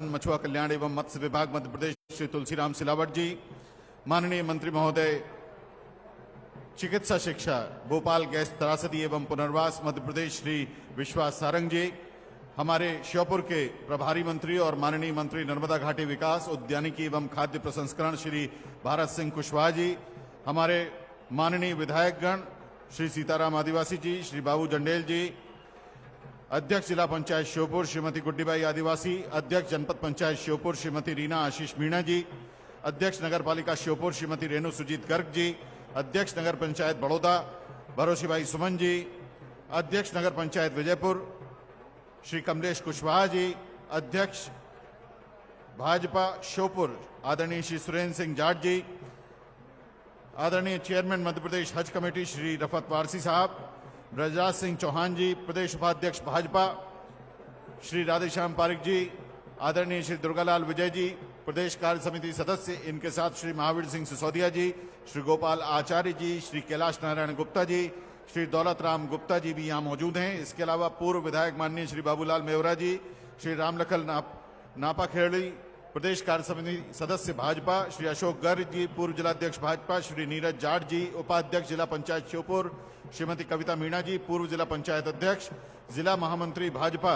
मछुआ कल्याण एवं मत्स्य विभाग मध्य प्रदेश श्री तुलसीराम सिलावट जी, माननीय मंत्री महोदय चिकित्सा शिक्षा भोपाल गैस त्रासदी एवं पुनर्वास मध्य प्रदेश श्री विश्वास सारंग जी, हमारे श्योपुर के प्रभारी मंत्री और माननीय मंत्री नर्मदा घाटी विकास उद्यानिकी एवं खाद्य प्रसंस्करण श्री भारत सिंह कुशवाहा जी, हमारे माननीय विधायकगण श्री सीताराम आदिवासी जी, श्री बाबू जंडेल जी, अध्यक्ष जिला पंचायत श्योपुर श्रीमती गुड्डीबाई आदिवासी, अध्यक्ष जनपद पंचायत श्योपुर श्रीमती रीना आशीष मीणा जी, अध्यक्ष नगर पालिका श्योपुर श्रीमती रेणु सुजीत गर्ग जी, अध्यक्ष नगर पंचायत बड़ौदा भरोसीबाई सुमन जी, अध्यक्ष नगर पंचायत विजयपुर श्री कमलेश कुशवाहा जी, अध्यक्ष भाजपा श्योपुर आदरणीय श्री सुरेंद्र सिंह जाट जी, आदरणीय चेयरमैन मध्य प्रदेश हज कमेटी श्री रफत वारसी साहब, ब्रजराज सिंह चौहान जी, प्रदेश उपाध्यक्ष भाजपा श्री राधेश्याम पारिक जी, आदरणीय श्री दुर्गालाल विजय जी, प्रदेश कार्य समिति सदस्य, इनके साथ श्री महावीर सिंह सिसोदिया जी, श्री गोपाल आचार्य जी, श्री कैलाश नारायण गुप्ता जी, श्री दौलत राम गुप्ता जी भी यहाँ मौजूद हैं। इसके अलावा पूर्व विधायक माननीय श्री बाबूलाल मेवरा जी, श्री रामलखन नापा खेड़ी, प्रदेश कार्य समिति सदस्य भाजपा श्री अशोक गर्ग जी, पूर्व जिलाध्यक्ष भाजपा श्री नीरज जाट जी, उपाध्यक्ष जिला पंचायत श्योपुर श्रीमती कविता मीणा जी, पूर्व जिला पंचायत अध्यक्ष जिला महामंत्री भाजपा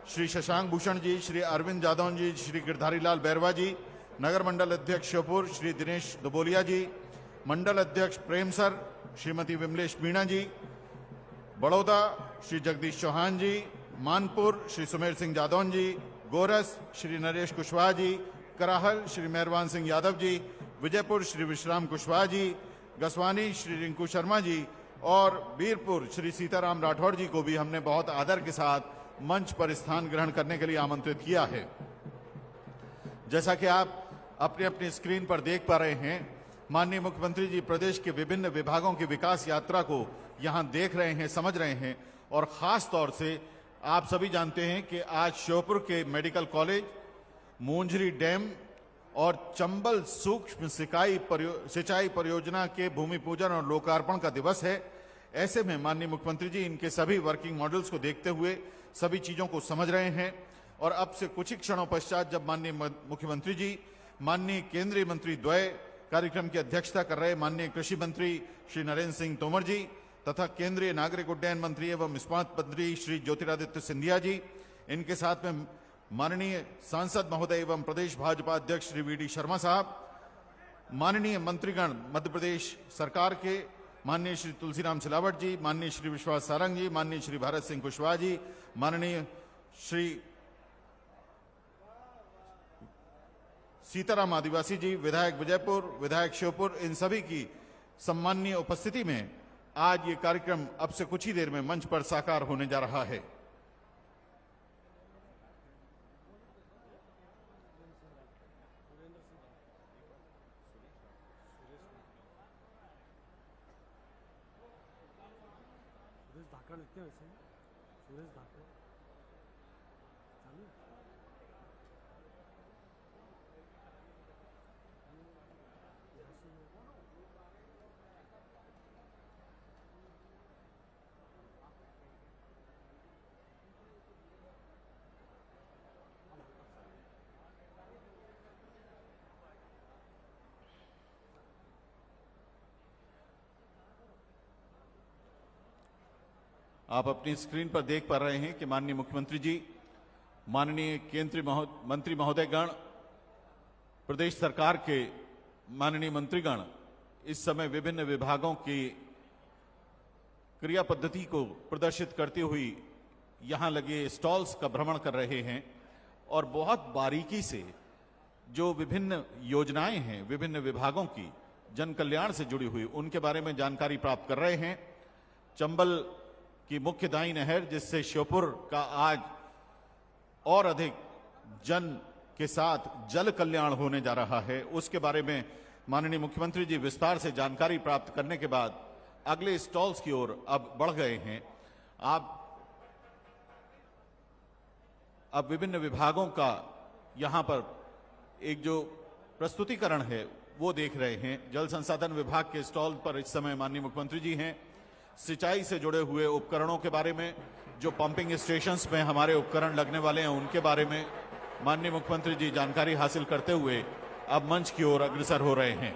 श्री शशांक भूषण जी, श्री अरविंद जादव जी, श्री गिरधारी लाल बैरवा जी, नगर मंडल अध्यक्ष श्योपुर श्री दिनेश दुबोलिया जी, मंडल अध्यक्ष प्रेमसर श्रीमती विमलेश मीणा जी, बड़ौदा श्री जगदीश चौहान जी, मानपुर श्री सुमेर सिंह जादौन जी, गोरस श्री नरेश कुशवाहा जी, कराहल श्री मेहरबान सिंह यादव जी, विजयपुर श्री विश्राम कुशवाहा जी, गसवानी श्री रिंकू शर्मा जी और वीरपुर श्री सीताराम राठौड़ जी को भी हमने बहुत आदर के साथ मंच पर स्थान ग्रहण करने के लिए आमंत्रित किया है। जैसा कि आप अपनी अपनी स्क्रीन पर देख पा रहे हैं, माननीय मुख्यमंत्री जी प्रदेश के विभिन्न विभागों की विकास यात्रा को यहां देख रहे हैं, समझ रहे हैं और खास तौर से आप सभी जानते हैं कि आज श्योपुर के मेडिकल कॉलेज, मूंझरी डैम और चंबल सूक्ष्म सिंचाई परियोजना के भूमि पूजन और लोकार्पण का दिवस है। ऐसे में माननीय मुख्यमंत्री जी इनके सभी वर्किंग मॉडल्स को देखते हुए सभी चीजों को समझ रहे हैं और अब से कुछ ही क्षणों पश्चात जब माननीय मुख्यमंत्री जी माननीय केंद्रीय मंत्री द्वय कार्यक्रम की अध्यक्षता कर रहे माननीय कृषि मंत्री श्री नरेंद्र सिंह तोमर जी तथा केंद्रीय नागरिक उड्डयन मंत्री एवं इस्पात मंत्री श्री ज्योतिरादित्य सिंधिया जी, इनके साथ में माननीय सांसद महोदय एवं प्रदेश भाजपा अध्यक्ष श्री वी डी शर्मा साहब, माननीय मंत्रीगण मध्य प्रदेश सरकार के माननीय श्री तुलसीराम सिलावट जी, माननीय श्री विश्वास सारंग जी, माननीय श्री भारत सिंह कुशवाहा जी, माननीय श्री सीताराम आदिवासी जी, विधायक विजयपुर, विधायक श्योपुर, इन सभी की सम्माननीय उपस्थिति में आज ये कार्यक्रम अब से कुछ ही देर में मंच पर साकार होने जा रहा है। आप अपनी स्क्रीन पर देख पा रहे हैं कि माननीय मुख्यमंत्री जी, माननीय केंद्रीय मंत्री महोदयगण, प्रदेश सरकार के माननीय मंत्रीगण इस समय विभिन्न विभागों की क्रिया पद्धति को प्रदर्शित करती हुई यहां लगे स्टॉल्स का भ्रमण कर रहे हैं और बहुत बारीकी से जो विभिन्न योजनाएं हैं विभिन्न विभागों की जन कल्याण से जुड़ी हुई उनके बारे में जानकारी प्राप्त कर रहे हैं। चंबल की मुख्य दाई नहर, जिससे श्योपुर का आज और अधिक जन के साथ जल कल्याण होने जा रहा है, उसके बारे में माननीय मुख्यमंत्री जी विस्तार से जानकारी प्राप्त करने के बाद अगले स्टॉल्स की ओर अब बढ़ गए हैं। आप अब विभिन्न विभागों का यहां पर एक जो प्रस्तुतिकरण है वो देख रहे हैं। जल संसाधन विभाग के स्टॉल पर इस समय माननीय मुख्यमंत्री जी हैं। सिंचाई से जुड़े हुए उपकरणों के बारे में, जो पंपिंग स्टेशंस में हमारे उपकरण लगने वाले हैं उनके बारे में, माननीय मुख्यमंत्री जी जानकारी हासिल करते हुए अब मंच की ओर अग्रसर हो रहे हैं।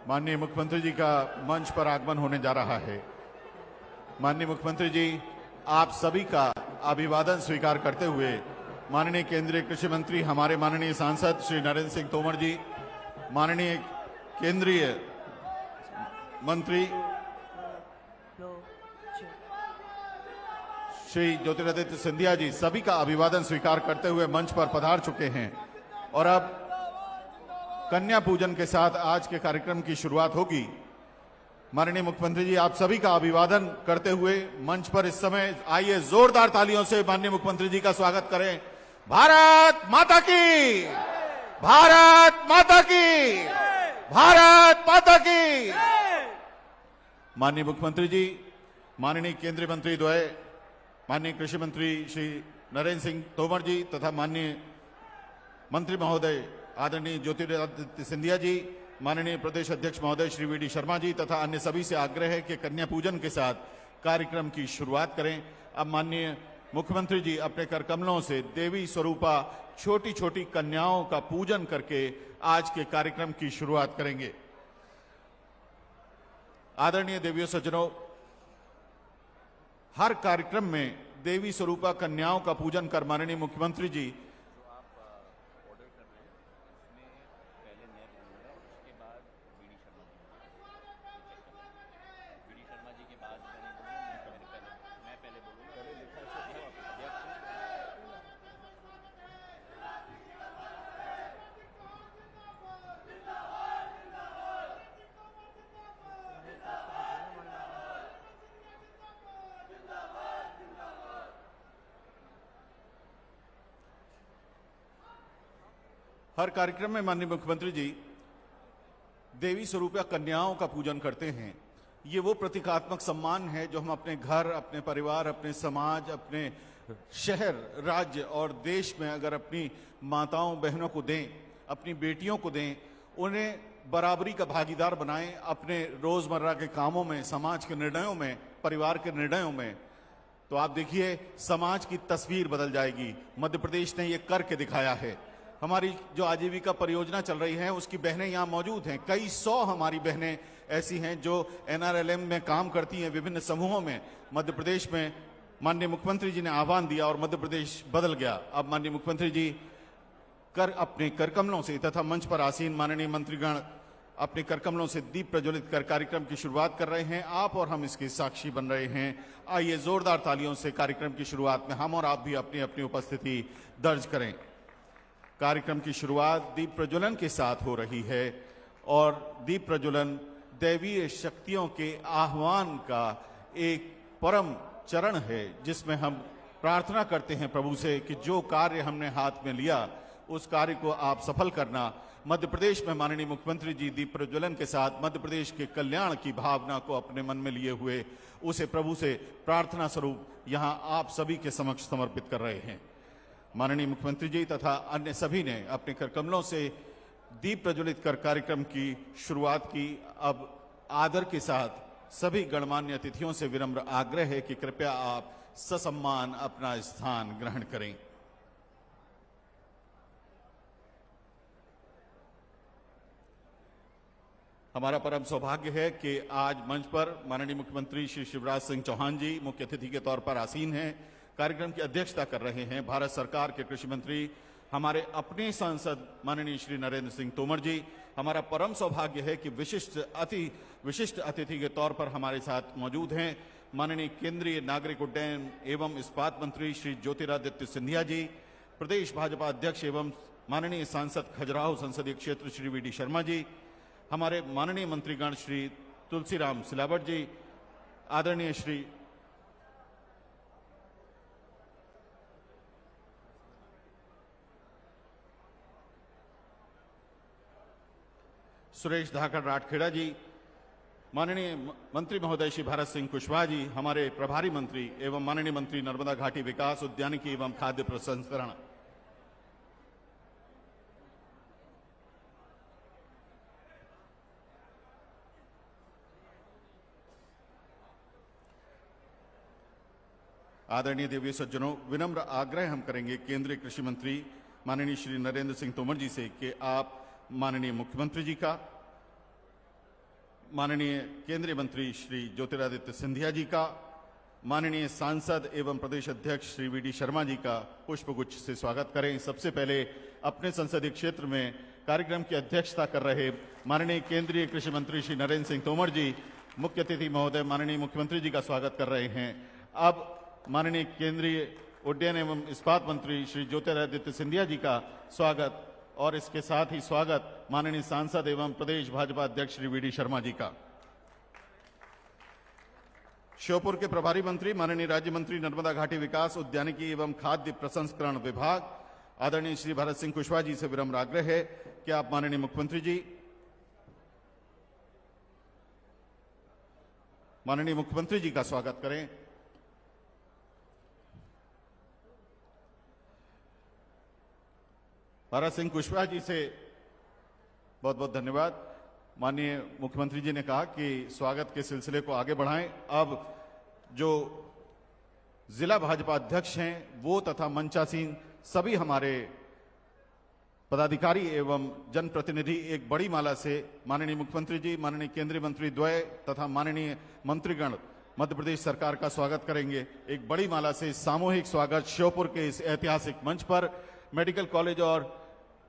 माननीय मुख्यमंत्री जी का मंच पर आगमन होने जा रहा है। माननीय मुख्यमंत्री जी, आप सभी का अभिवादन स्वीकार करते हुए माननीय केंद्रीय कृषि मंत्री, हमारे माननीय सांसद श्री नरेंद्र सिंह तोमर जी, माननीय केंद्रीय मंत्री श्री ज्योतिरादित्य सिंधिया जी, सभी का अभिवादन स्वीकार करते हुए मंच पर पधार चुके हैं। और अब कन्या पूजन के साथ आज के कार्यक्रम की शुरुआत होगी। माननीय मुख्यमंत्री जी, आप सभी का अभिवादन करते हुए मंच पर इस समय आइए जोरदार तालियों से माननीय मुख्यमंत्री जी का स्वागत करें। भारत माता की, भारत माता की, भारत माता की। माननीय मुख्यमंत्री जी, माननीय केंद्रीय मंत्री द्वय, माननीय कृषि मंत्री श्री नरेंद्र सिंह तोमर जी तथा माननीय मंत्री महोदय आदरणीय ज्योतिरादित्य सिंधिया जी, माननीय प्रदेश अध्यक्ष महोदय श्री वी डी शर्मा जी तथा अन्य सभी से आग्रह है कि कन्या पूजन के साथ कार्यक्रम की शुरुआत करें। अब माननीय मुख्यमंत्री जी अपने कर कमलों से देवी स्वरूपा छोटी छोटी कन्याओं का पूजन करके आज के कार्यक्रम की शुरुआत करेंगे। आदरणीय देवियों सज्जनों, हर कार्यक्रम में देवी स्वरूपा कन्याओं का पूजन कर माननीय मुख्यमंत्री जी हर कार्यक्रम में माननीय मुख्यमंत्री जी देवी स्वरूपा कन्याओं का पूजन करते हैं। ये वो प्रतीकात्मक सम्मान है जो हम अपने घर, अपने परिवार, अपने समाज, अपने शहर, राज्य और देश में अगर अपनी माताओं बहनों को दें, अपनी बेटियों को दें, उन्हें बराबरी का भागीदार बनाएं अपने रोजमर्रा के कामों में, समाज के निर्णयों में, परिवार के निर्णयों में, तो आप देखिए समाज की तस्वीर बदल जाएगी। मध्य प्रदेश ने ये करके दिखाया है। हमारी जो आजीविका परियोजना चल रही है उसकी बहनें यहाँ मौजूद हैं। कई सौ हमारी बहनें ऐसी हैं जो NRLM में काम करती हैं विभिन्न समूहों में। मध्य प्रदेश में माननीय मुख्यमंत्री जी ने आह्वान दिया और मध्य प्रदेश बदल गया। अब माननीय मुख्यमंत्री जी अपने कर कमलों से तथा मंच पर आसीन माननीय मंत्रीगण अपने कर कमलों से दीप प्रज्वलित कर कार्यक्रम की शुरुआत कर रहे हैं। आप और हम इसके साक्षी बन रहे हैं। आइए जोरदार तालियों से कार्यक्रम की शुरुआत में हम और आप भी अपनी अपनी उपस्थिति दर्ज करें। कार्यक्रम की शुरुआत दीप प्रज्वलन के साथ हो रही है और दीप प्रज्वलन दैवीय शक्तियों के आह्वान का एक परम चरण है, जिसमें हम प्रार्थना करते हैं प्रभु से कि जो कार्य हमने हाथ में लिया उस कार्य को आप सफल करना। मध्य प्रदेश में माननीय मुख्यमंत्री जी दीप प्रज्वलन के साथ मध्य प्रदेश के कल्याण की भावना को अपने मन में लिए हुए उसे प्रभु से प्रार्थना स्वरूप यहां आप सभी के समक्ष समर्पित कर रहे हैं। माननीय मुख्यमंत्री जी तथा अन्य सभी ने अपने कर कमलों से दीप प्रज्वलित कर कार्यक्रम की शुरुआत की। अब आदर के साथ सभी गणमान्य अतिथियों से विनम्र आग्रह है कि कृपया आप ससम्मान अपना स्थान ग्रहण करें। हमारा परम सौभाग्य है कि आज मंच पर माननीय मुख्यमंत्री श्री शिवराज सिंह चौहान जी मुख्य अतिथि के तौर पर आसीन हैं। कार्यक्रम की अध्यक्षता कर रहे हैं भारत सरकार के कृषि मंत्री, हमारे अपने सांसद माननीय श्री नरेंद्र सिंह तोमर जी। हमारा परम सौभाग्य है कि विशिष्ट अतिथि के तौर पर हमारे साथ मौजूद हैं माननीय केंद्रीय नागरिक उड्डयन एवं इस्पात मंत्री श्री ज्योतिरादित्य सिंधिया जी, प्रदेश भाजपा अध्यक्ष एवं माननीय सांसद खजुराहो संसदीय क्षेत्र श्री वी.डी. शर्मा जी, हमारे माननीय मंत्रीगण श्री तुलसीराम सिलावट जी, आदरणीय श्री सुरेश धाकड़ राठखेड़ा जी, माननीय मंत्री महोदय श्री भारत सिंह कुशवाहा जी, हमारे प्रभारी मंत्री एवं माननीय मंत्री नर्मदा घाटी विकास, उद्यानिकी एवं खाद्य प्रसंस्करण, आदरणीय देवी सज्जनों, विनम्र आग्रह हम करेंगे केंद्रीय कृषि मंत्री माननीय श्री नरेंद्र सिंह तोमर जी से कि आप माननीय मुख्यमंत्री जी का, माननीय केंद्रीय मंत्री श्री ज्योतिरादित्य सिंधिया जी का, माननीय सांसद एवं प्रदेश अध्यक्ष श्री वी.डी. शर्मा जी का पुष्पगुच्छ से स्वागत करें। सबसे पहले अपने संसदीय क्षेत्र में कार्यक्रम की अध्यक्षता कर रहे माननीय केंद्रीय कृषि मंत्री श्री नरेंद्र सिंह तोमर जी, मुख्य अतिथि महोदय माननीय मुख्यमंत्री जी का स्वागत कर रहे हैं। अब माननीय केंद्रीय उड्डयन एवं इस्पात मंत्री श्री ज्योतिरादित्य सिंधिया जी का स्वागत और इसके साथ ही स्वागत माननीय सांसद एवं प्रदेश भाजपा अध्यक्ष श्री वी.डी. शर्मा जी का। श्योपुर के प्रभारी मंत्री माननीय राज्य मंत्री नर्मदा घाटी विकास, उद्यानिकी एवं खाद्य प्रसंस्करण विभाग आदरणीय श्री भारत सिंह कुशवाहा जी से विनम्र आग्रह है कि आप माननीय मुख्यमंत्री जी का स्वागत करें। भारत सिंह कुशवाहा जी से बहुत बहुत धन्यवाद। माननीय मुख्यमंत्री जी ने कहा कि स्वागत के सिलसिले को आगे बढ़ाएं। अब जो जिला भाजपा अध्यक्ष हैं वो तथा मंचासीन सभी हमारे पदाधिकारी एवं जनप्रतिनिधि एक बड़ी माला से माननीय मुख्यमंत्री जी, माननीय केंद्रीय मंत्री द्वय तथा माननीय मंत्रीगण मध्य प्रदेश सरकार का स्वागत करेंगे। एक बड़ी माला से सामूहिक स्वागत श्योपुर के इस ऐतिहासिक मंच पर मेडिकल कॉलेज और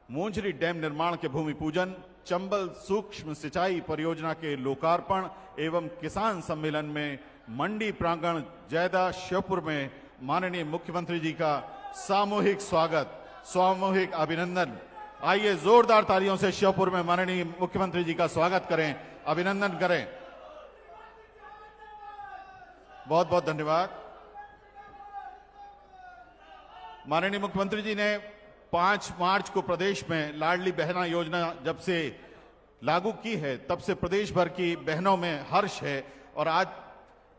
मोंझरी डैम निर्माण के भूमि पूजन, चंबल सूक्ष्म सिंचाई परियोजना के लोकार्पण एवं किसान सम्मेलन में मंडी प्रांगण जयदा श्योपुर में माननीय मुख्यमंत्री जी का सामूहिक स्वागत, सामूहिक अभिनंदन। आइए जोरदार तालियों से श्योपुर में माननीय मुख्यमंत्री जी का स्वागत करें, अभिनंदन करें। बहुत बहुत धन्यवाद। माननीय मुख्यमंत्री जी ने 5 मार्च को प्रदेश में लाडली बहना योजना जब से लागू की है तब से प्रदेश भर की बहनों में हर्ष है और आज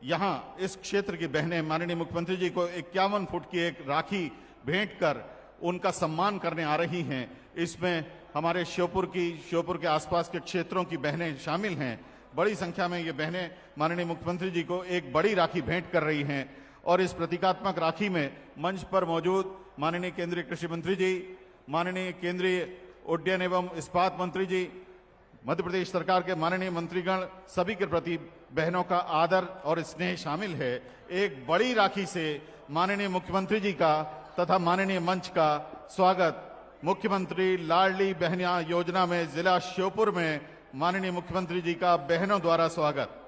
यहां इस क्षेत्र की बहनें माननीय मुख्यमंत्री जी को 51 फुट की एक राखी भेंट कर उनका सम्मान करने आ रही हैं। इसमें हमारे श्योपुर के आसपास के क्षेत्रों की बहनें शामिल हैं। बड़ी संख्या में ये बहनें माननीय मुख्यमंत्री जी को एक बड़ी राखी भेंट कर रही हैं और इस प्रतीकात्मक राखी में मंच पर मौजूद माननीय केंद्रीय कृषि मंत्री जी, माननीय केंद्रीय उड्डयन एवं इस्पात मंत्री जी, मध्य प्रदेश सरकार के माननीय मंत्रीगण सभी के प्रति बहनों का आदर और स्नेह शामिल है। एक बड़ी राखी से माननीय मुख्यमंत्री जी का तथा माननीय मंच का स्वागत। मुख्यमंत्री लाडली बहना योजना में जिला श्योपुर में माननीय मुख्यमंत्री जी का बहनों द्वारा स्वागत।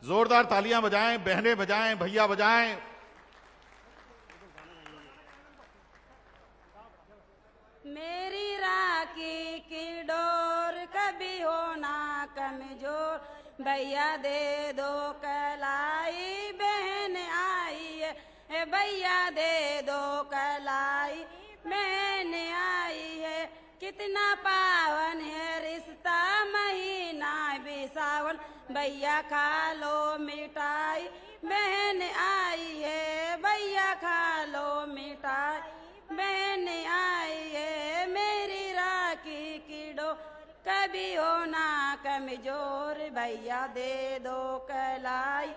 जोरदार तालियां बजाएं, बहनें बजाएं, भैया बजाएं। मेरी राखी की डोर कभी होना कमजोर, भैया दे दो कलाई बहन आई है, भैया दे दो कलाई बहन आई है। कितना पावन है रिश्ता महीना भी सावन, भैया खा लो मिठाई बहन आई है, भैया खा लो मिठाई बहन आई है। मेरी राखी की डोर कभी होना कमजोर, भैया दे दो कलाई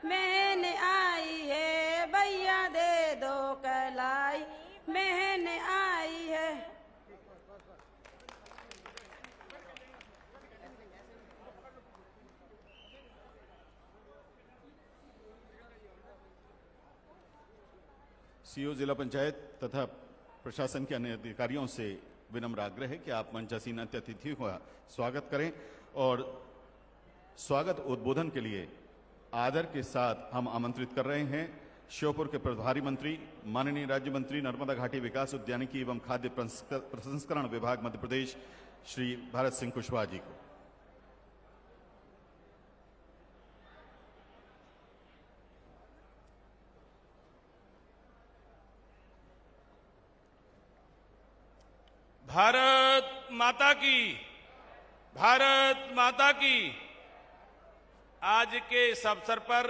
बहन आई है, भैया दे दो कलाई बहन आई है। सीओ जिला पंचायत तथा प्रशासन के अन्य अधिकारियों से विनम्र आग्रह है कि आप मंचासीन अतिथियों का स्वागत करें और स्वागत उद्बोधन के लिए आदर के साथ हम आमंत्रित कर रहे हैं श्योपुर के प्रभारी मंत्री माननीय राज्य मंत्री नर्मदा घाटी विकास उद्यानिकी एवं खाद्य प्रसंस्करण विभाग मध्य प्रदेश श्री भारत सिंह कुशवाहा जी को। भारत माता की, भारत माता की। आज के इस अवसर पर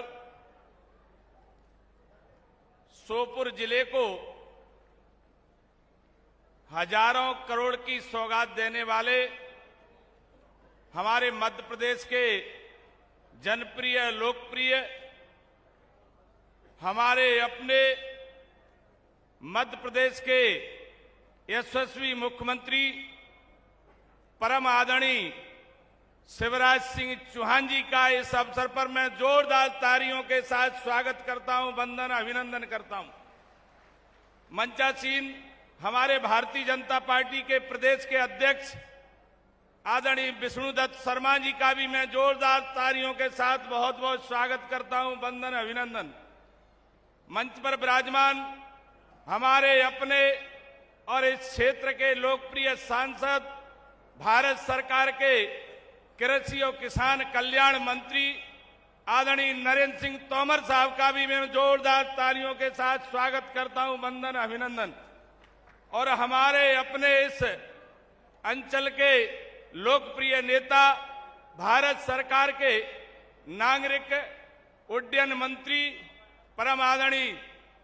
श्योपुर जिले को हजारों करोड़ की सौगात देने वाले हमारे मध्य प्रदेश के जनप्रिय, लोकप्रिय, हमारे अपने मध्य प्रदेश के यशस्वी मुख्यमंत्री परम आदरणीय शिवराज सिंह चौहान जी का इस अवसर पर मैं जोरदार तालियों के साथ स्वागत करता हूं, वंदन अभिनंदन करता हूं। मंचासीन हमारे भारतीय जनता पार्टी के प्रदेश के अध्यक्ष आदरणीय विष्णुदत्त शर्मा जी का भी मैं जोरदार तालियों के साथ बहुत बहुत स्वागत करता हूं, वंदन अभिनंदन। मंच पर विराजमान हमारे अपने और इस क्षेत्र के लोकप्रिय सांसद, भारत सरकार के कृषि और किसान कल्याण मंत्री आदरणीय नरेंद्र सिंह तोमर साहब का भी मैं जोरदार तालियों के साथ स्वागत करता हूं, वंदन अभिनंदन। और हमारे अपने इस अंचल के लोकप्रिय नेता, भारत सरकार के नागरिक उड्डयन मंत्री परम आदरणीय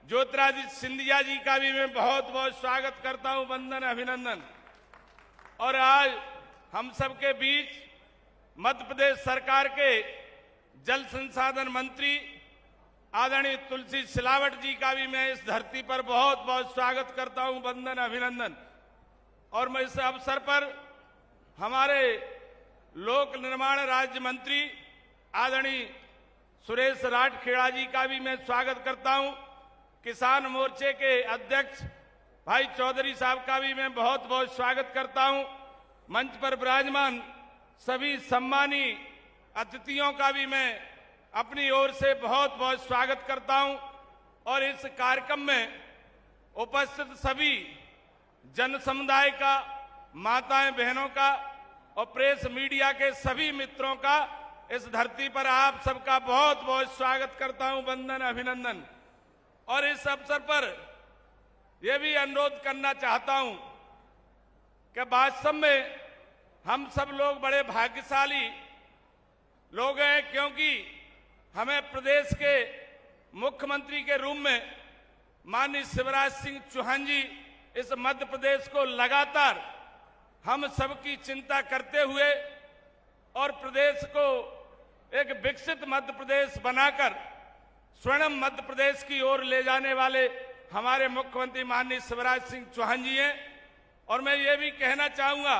ज्योतिरादित्य सिंधिया जी का भी मैं बहुत बहुत स्वागत करता हूं, वंदन अभिनंदन। और आज हम सबके बीच मध्य प्रदेश सरकार के जल संसाधन मंत्री आदरणीय तुलसी सिलावट जी का भी मैं इस धरती पर बहुत बहुत स्वागत करता हूं, वंदन अभिनंदन। और मैं इस अवसर पर हमारे लोक निर्माण राज्य मंत्री आदरणीय सुरेश राठखेड़ा जी का भी मैं स्वागत करता हूं। किसान मोर्चे के अध्यक्ष भाई चौधरी साहब का भी मैं बहुत बहुत स्वागत करता हूं। मंच पर विराजमान सभी सम्मानी अतिथियों का भी मैं अपनी ओर से बहुत बहुत स्वागत करता हूं। और इस कार्यक्रम में उपस्थित सभी जन समुदाय का, माताएं बहनों का और प्रेस मीडिया के सभी मित्रों का इस धरती पर आप सबका बहुत बहुत स्वागत करता हूं, वंदन अभिनंदन। और इस अवसर पर यह भी अनुरोध करना चाहता हूं कि वास्तव में हम सब लोग बड़े भाग्यशाली लोग हैं, क्योंकि हमें प्रदेश के मुख्यमंत्री के रूप में माननीय शिवराज सिंह चौहान जी इस मध्य प्रदेश को लगातार हम सबकी चिंता करते हुए और प्रदेश को एक विकसित मध्य प्रदेश बनाकर स्वर्णिम मध्य प्रदेश की ओर ले जाने वाले हमारे मुख्यमंत्री माननीय शिवराज सिंह चौहान जी हैं। और मैं ये भी कहना चाहूंगा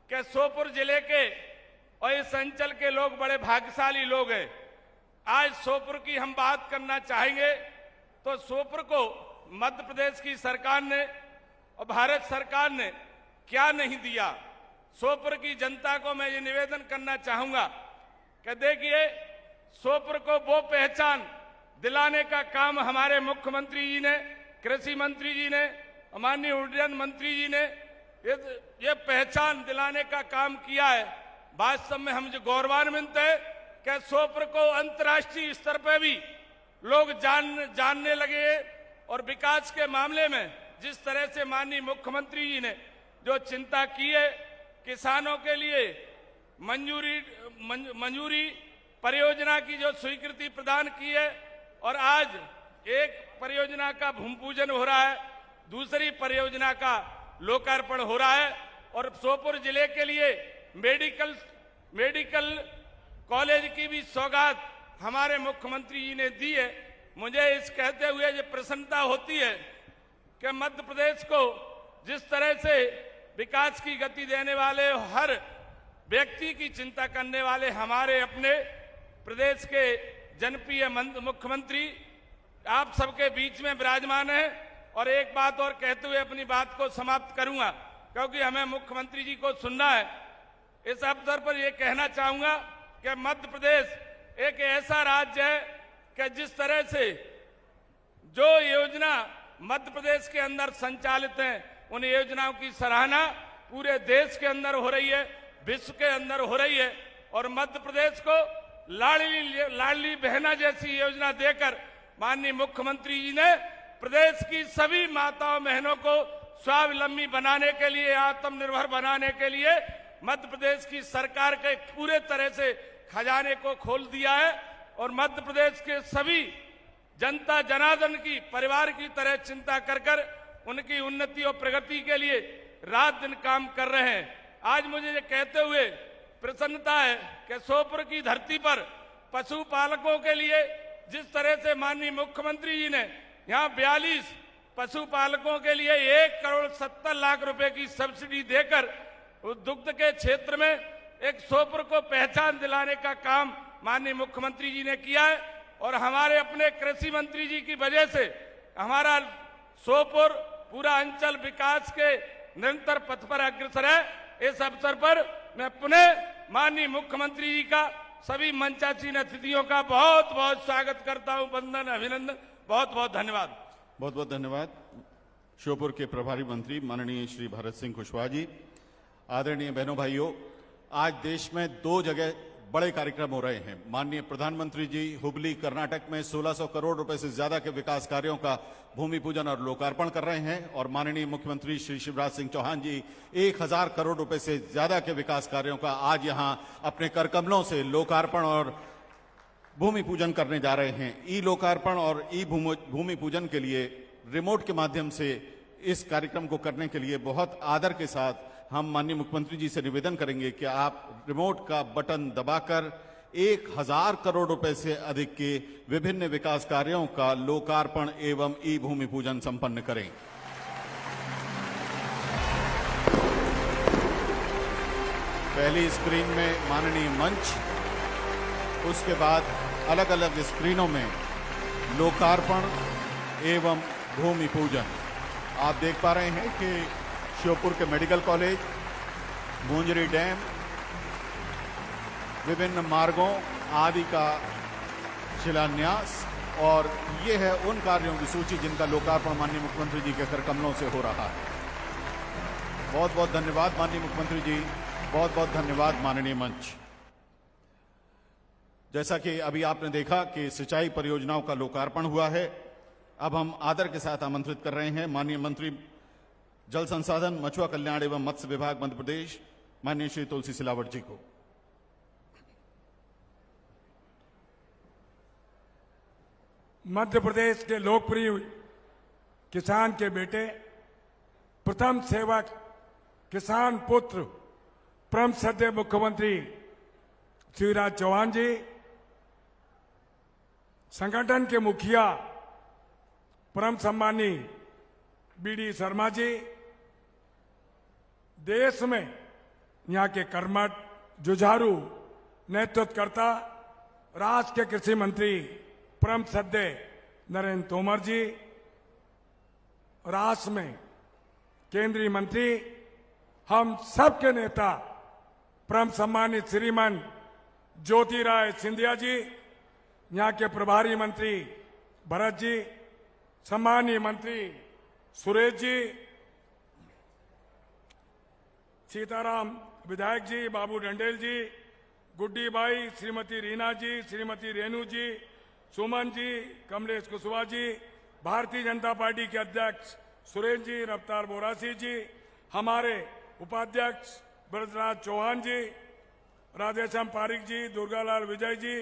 कि श्योपुर जिले के और इस अंचल के लोग बड़े भाग्यशाली लोग हैं। आज श्योपुर की हम बात करना चाहेंगे तो श्योपुर को मध्य प्रदेश की सरकार ने और भारत सरकार ने क्या नहीं दिया। श्योपुर की जनता को मैं ये निवेदन करना चाहूंगा कि देखिए, श्योपुर को वो पहचान दिलाने का काम हमारे मुख्यमंत्री जी ने, कृषि मंत्री जी ने, माननीय उड्डयन मंत्री जी ने ये पहचान दिलाने का काम किया है। वास्तव में हम जो गौरवान्वित है कि श्योपुर को अंतर्राष्ट्रीय स्तर पर भी लोग जानने लगे। और विकास के मामले में जिस तरह से माननीय मुख्यमंत्री जी ने जो चिंता की है, किसानों के लिए मंजूरी परियोजना की जो स्वीकृति प्रदान की है, और आज एक परियोजना का भूमि पूजन हो रहा है, दूसरी परियोजना का लोकार्पण हो रहा है। और श्योपुर जिले के लिए मेडिकल कॉलेज की भी सौगात हमारे मुख्यमंत्री जी ने दी है। मुझे इस कहते हुए ये प्रसन्नता होती है कि मध्य प्रदेश को जिस तरह से विकास की गति देने वाले, हर व्यक्ति की चिंता करने वाले हमारे अपने प्रदेश के जनप्रिय मुख्यमंत्री आप सबके बीच में विराजमान है। और एक बात और कहते हुए अपनी बात को समाप्त करूंगा, क्योंकि हमें मुख्यमंत्री जी को सुनना है इस अवसर पर यह कहना चाहूंगा कि मध्य प्रदेश एक ऐसा राज्य है कि जिस तरह से जो योजना मध्य प्रदेश के अंदर संचालित हैं, उन योजनाओं की सराहना पूरे देश के अंदर हो रही है, विश्व के अंदर हो रही है। और मध्य प्रदेश को लाडली बहना जैसी योजना देकर माननीय मुख्यमंत्री जी ने प्रदेश की सभी माताओं बहनों को स्वावलंबी बनाने के लिए, आत्मनिर्भर बनाने के लिए मध्य प्रदेश की सरकार के पूरे तरह से खजाने को खोल दिया है। और मध्य प्रदेश के सभी जनता जनार्दन की परिवार की तरह चिंता कर कर उनकी उन्नति और प्रगति के लिए रात दिन काम कर रहे हैं। आज मुझे ये कहते हुए प्रसन्नता है कि श्योपुर की धरती पर पशुपालकों के लिए जिस तरह से माननीय मुख्यमंत्री जी ने यहाँ 42 पशुपालकों के लिए 1,70,00,000 रुपए की सब्सिडी देकर दुग्ध के क्षेत्र में एक श्योपुर को पहचान दिलाने का काम माननीय मुख्यमंत्री जी ने किया है। और हमारे अपने कृषि मंत्री जी की वजह से हमारा श्योपुर पूरा अंचल विकास के निरंतर पथ पर अग्रसर है। इस अवसर पर मैं पुनः माननीय मुख्यमंत्री जी का, सभी मंचासीन अतिथियों का बहुत बहुत स्वागत करता हूं। वंदन, अभिनंदन, बहुत बहुत धन्यवाद। बहुत बहुत धन्यवाद। श्योपुर के प्रभारी मंत्री माननीय श्री भारत सिंह कुशवाहा जी। आदरणीय बहनों भाइयों, आज देश में 2 जगह बड़े कार्यक्रम हो रहे हैं। माननीय प्रधानमंत्री जी हुबली कर्नाटक में 1600 करोड़ रुपए से ज्यादा के विकास कार्यों का भूमि पूजन और लोकार्पण कर रहे हैं और माननीय मुख्यमंत्री श्री शिवराज सिंह चौहान जी 1000 करोड़ रुपए से ज्यादा के विकास कार्यों का आज यहां अपने करकमलों से लोकार्पण और भूमि पूजन करने जा रहे हैं। ई लोकार्पण और ई भूमि पूजन के लिए रिमोट के माध्यम से इस कार्यक्रम को करने के लिए बहुत आदर के साथ हम माननीय मुख्यमंत्री जी से निवेदन करेंगे कि आप रिमोट का बटन दबाकर 1000 करोड़ रुपए से अधिक के विभिन्न विकास कार्यों का लोकार्पण एवं ई भूमि पूजन संपन्न करें। पहली स्क्रीन में माननीय मंच, उसके बाद अलग अलग स्क्रीनों में लोकार्पण एवं भूमि पूजन। आप देख पा रहे हैं कि श्योपुर के मेडिकल कॉलेज, मुंजरी डैम, विभिन्न मार्गों आदि का शिलान्यास और ये है उन कार्यों की सूची जिनका लोकार्पण माननीय मुख्यमंत्री जी के करकमलों से हो रहा है। बहुत बहुत धन्यवाद माननीय मुख्यमंत्री जी, बहुत बहुत धन्यवाद माननीय मंच। जैसा कि अभी आपने देखा कि सिंचाई परियोजनाओं का लोकार्पण हुआ है, अब हम आदर के साथ आमंत्रित कर रहे हैं माननीय मंत्री जल संसाधन, मछुआ कल्याण एवं मत्स्य विभाग मध्य प्रदेश माननीय श्री तुलसी सिलावट जी को। मध्य प्रदेश के लोकप्रिय किसान के बेटे, प्रथम सेवक, किसान पुत्र, परम श्रद्धेय मुख्यमंत्री शिवराज चौहान जी, संगठन के मुखिया परम सम्मानी बीडी शर्मा जी, देश में यहाँ के कर्मठ, जुझारू नेतृत्वकर्ता राष्ट्र के कृषि मंत्री परम श्रद्धेय नरेंद्र तोमर जी, राष्ट्र में केंद्रीय मंत्री, हम सबके नेता परम सम्मानित श्रीमान ज्योतिराय सिंधिया जी, यहाँ के प्रभारी मंत्री भरत जी, सम्मानीय मंत्री सुरेश जी, सीताराम विधायक जी, बाबू डंडेल जी, गुड्डी by, Shrimati Reena ji, Shrimati Renu ji, Suman ji, Kamlesh Kushwaha ji, Bharatiya Janata party के अध्यक्ष सुरेश जी, रफ्तार बोरासी जी, हमारे उपाध्यक्ष ब्रजराज चौहान जी, राधेश्याम पारिक जी, दुर्गालाल विजय जी,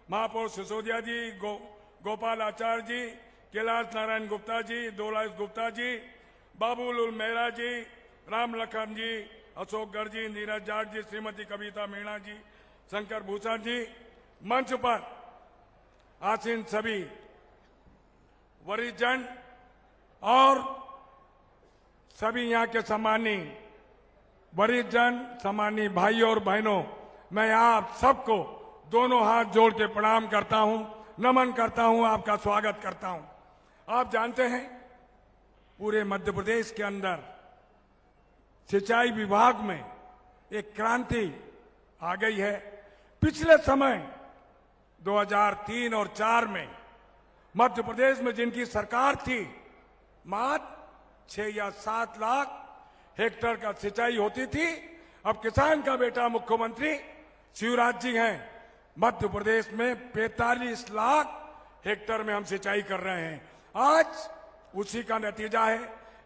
महापौर सिसोदिया जी, गोपाल आचार्य जी, कैलाश नारायण गुप्ता जी, दोलाइस गुप्ता जी, बाबूलाल मेहरा जी, राम लखन जी, अशोक गर्ग जी, नीरज जाट जी, श्रीमती कविता मीणा जी, शंकर भूषण जी, मंच पर आसीन सभी वरिष्ठ जन और सभी यहाँ के सम्मानी वरिष्ठ जन, सम्मानी भाइयों और बहनों, मैं आप सबको दोनों हाथ जोड़ के प्रणाम करता हूं, नमन करता हूं, आपका स्वागत करता हूं। आप जानते हैं पूरे मध्य प्रदेश के अंदर सिंचाई विभाग में एक क्रांति आ गई है। पिछले समय 2003 और 4 में मध्य प्रदेश में जिनकी सरकार थी, मात्र 6 या 7 लाख हेक्टेयर का सिंचाई होती थी। अब किसान का बेटा मुख्यमंत्री शिवराज जी हैं। मध्य प्रदेश में 45 लाख हेक्टेयर में हम सिंचाई कर रहे हैं। आज उसी का नतीजा है,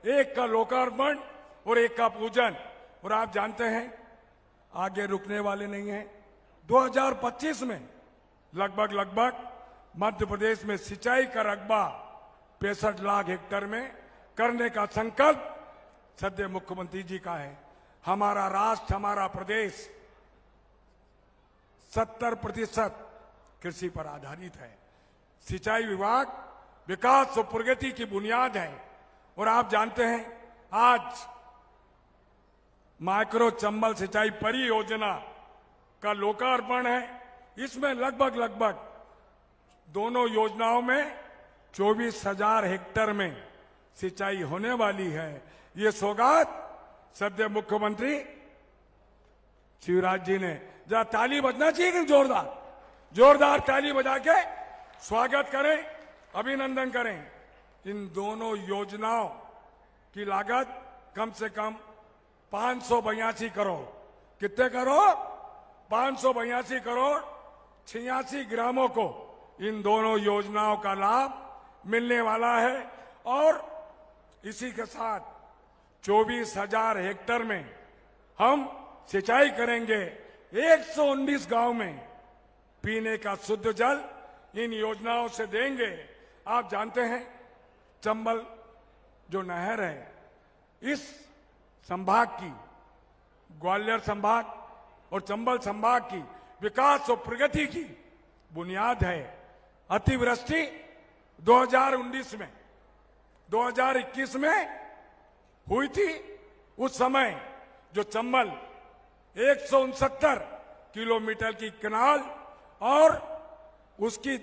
एक का लोकार्पण और एक का पूजन। और आप जानते हैं आगे रुकने वाले नहीं हैं। 2025 में लगभग मध्य प्रदेश में सिंचाई का रकबा 65 लाख हेक्टेयर में करने का संकल्प सद्य मुख्यमंत्री जी का है। हमारा राष्ट्र, हमारा प्रदेश 70% कृषि पर आधारित है। सिंचाई विभाग विकास और प्रगति की बुनियाद है। और आप जानते हैं आज माइक्रो चंबल सिंचाई परियोजना का लोकार्पण है। इसमें लगभग दोनों योजनाओं में 24,000 हेक्टेयर में सिंचाई होने वाली है। ये सौगात सद्य मुख्यमंत्री शिवराज जी ने, जरा ताली बजना चाहिए कि जोरदार ताली बजा के स्वागत करें, अभिनंदन करें। इन दोनों योजनाओं की लागत कम से कम 582 करोड़। कितने करोड़? 582 करोड़ 86 ग्रामों को इन दोनों योजनाओं का लाभ मिलने वाला है। और इसी के साथ 24,000 हेक्टेयर में हम सिंचाई करेंगे। 119 गांव में पीने का शुद्ध जल इन योजनाओं से देंगे। आप जानते हैं चंबल जो नहर है, इस संभाग की, ग्वालियर संभाग और चंबल संभाग की विकास और प्रगति की बुनियाद है। अतिवृष्टि 2019 में 2021 में हुई थी। उस समय जो चंबल 169 किलोमीटर की कैनाल और उसकी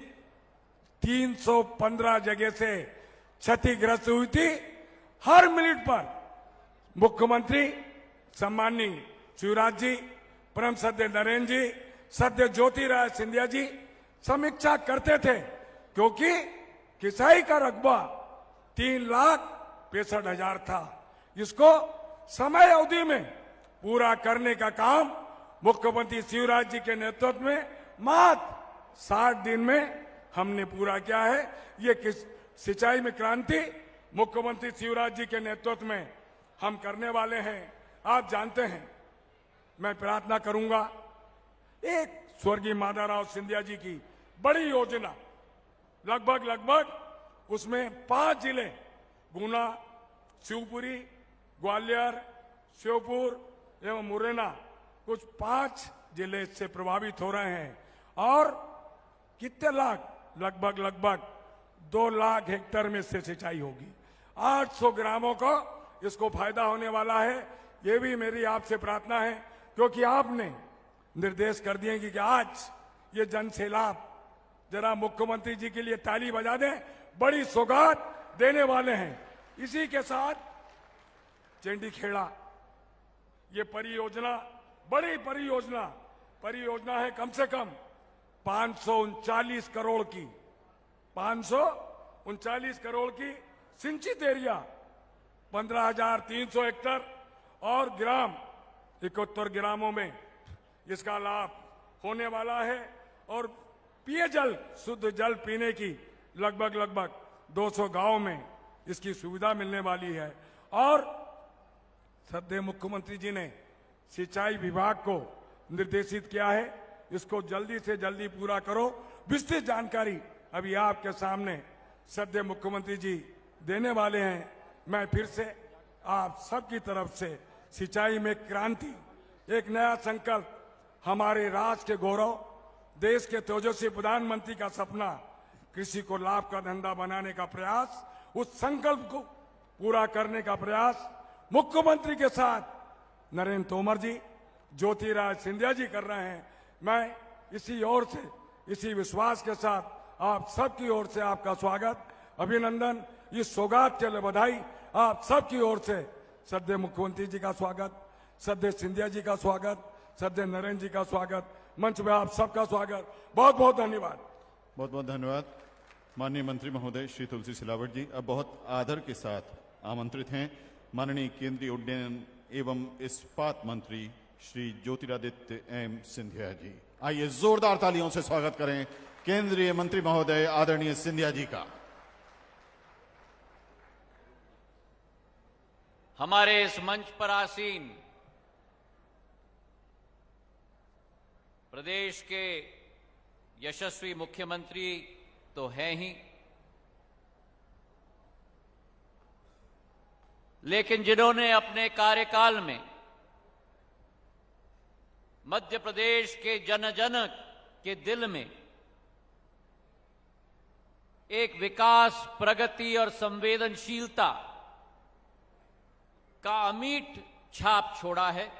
315 जगह से क्षतिग्रस्त हुई थी। हर मिनट पर मुख्यमंत्री सम्माननीय शिवराज जी, परम सद्य नरेंद्र जी, सद्य ज्योतिरादित्य सिंधिया जी समीक्षा करते थे, क्योंकि किसाई का रकबा 3,65,000 था। इसको समय अवधि में पूरा करने का काम मुख्यमंत्री शिवराज जी के नेतृत्व में मात्र 60 दिन में हमने पूरा किया है। ये सिंचाई में क्रांति मुख्यमंत्री शिवराज जी के नेतृत्व में हम करने वाले हैं। आप जानते हैं, मैं प्रार्थना करूंगा, एक स्वर्गीय माधवराव सिंधिया जी की बड़ी योजना, लगभग उसमें 5 जिले, गुना, शिवपुरी, ग्वालियर, श्योपुर एवं मुरैना, कुछ 5 जिले इससे प्रभावित हो रहे हैं। और कितने लाख? लगभग 2 लाख हेक्टेयर में इससे सिंचाई होगी। 800 ग्रामों को इसको फायदा होने वाला है। ये भी मेरी आपसे प्रार्थना है, क्योंकि आपने निर्देश कर दिए कि आज ये जन सैलाब, जरा मुख्यमंत्री जी के लिए ताली बजा दें, बड़ी सौगात देने वाले हैं। इसी के साथ चंडीखेड़ा, ये परियोजना बड़ी परियोजना है। कम से कम 539 करोड़ की, 539 करोड़ की सिंचित एरिया, 15,300 हेक्टेयर और ग्राम 71 ग्रामों में इसका लाभ होने वाला है। और पेयजल, शुद्ध जल पीने की लगभग 200 गांव में इसकी सुविधा मिलने वाली है। और सद्य मुख्यमंत्री जी ने सिंचाई विभाग को निर्देशित किया है, इसको जल्दी से जल्दी पूरा करो। विस्तृत जानकारी अभी आपके सामने सद्य मुख्यमंत्री जी देने वाले हैं। मैं फिर से आप सबकी तरफ से सिंचाई में क्रांति, एक नया संकल्प, हमारे राष्ट्र के गौरव, देश के तेजस्वी प्रधानमंत्री का सपना, कृषि को लाभ का धंधा बनाने का प्रयास, उस संकल्प को पूरा करने का प्रयास मुख्यमंत्री के साथ नरेंद्र तोमर जी, ज्योतिरादित्य सिंधिया जी कर रहे हैं। मैं इसी ओर से, इसी विश्वास के साथ आप सबकी ओर से आपका स्वागत, अभिनंदन, इस सौगात के लिए बधाई। आप सबकी ओर से सद्य मुख्यमंत्री जी का स्वागत, सद्य सिंधिया जी का स्वागत, सज्जन नरेंद्र जी का स्वागत, मंच में आप सबका स्वागत, बहुत बहुत धन्यवाद। बहुत बहुत धन्यवाद माननीय मंत्री महोदय श्री तुलसी सिलावट जी। अब बहुत आदर के साथ आमंत्रित हैं माननीय केंद्रीय उड्डयन एवं इस्पात मंत्री श्री ज्योतिरादित्य एम सिंधिया जी। आइए जोरदार तालियों से स्वागत करें केंद्रीय मंत्री महोदय आदरणीय सिंधिया जी का। हमारे इस मंच पर आसीन प्रदेश के यशस्वी मुख्यमंत्री तो हैं ही, लेकिन जिन्होंने अपने कार्यकाल में मध्य प्रदेश के जन जन के दिल में एक विकास, प्रगति और संवेदनशीलता का अमिट छाप छोड़ा है,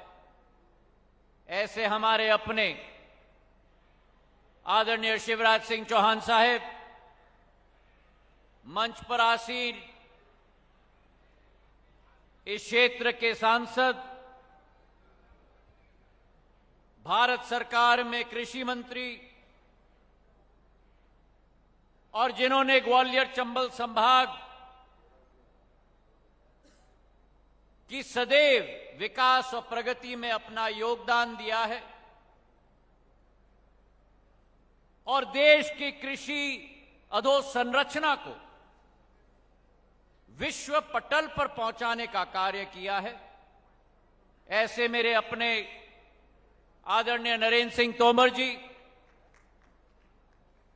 ऐसे हमारे अपने आदरणीय शिवराज सिंह चौहान साहब, मंच पर आसीन इस क्षेत्र के सांसद, भारत सरकार में कृषि मंत्री और जिन्होंने ग्वालियर चंबल संभाग की सदैव विकास और प्रगति में अपना योगदान दिया है और देश की कृषि अधोसंरचना को विश्व पटल पर पहुंचाने का कार्य किया है, ऐसे मेरे अपने आदरणीय नरेंद्र सिंह तोमर जी,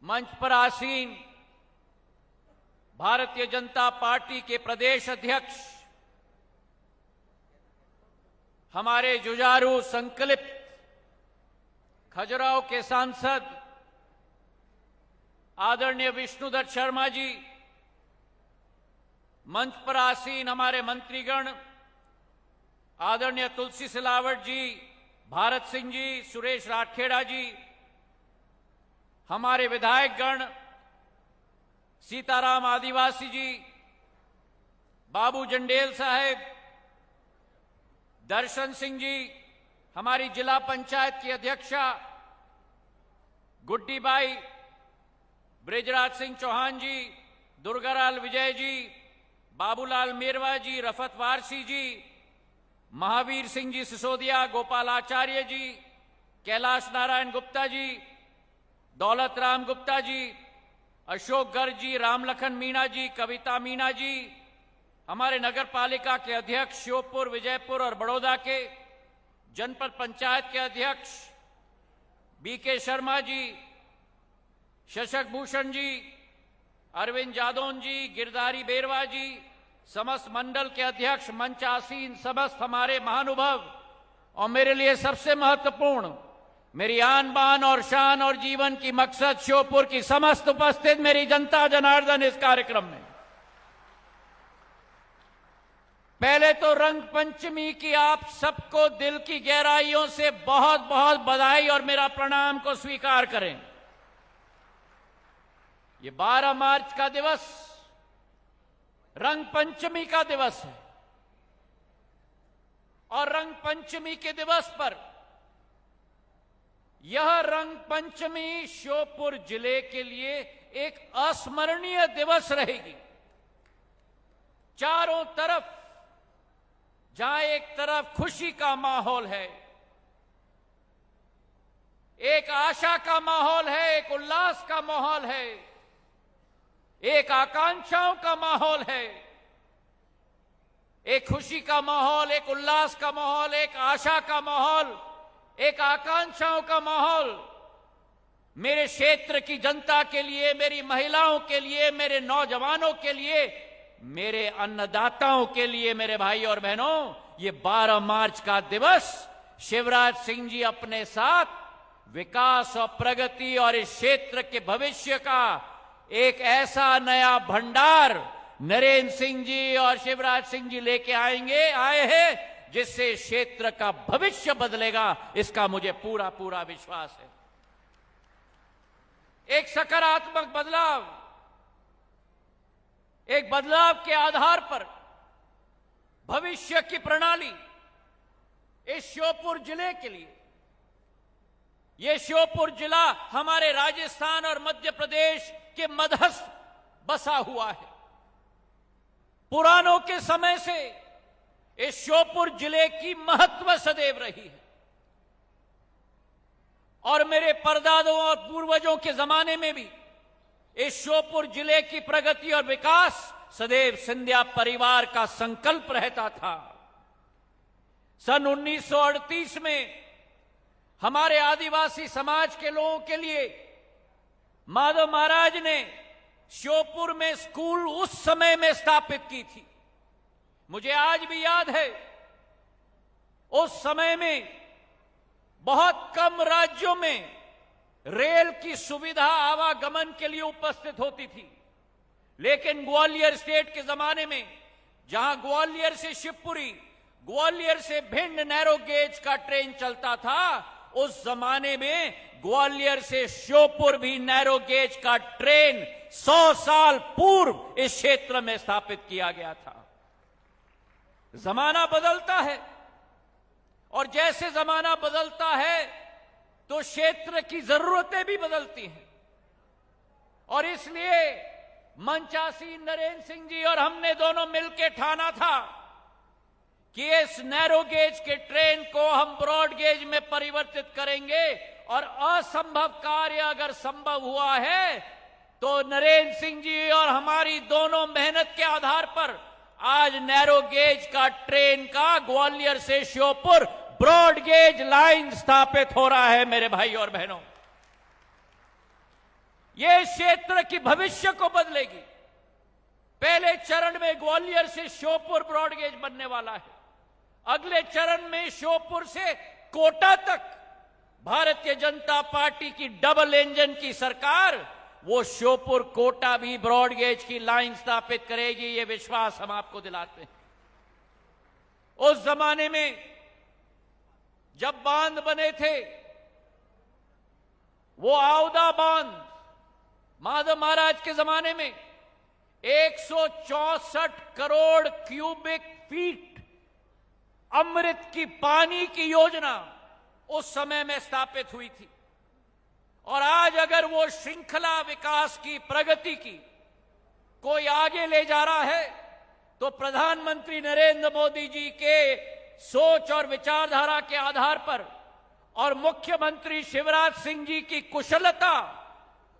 मंच पर आसीन भारतीय जनता पार्टी के प्रदेश अध्यक्ष, हमारे जुझारू संकल्प खजुराहो के सांसद आदरणीय विष्णुदत्त शर्मा जी, मंच पर आसीन हमारे मंत्रीगण आदरणीय तुलसी सिलावट जी, भारत सिंह जी, सुरेश राठखेड़ा जी, हमारे विधायकगण सीताराम आदिवासी जी, बाबू जंडेल साहेब, दर्शन सिंह जी, हमारी जिला पंचायत की अध्यक्षा गुड्डी बाई, ब्रिजराज सिंह चौहान जी, दुर्गालाल विजय जी, बाबूलाल मेरवा जी, रफत वारसी जी, महावीर सिंह जी सिसोदिया, गोपाल आचार्य जी, कैलाश नारायण गुप्ता जी, दौलत राम गुप्ता जी, अशोक गर्ग जी, रामलखन मीणा जी, कविता मीणा जी, हमारे नगर पालिका के अध्यक्ष श्योपुर, विजयपुर और बड़ौदा के, जनपद पंचायत के अध्यक्ष बीके शर्मा जी, शशक भूषण जी, अरविंद जादौन जी, गिरधारी बेरवा जी, समस्त मंडल के अध्यक्ष, मंच आसीन समस्त हमारे महानुभाव और मेरे लिए सबसे महत्वपूर्ण, मेरी आन बान और शान और जीवन की मकसद श्योपुर की समस्त उपस्थित मेरी जनता जनार्दन इस कार्यक्रम में, पहले तो रंग पंचमी की आप सबको दिल की गहराइयों से बहुत बहुत बधाई और मेरा प्रणाम को स्वीकार करें। ये 12 मार्च का दिवस रंग पंचमी का दिवस है और रंग पंचमी के दिवस पर यह रंग पंचमी श्योपुर जिले के लिए एक अस्मरणीय दिवस रहेगी। चारों तरफ जहां एक तरफ खुशी का माहौल है, एक आशा का माहौल है, एक उल्लास का माहौल है, एक आकांक्षाओं का माहौल है, एक खुशी का माहौल, एक उल्लास का माहौल, एक आशा का माहौल, एक आकांक्षाओं का माहौल मेरे क्षेत्र की जनता के लिए, मेरी महिलाओं के लिए, मेरे नौजवानों के लिए, मेरे अन्नदाताओं के लिए, मेरे भाई और बहनों, ये 12 मार्च का दिवस शिवराज सिंह जी अपने साथ विकास और प्रगति और इस क्षेत्र के भविष्य का एक ऐसा नया भंडार नरेंद्र सिंह जी और शिवराज सिंह जी लेके आए हैं जिससे क्षेत्र का भविष्य बदलेगा, इसका मुझे पूरा पूरा विश्वास है। एक सकारात्मक बदलाव, एक बदलाव के आधार पर भविष्य की प्रणाली इस श्योपुर जिले के लिए, ये श्योपुर जिला हमारे राजस्थान और मध्य प्रदेश के मध्यस्थ बसा हुआ है। पुराणों के समय से इस श्योपुर जिले की महत्व सदैव रही है और मेरे परदादों और पूर्वजों के जमाने में भी इस श्योपुर जिले की प्रगति और विकास सदैव सिंधिया परिवार का संकल्प रहता था। सन 1938 में हमारे आदिवासी समाज के लोगों के लिए माधव महाराज ने श्योपुर में स्कूल उस समय में स्थापित की थी। मुझे आज भी याद है, उस समय में बहुत कम राज्यों में रेल की सुविधा आवागमन के लिए उपस्थित होती थी, लेकिन ग्वालियर स्टेट के जमाने में जहां ग्वालियर से शिवपुरी, ग्वालियर से भिंड नैरो गेज का ट्रेन चलता था, उस जमाने में ग्वालियर से श्योपुर भी नैरो गेज का ट्रेन 100 साल पूर्व इस क्षेत्र में स्थापित किया गया था। जमाना बदलता है और जैसे जमाना बदलता है तो क्षेत्र की जरूरतें भी बदलती हैं और इसलिए मंचासी नरेंद्र सिंह जी और हमने दोनों मिलकर ठाना था कि इस नैरो गेज के ट्रेन को हम ब्रॉड गेज में परिवर्तित करेंगे और असंभव कार्य अगर संभव हुआ है तो नरेंद्र सिंह जी और हमारी दोनों मेहनत के आधार पर आज नैरो गेज का ट्रेन का ग्वालियर से श्योपुर ब्रॉड गेज लाइन स्थापित हो रहा है। मेरे भाई और बहनों, यह क्षेत्र की भविष्य को बदलेगी। पहले चरण में ग्वालियर से श्योपुर ब्रॉड गेज बनने वाला है, अगले चरण में श्योपुर से कोटा तक भारतीय जनता पार्टी की डबल इंजन की सरकार वो श्योपुर कोटा भी ब्रॉड गेज की लाइन स्थापित करेगी, ये विश्वास हम आपको दिलाते हैं। उस जमाने में जब बांध बने थे, वो आवदा बांध माधव महाराज के जमाने में 164 करोड़ क्यूबिक फीट अमृत की पानी की योजना उस समय में स्थापित हुई थी और आज अगर वो श्रृंखला विकास की प्रगति की कोई आगे ले जा रहा है तो प्रधानमंत्री नरेंद्र मोदी जी के सोच और विचारधारा के आधार पर और मुख्यमंत्री शिवराज सिंह जी की कुशलता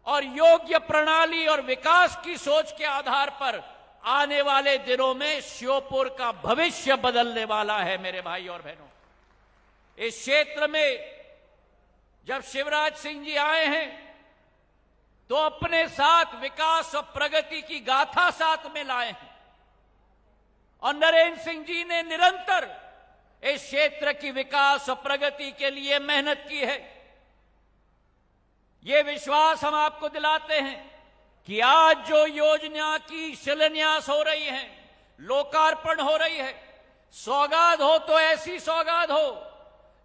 और योग्य प्रणाली और विकास की सोच के आधार पर आने वाले दिनों में श्योपुर का भविष्य बदलने वाला है। मेरे भाई और बहनों, इस क्षेत्र में जब शिवराज सिंह जी आए हैं तो अपने साथ विकास और प्रगति की गाथा साथ में लाए हैं और नरेंद्र सिंह जी ने निरंतर इस क्षेत्र की विकास और प्रगति के लिए मेहनत की है। ये विश्वास हम आपको दिलाते हैं कि आज जो योजना की शिलान्यास हो रही है, लोकार्पण हो रही है, सौगात हो तो ऐसी सौगात हो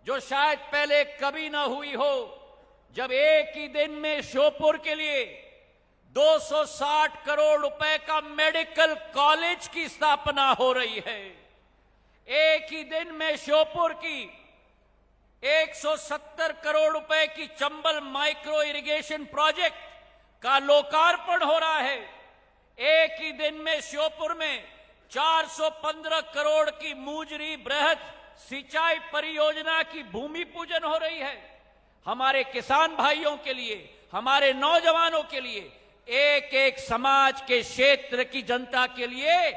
जो शायद पहले कभी ना हुई हो, जब एक ही दिन में श्योपुर के लिए 260 करोड़ रुपए का मेडिकल कॉलेज की स्थापना हो रही है। एक ही दिन में श्योपुर की 170 करोड़ रुपए की चंबल माइक्रो इरिगेशन प्रोजेक्ट का लोकार्पण हो रहा है। एक ही दिन में श्योपुर में 415 करोड़ की मूजरी बृहद सिंचाई परियोजना की भूमि पूजन हो रही है। हमारे किसान भाइयों के लिए, हमारे नौजवानों के लिए, एक एक समाज के क्षेत्र की जनता के लिए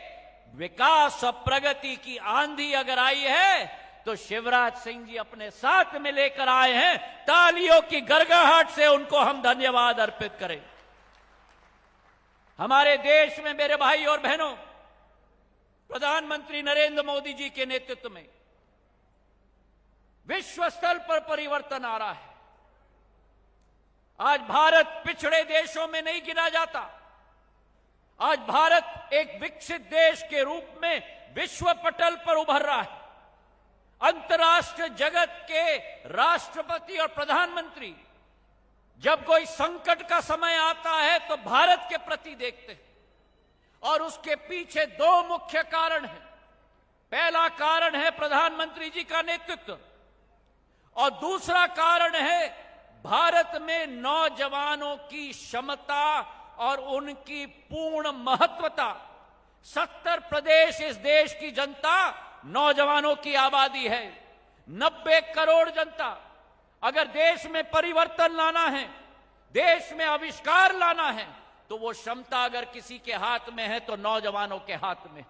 विकास और प्रगति की आंधी अगर आई है तो शिवराज सिंह जी अपने साथ में लेकर आए हैं। तालियों की गड़गड़ाहट से उनको हम धन्यवाद अर्पित करें। हमारे देश में मेरे भाई और बहनों, प्रधानमंत्री नरेंद्र मोदी जी के नेतृत्व में विश्व स्तर पर परिवर्तन आ रहा है। आज भारत पिछड़े देशों में नहीं गिना जाता। आज भारत एक विकसित देश के रूप में विश्व पटल पर उभर रहा है। अंतर्राष्ट्रीय जगत के राष्ट्रपति और प्रधानमंत्री जब कोई संकट का समय आता है तो भारत के प्रति देखते हैं और उसके पीछे दो मुख्य कारण हैं। पहला कारण है प्रधानमंत्री जी का नेतृत्व और दूसरा कारण है भारत में नौजवानों की क्षमता और उनकी पूर्ण महत्वता। 70 प्रदेश इस देश की जनता नौजवानों की आबादी है। 90 करोड़ जनता। अगर देश में परिवर्तन लाना है, देश में आविष्कार लाना है, तो वो क्षमता अगर किसी के हाथ में है तो नौजवानों के हाथ में है।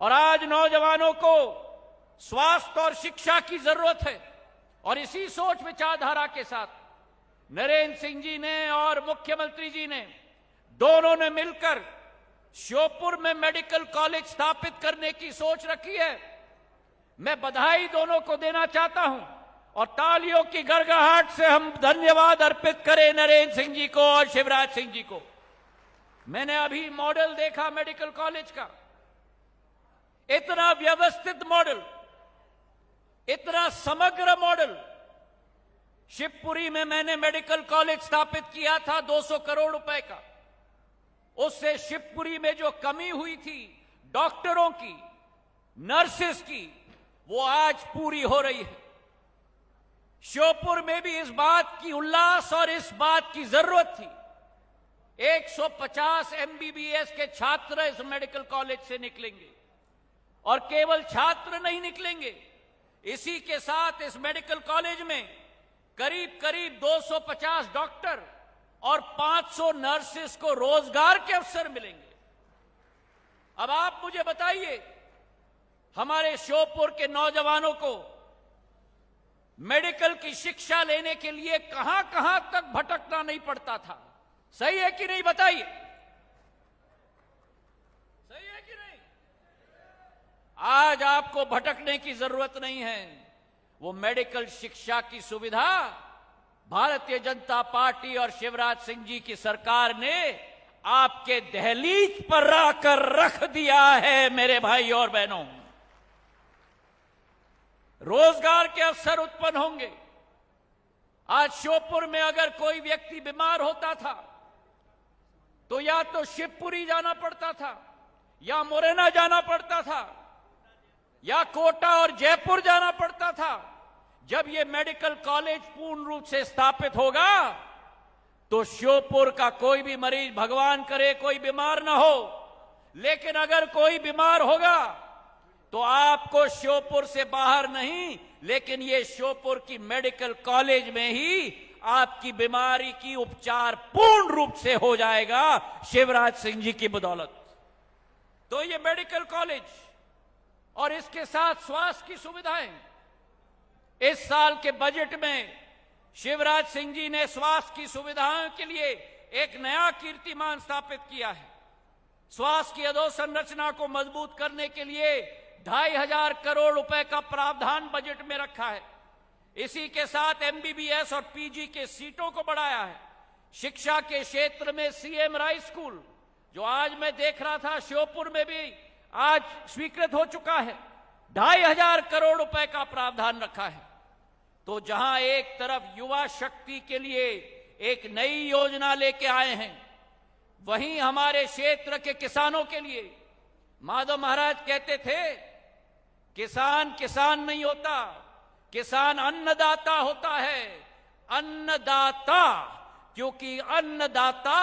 और आज नौजवानों को स्वास्थ्य और शिक्षा की जरूरत है। और इसी सोच विचारधारा के साथ नरेंद्र सिंह जी ने और मुख्यमंत्री जी ने दोनों ने मिलकर श्योपुर में मेडिकल कॉलेज स्थापित करने की सोच रखी है। मैं बधाई दोनों को देना चाहता हूं और तालियों की गड़गड़ाहट से हम धन्यवाद अर्पित करें नरेंद्र सिंह जी को और शिवराज सिंह जी को। मैंने अभी मॉडल देखा मेडिकल कॉलेज का, इतना व्यवस्थित मॉडल, इतना समग्र मॉडल। शिवपुरी में मैंने मेडिकल कॉलेज स्थापित किया था 200 करोड़ रुपए का। उससे शिवपुरी में जो कमी हुई थी डॉक्टरों की, नर्सेस की, वो आज पूरी हो रही है। श्योपुर में भी इस बात की उल्लास और इस बात की जरूरत थी। 150 एमबीबीएस के छात्र इस मेडिकल कॉलेज से निकलेंगे और केवल छात्र नहीं निकलेंगे, इसी के साथ इस मेडिकल कॉलेज में करीब करीब 250 डॉक्टर और 500 नर्सेस को रोजगार के अवसर मिलेंगे। अब आप मुझे बताइए, हमारे श्योपुर के नौजवानों को मेडिकल की शिक्षा लेने के लिए कहां कहां तक भटकना नहीं पड़ता था। सही है कि नहीं, बताइए, सही है कि नहीं? आज आपको भटकने की जरूरत नहीं है। वो मेडिकल शिक्षा की सुविधा भारतीय जनता पार्टी और शिवराज सिंह जी की सरकार ने आपके दहलीज पर आकर रख दिया है। मेरे भाई और बहनों, रोजगार के अवसर उत्पन्न होंगे। आज श्योपुर में अगर कोई व्यक्ति बीमार होता था तो या तो शिवपुरी जाना पड़ता था, या मुरैना जाना पड़ता था, या कोटा और जयपुर जाना पड़ता था। जब ये मेडिकल कॉलेज पूर्ण रूप से स्थापित होगा तो श्योपुर का कोई भी मरीज, भगवान करे कोई बीमार ना हो, लेकिन अगर कोई बीमार होगा तो आपको श्योपुर से बाहर नहीं, लेकिन ये श्योपुर की मेडिकल कॉलेज में ही आपकी बीमारी की उपचार पूर्ण रूप से हो जाएगा शिवराज सिंह जी की बदौलत। तो ये मेडिकल कॉलेज और इसके साथ स्वास्थ्य की सुविधाएं, इस साल के बजट में शिवराज सिंह जी ने स्वास्थ्य की सुविधाओं के लिए एक नया कीर्तिमान स्थापित किया है। स्वास्थ्य की अधोसंरचना को मजबूत करने के लिए 2500 करोड़ रुपए का प्रावधान बजट में रखा है। इसी के साथ एमबीबीएस और पीजी के सीटों को बढ़ाया है। शिक्षा के क्षेत्र में सीएम राइस स्कूल, जो आज मैं देख रहा था श्योपुर में भी आज स्वीकृत हो चुका है, 2500 करोड़ रुपए का प्रावधान रखा है। तो जहां एक तरफ युवा शक्ति के लिए एक नई योजना लेके आए हैं, वहीं हमारे क्षेत्र के किसानों के लिए माधव महाराज कहते थे, किसान किसान नहीं होता, किसान अन्नदाता होता है। अन्नदाता, क्योंकि अन्नदाता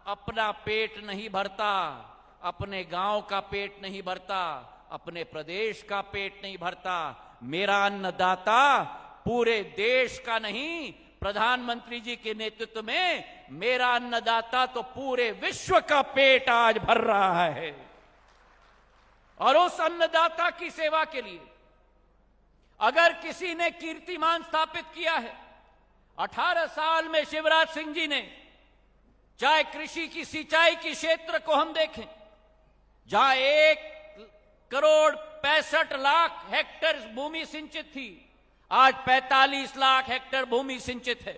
अपना पेट नहीं भरता, अपने गांव का पेट नहीं भरता, अपने प्रदेश का पेट नहीं भरता। मेरा अन्नदाता पूरे देश का नहीं, प्रधानमंत्री जी के नेतृत्व में मेरा अन्नदाता तो पूरे विश्व का पेट आज भर रहा है। और उस अन्नदाता की सेवा के लिए अगर किसी ने कीर्तिमान स्थापित किया है, 18 साल में शिवराज सिंह जी ने, चाहे कृषि की सिंचाई की क्षेत्र को हम देखें, जहां 1,65,00,000 हेक्टेयर भूमि सिंचित थी, आज 45 लाख हेक्टेयर भूमि सिंचित है।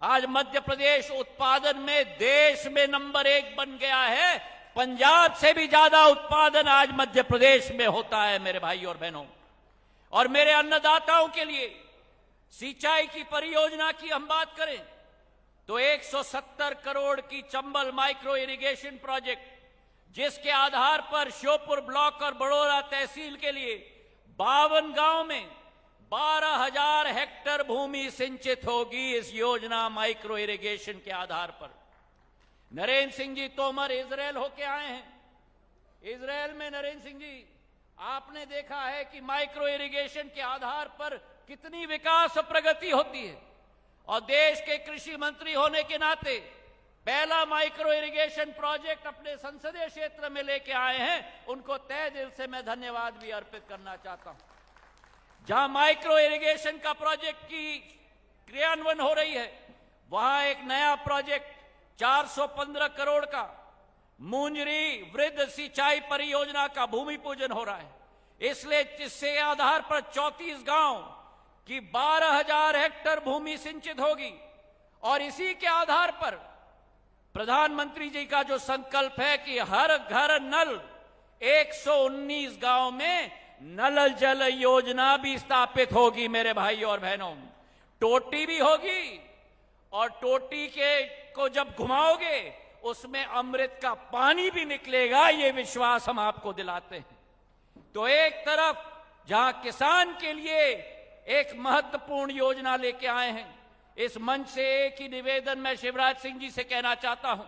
आज मध्य प्रदेश उत्पादन में देश में नंबर 1 बन गया है। पंजाब से भी ज्यादा उत्पादन आज मध्य प्रदेश में होता है मेरे भाई और बहनों। और मेरे अन्नदाताओं के लिए सिंचाई की परियोजना की हम बात करें तो 170 करोड़ की चंबल माइक्रो इरिगेशन प्रोजेक्ट, जिसके आधार पर श्योपुर ब्लॉक और बड़ौदा तहसील के लिए 52 गांव में 12,000 हेक्टेयर भूमि सिंचित होगी इस योजना माइक्रो इरिगेशन के आधार पर। नरेंद्र सिंह जी तोमर इजरायल होके आए हैं। इजरायल में नरेंद्र सिंह जी आपने देखा है कि माइक्रो इरिगेशन के आधार पर कितनी विकास और प्रगति होती है, और देश के कृषि मंत्री होने के नाते पहला माइक्रो इरिगेशन प्रोजेक्ट अपने संसदीय क्षेत्र में लेके आए हैं, उनको तहे दिल से मैं धन्यवाद भी अर्पित करना चाहता हूं। जहां माइक्रो इरिगेशन का प्रोजेक्ट की क्रियान्वयन हो रही है, वहां एक नया प्रोजेक्ट 415 करोड़ का मुंजरी वृद्ध सिंचाई परियोजना का भूमि पूजन हो रहा है। इसलिए इससे आधार पर 34 गांव की 12,000 हेक्टेयर भूमि सिंचित होगी, और इसी के आधार पर प्रधानमंत्री जी का जो संकल्प है कि हर घर नल, 119 गांव में नल जल योजना भी स्थापित होगी। मेरे भाइयों और बहनों, टोटी भी होगी, और टोटी को जब घुमाओगे उसमें अमृत का पानी भी निकलेगा, ये विश्वास हम आपको दिलाते हैं। तो एक तरफ जहां किसान के लिए एक महत्वपूर्ण योजना लेके आए हैं, इस मंच से एक ही निवेदन मैं शिवराज सिंह जी से कहना चाहता हूं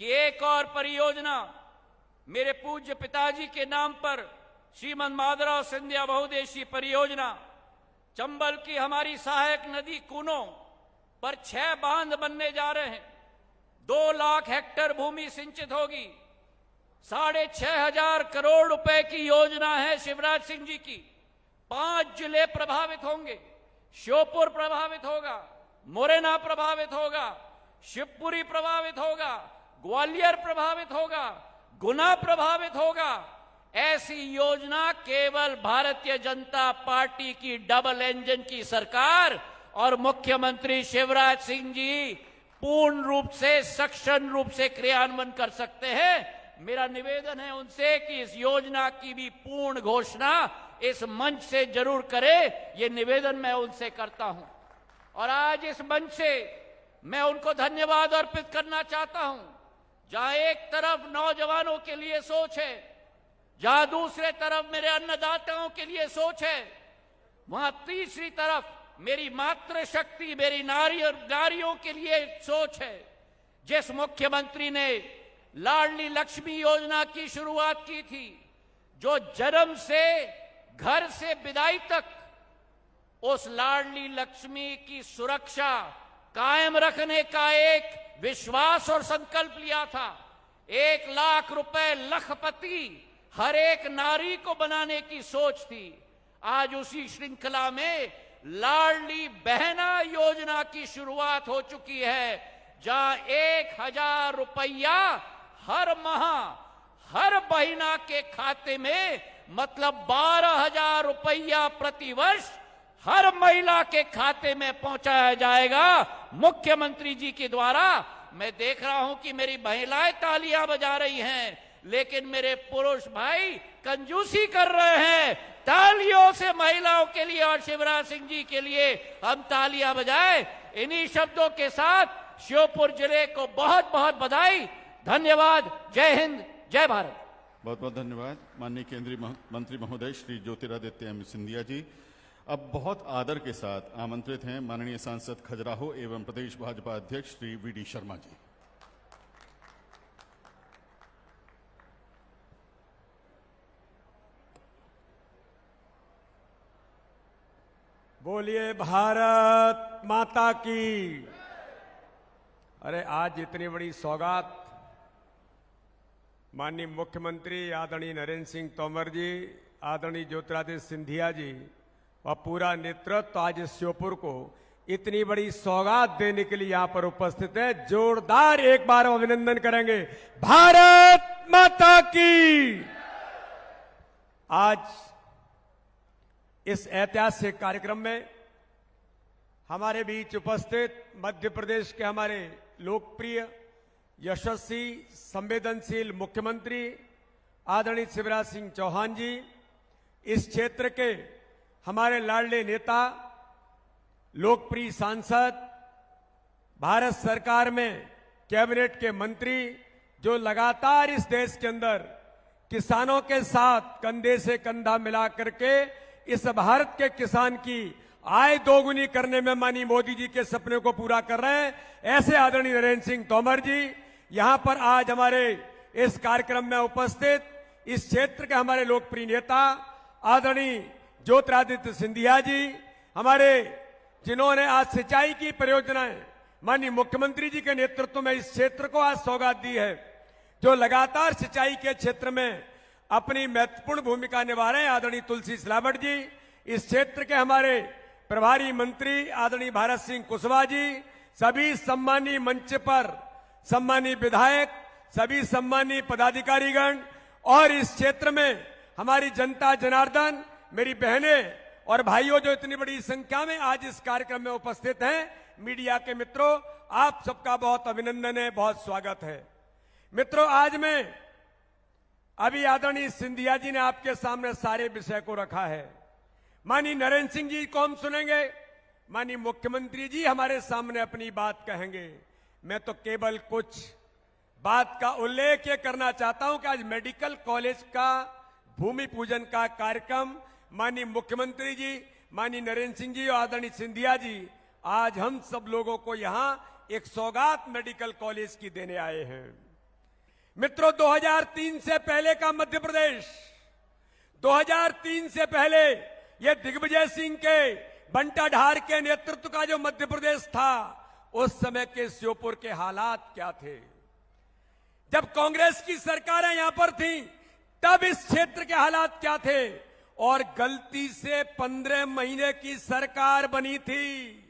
कि एक और परियोजना मेरे पूज्य पिताजी के नाम पर श्रीमद माधवराव सिंधिया बहुउद्देशीय परियोजना, चंबल की हमारी सहायक नदी कूनो पर 6 बांध बनने जा रहे हैं। 2 लाख हेक्टेयर भूमि सिंचित होगी। 6,500 करोड़ रुपए की योजना है शिवराज सिंह जी की। 5 जिले प्रभावित होंगे। श्योपुर प्रभावित होगा, मुरैना प्रभावित होगा, शिवपुरी प्रभावित होगा, ग्वालियर प्रभावित होगा, गुना प्रभावित होगा। ऐसी योजना केवल भारतीय जनता पार्टी की डबल इंजन की सरकार और मुख्यमंत्री शिवराज सिंह जी पूर्ण रूप से, सक्षम रूप से क्रियान्वयन कर सकते हैं। मेरा निवेदन है उनसे कि इस योजना की भी पूर्ण घोषणा इस मंच से जरूर करें। ये निवेदन मैं उनसे करता हूं। और आज इस मंच से मैं उनको धन्यवाद अर्पित करना चाहता हूं। जहां एक तरफ नौजवानों के लिए सोच है, जहां दूसरे तरफ मेरे अन्नदाताओं के लिए सोच है, वहां तीसरी तरफ मेरी मातृशक्ति, मेरी नारियों के लिए सोच है। जिस मुख्यमंत्री ने लाडली लक्ष्मी योजना की शुरुआत की थी, जो जन्म से घर से विदाई तक उस लाडली लक्ष्मी की सुरक्षा कायम रखने का एक विश्वास और संकल्प लिया था। 1 लाख रुपए लखपति हर एक नारी को बनाने की सोच थी। आज उसी श्रृंखला में लाडली बहना योजना की शुरुआत हो चुकी है, जहां 1,000 रुपया हर माह हर बहिना के खाते में, मतलब 12,000 रुपया प्रतिवर्ष हर महिला के खाते में पहुंचाया जाएगा मुख्यमंत्री जी के द्वारा। मैं देख रहा हूं कि मेरी महिलाएं तालियां बजा रही हैं, लेकिन मेरे पुरुष भाई कंजूसी कर रहे हैं। तालियों से महिलाओं के लिए और शिवराज सिंह जी के लिए हम तालियां बजाएं। इन्हीं शब्दों के साथ श्योपुर जिले को बहुत बहुत बधाई, धन्यवाद। जय हिंद, जय भारत। बहुत बहुत धन्यवाद माननीय केंद्रीय मंत्री महोदय श्री ज्योतिरादित्य सिंधिया जी। अब बहुत आदर के साथ आमंत्रित हैं माननीय सांसद खजुराहो एवं प्रदेश भाजपा अध्यक्ष श्री वीडी शर्मा जी। बोलिए भारत माता की। अरे आज इतनी बड़ी सौगात माननीय मुख्यमंत्री आदरणीय नरेंद्र सिंह तोमर जी, आदरणीय ज्योतिरादित्य सिंधिया जी और पूरा नेतृत्व आज श्योपुर को इतनी बड़ी सौगात देने के लिए यहां पर उपस्थित है। जोरदार एक बार अभिनंदन करेंगे। भारत माता की। आज इस ऐतिहासिक कार्यक्रम में हमारे बीच उपस्थित मध्य प्रदेश के हमारे लोकप्रिय, यशस्वी, संवेदनशील मुख्यमंत्री आदरणीय शिवराज सिंह चौहान जी, इस क्षेत्र के हमारे लाडले नेता, लोकप्रिय सांसद, भारत सरकार में कैबिनेट के मंत्री, जो लगातार इस देश के अंदर किसानों के साथ कंधे से कंधा मिला करके इस भारत के किसान की आय दोगुनी करने में माननीय मोदी जी के सपने को पूरा कर रहे हैं। ऐसे आदरणीय नरेंद्र सिंह तोमर जी यहां पर आज हमारे इस कार्यक्रम में उपस्थित इस क्षेत्र के हमारे लोकप्रिय नेता आदरणीय ज्योतिरादित्य सिंधिया जी, हमारे जिन्होंने आज सिंचाई की परियोजनाएं माननीय मुख्यमंत्री जी के नेतृत्व में इस क्षेत्र को आज सौगात दी है, जो लगातार सिंचाई के क्षेत्र में अपनी महत्वपूर्ण भूमिका निभा रहे हैं आदरणीय तुलसी सिलावट जी, इस क्षेत्र के हमारे प्रभारी मंत्री आदरणीय भारत सिंह कुशवाहा जी, सभी सम्मानीय मंच पर सम्मानीय विधायक, सभी सम्मानीय पदाधिकारीगण और इस क्षेत्र में हमारी जनता जनार्दन, मेरी बहनें और भाइयों जो इतनी बड़ी संख्या में आज इस कार्यक्रम में उपस्थित हैं, मीडिया के मित्रों, आप सबका बहुत अभिनंदन है, बहुत स्वागत है। मित्रों, आज मैं अभी आदरणीय सिंधिया जी ने आपके सामने सारे विषय को रखा है। माननीय नरेंद्र सिंह जी को हम सुनेंगे, माननीय मुख्यमंत्री जी हमारे सामने अपनी बात कहेंगे। मैं तो केवल कुछ बात का उल्लेख ये करना चाहता हूं कि आज मेडिकल कॉलेज का भूमि पूजन का कार्यक्रम माननीय मुख्यमंत्री जी, माननीय नरेंद्र सिंह जी और आदरणीय सिंधिया जी आज हम सब लोगों को यहां एक सौगात मेडिकल कॉलेज की देने आए हैं। मित्रों, 2003 से पहले का मध्य प्रदेश, 2003 से पहले ये दिग्विजय सिंह के बंटा ढार के नेतृत्व का जो मध्य प्रदेश था, उस समय के श्योपुर के हालात क्या थे? जब कांग्रेस की सरकारें यहां पर थीं, तब इस क्षेत्र के हालात क्या थे? और गलती से 15 महीने की सरकार बनी थी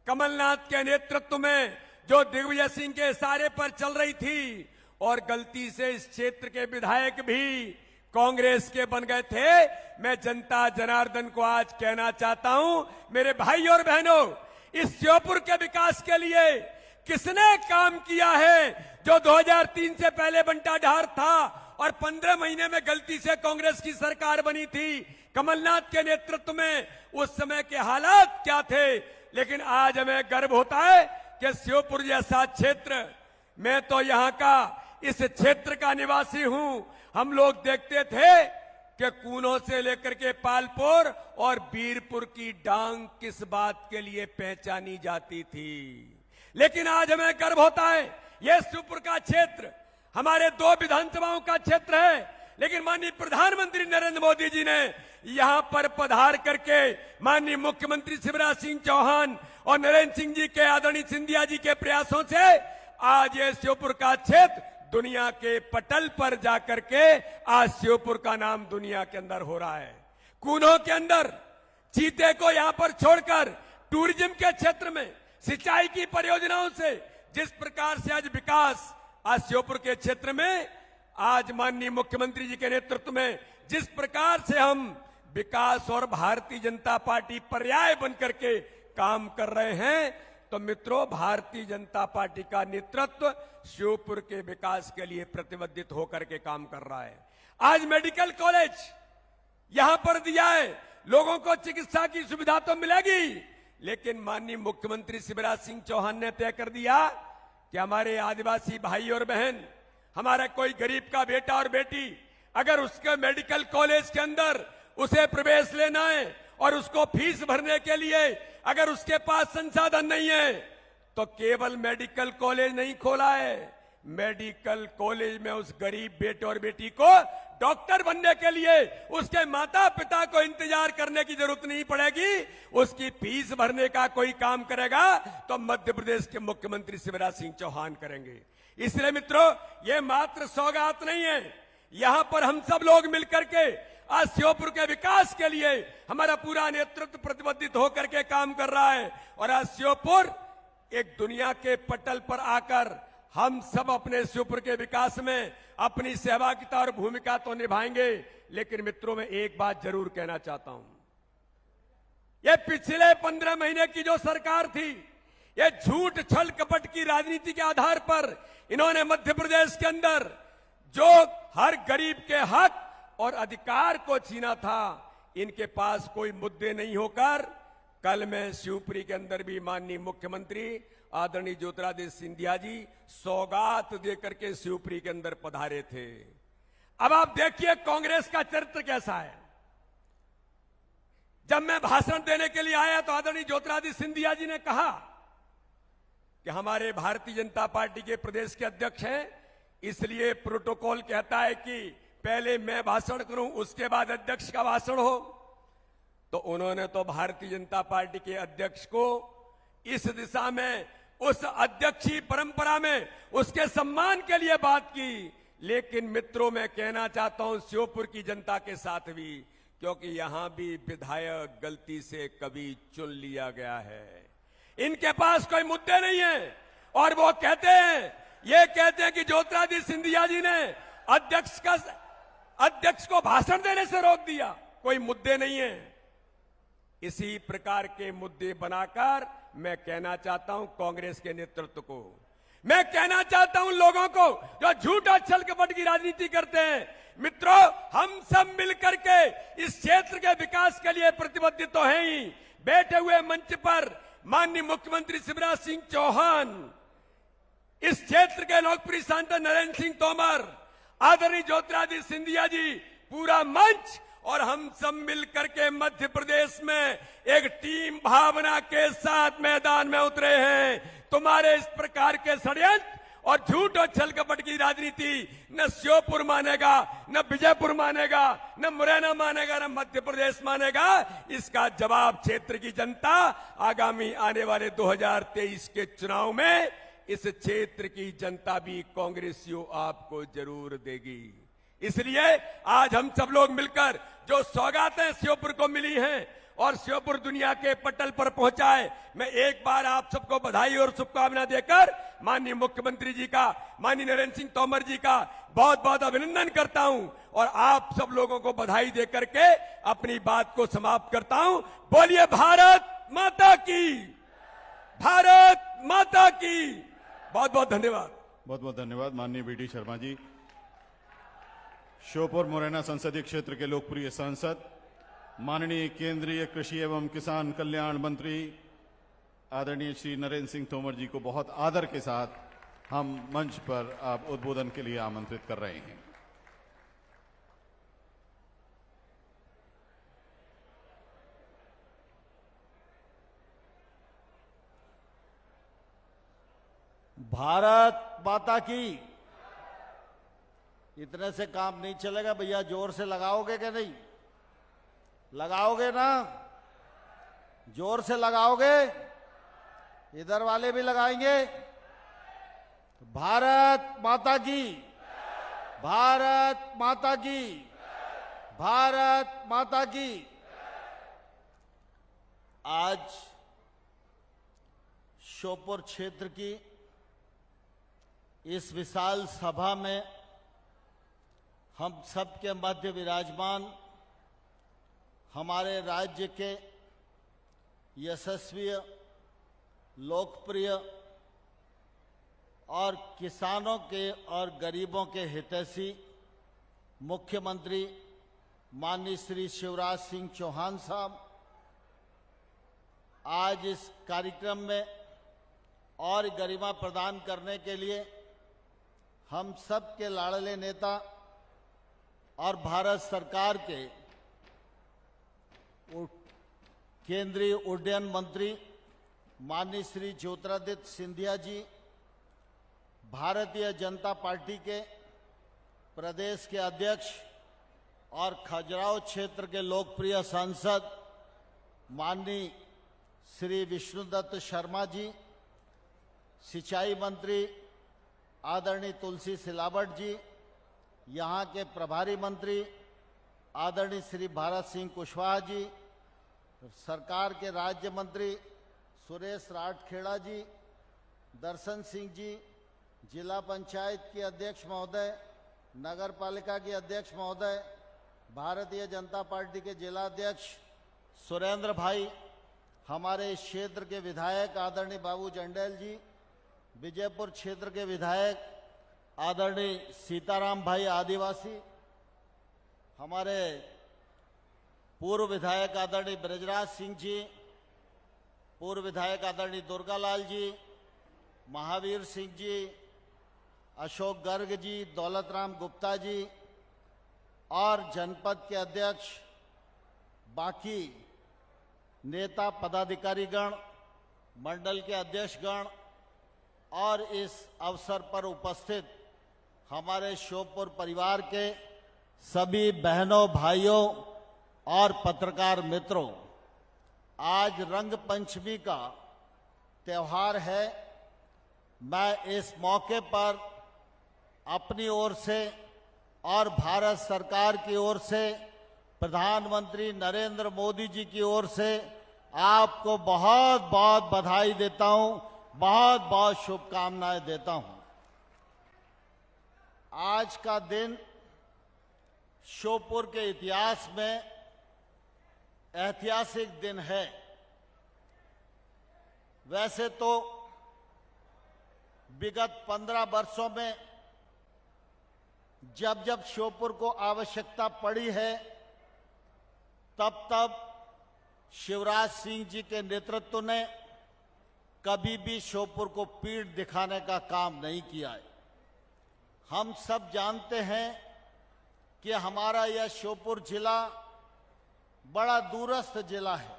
कमलनाथ के नेतृत्व में, जो दिग्विजय सिंह के इशारे पर चल रही थी, और गलती से इस क्षेत्र के विधायक भी कांग्रेस के बन गए थे। मैं जनता जनार्दन को आज कहना चाहता हूं, मेरे भाई और बहनों, इस श्योपुर के विकास के लिए किसने काम किया है? जो 2003 से पहले बंटा ढार था और 15 महीने में गलती से कांग्रेस की सरकार बनी थी कमलनाथ के नेतृत्व में, उस समय के हालात क्या थे? लेकिन आज हमें गर्व होता है कि श्योपुर जैसा क्षेत्र, मैं तो यहां का इस क्षेत्र का निवासी हूं, हम लोग देखते थे कि कूनों से लेकर के पालपुर और बीरपुर की डांग किस बात के लिए पहचानी जाती थी। लेकिन आज हमें गर्व होता है, यह श्योपुर का क्षेत्र हमारे 2 विधानसभाओं का क्षेत्र है, लेकिन माननीय प्रधानमंत्री नरेंद्र मोदी जी ने यहां पर पधार करके माननीय मुख्यमंत्री शिवराज सिंह चौहान और नरेंद्र सिंह जी के आदरणीय सिंधिया जी के प्रयासों से आज ये श्योपुर का क्षेत्र दुनिया के पटल पर जाकर के आज श्योपुर का नाम दुनिया के अंदर हो रहा है। कूनों के अंदर चीते को यहां पर छोड़कर टूरिज्म के क्षेत्र में सिंचाई की परियोजनाओं से जिस प्रकार से आज विकास आज श्योपुर के क्षेत्र में आज माननीय मुख्यमंत्री जी के नेतृत्व में जिस प्रकार से हम विकास और भारतीय जनता पार्टी पर्याय बनकर के काम कर रहे हैं, तो मित्रों, भारतीय जनता पार्टी का नेतृत्व श्योपुर के विकास के लिए प्रतिबद्ध होकर के काम कर रहा है। आज मेडिकल कॉलेज यहां पर दिया है, लोगों को चिकित्सा की सुविधा तो मिलेगी, लेकिन माननीय मुख्यमंत्री शिवराज सिंह चौहान ने तय कर दिया कि हमारे आदिवासी भाई और बहन, हमारा कोई गरीब का बेटा और बेटी अगर उसके मेडिकल कॉलेज के अंदर उसे प्रवेश लेना है और उसको फीस भरने के लिए अगर उसके पास संसाधन नहीं है, तो केवल मेडिकल कॉलेज नहीं खोला है, मेडिकल कॉलेज में उस गरीब बेटे और बेटी को डॉक्टर बनने के लिए उसके माता पिता को इंतजार करने की जरूरत नहीं पड़ेगी, उसकी फीस भरने का कोई काम करेगा तो मध्य प्रदेश के मुख्यमंत्री शिवराज सिंह चौहान करेंगे। इसलिए मित्रों, ये मात्र सौगात नहीं है, यहां पर हम सब लोग मिलकर के आज श्योपुर के विकास के लिए हमारा पूरा नेतृत्व प्रतिबद्ध होकर के काम कर रहा है। और आज श्योपुर एक दुनिया के पटल पर आकर हम सब अपने श्योपुर के विकास में अपनी सहभागिता और भूमिका तो निभाएंगे, लेकिन मित्रों मैं एक बात जरूर कहना चाहता हूं, ये पिछले 15 महीने की जो सरकार थी, ये झूठ छल कपट की राजनीति के आधार पर इन्होंने मध्य प्रदेश के अंदर जो हर गरीब के हक और अधिकार को छीना था, इनके पास कोई मुद्दे नहीं होकर कल मैं शिवपुरी के अंदर भी माननीय मुख्यमंत्री आदरणीय ज्योतिरादित्य सिंधिया जी सौगात देकर के शिवपुरी के अंदर पधारे थे। अब आप देखिए कांग्रेस का चरित्र कैसा है। जब मैं भाषण देने के लिए आया तो आदरणीय ज्योतिरादित्य सिंधिया जी ने कहा कि हमारे भारतीय जनता पार्टी के प्रदेश के अध्यक्ष हैं, इसलिए प्रोटोकॉल कहता है कि पहले मैं भाषण करूं उसके बाद अध्यक्ष का भाषण हो। तो उन्होंने तो भारतीय जनता पार्टी के अध्यक्ष को इस दिशा में, उस अध्यक्षीय परंपरा में उसके सम्मान के लिए बात की। लेकिन मित्रों, मैं कहना चाहता हूं श्योपुर की जनता के साथ भी, क्योंकि यहां भी विधायक गलती से कभी चुन लिया गया है, इनके पास कोई मुद्दे नहीं है और वो कहते हैं कि ज्योतिरादित्य सिंधिया जी ने अध्यक्ष को भाषण देने से रोक दिया, कोई मुद्दे नहीं है। इसी प्रकार के मुद्दे बनाकर मैं कहना चाहता हूं कांग्रेस के नेतृत्व को, मैं कहना चाहता हूं लोगों को जो झूठ और छल कपट की राजनीति करते हैं, मित्रों, हम सब मिलकर के इस क्षेत्र के विकास के लिए प्रतिबद्ध तो हैं ही। बैठे हुए मंच पर माननीय मुख्यमंत्री शिवराज सिंह चौहान, इस क्षेत्र के लोकप्रिय सांसद नरेंद्र सिंह तोमर, आदरणीय ज्योतिरादित्य सिंधिया जी, पूरा मंच और हम सब मिलकर के मध्य प्रदेश में एक टीम भावना के साथ मैदान में उतरे हैं। तुम्हारे इस प्रकार के षड्यंत्र और झूठ और छल कपट की राजनीति न श्योपुर मानेगा, न विजयपुर मानेगा, न मुरैना मानेगा, न मध्य प्रदेश मानेगा। इसका जवाब क्षेत्र की जनता आगामी आने वाले 2023 के चुनाव में इस क्षेत्र की जनता भी कांग्रेसियों आपको जरूर देगी। इसलिए आज हम सब लोग मिलकर जो सौगातें श्योपुर को मिली हैं और श्योपुर दुनिया के पटल पर पहुंचा है, मैं एक बार आप सबको बधाई और शुभकामना देकर माननीय मुख्यमंत्री जी का, माननीय नरेंद्र सिंह तोमर जी का बहुत बहुत अभिनंदन करता हूं और आप सब लोगों को बधाई देकर के अपनी बात को समाप्त करता हूं। बोलिए भारत माता की, भारत माता की। बहुत बहुत धन्यवाद। बहुत बहुत धन्यवाद माननीय बीडी शर्मा जी। श्योपुर मुरैना संसदीय क्षेत्र के लोकप्रिय सांसद माननीय केंद्रीय कृषि एवं किसान कल्याण मंत्री आदरणीय श्री नरेंद्र सिंह तोमर जी को बहुत आदर के साथ हम मंच पर आप उद्बोधन के लिए आमंत्रित कर रहे हैं। भारत माता की। इतने से काम नहीं चलेगा भैया, जोर से लगाओगे कि नहीं? लगाओगे ना? जोर से लगाओगे? इधर वाले भी लगाएंगे। भारत माता की, भारत माता की, भारत माता की। आज श्योपुर क्षेत्र की इस विशाल सभा में हम सबके मध्य विराजमान हमारे राज्य के यशस्वी, लोकप्रिय और किसानों के और गरीबों के हितैषी मुख्यमंत्री माननीय श्री शिवराज सिंह चौहान साहब आज इस कार्यक्रम में और गरिमा प्रदान करने के लिए हम सब के लाडले नेता और भारत सरकार के केंद्रीय उड्डयन मंत्री माननीय श्री ज्योतिरादित्य सिंधिया जी, भारतीय जनता पार्टी के प्रदेश के अध्यक्ष और खजुराहो क्षेत्र के लोकप्रिय सांसद माननीय श्री विष्णुदत्त शर्मा जी, सिंचाई मंत्री आदरणीय तुलसी सिलावट जी, यहाँ के प्रभारी मंत्री आदरणीय श्री भारत सिंह कुशवाहा जी, सरकार के राज्य मंत्री सुरेश राठखेड़ा जी, दर्शन सिंह जी, जिला पंचायत के अध्यक्ष महोदय, नगर पालिका के अध्यक्ष महोदय, भारतीय जनता पार्टी के जिला अध्यक्ष सुरेंद्र भाई, हमारे इस क्षेत्र के विधायक आदरणीय बाबू जंडेल जी, विजयपुर क्षेत्र के विधायक आदरणीय सीताराम भाई आदिवासी, हमारे पूर्व विधायक आदरणीय ब्रजराज सिंह जी, पूर्व विधायक आदरणीय दुर्गालाल जी, महावीर सिंह जी, अशोक गर्ग जी, दौलतराम गुप्ता जी और जनपद के अध्यक्ष बाकी नेता पदाधिकारीगण, मंडल के अध्यक्षगण और इस अवसर पर उपस्थित हमारे श्योपुर परिवार के सभी बहनों, भाइयों और पत्रकार मित्रों, आज रंग पंचमी का त्योहार है। मैं इस मौके पर अपनी ओर से और भारत सरकार की ओर से, प्रधानमंत्री नरेंद्र मोदी जी की ओर से आपको बहुत बहुत बधाई देता हूं, बहुत बहुत शुभकामनाएं देता हूं। आज का दिन श्योपुर के इतिहास में ऐतिहासिक दिन है। वैसे तो विगत 15 वर्षों में जब जब श्योपुर को आवश्यकता पड़ी है, तब तब शिवराज सिंह जी के नेतृत्व ने कभी भी श्योपुर को पीठ दिखाने का काम नहीं किया है। हम सब जानते हैं कि हमारा यह श्योपुर जिला बड़ा दूरस्थ जिला है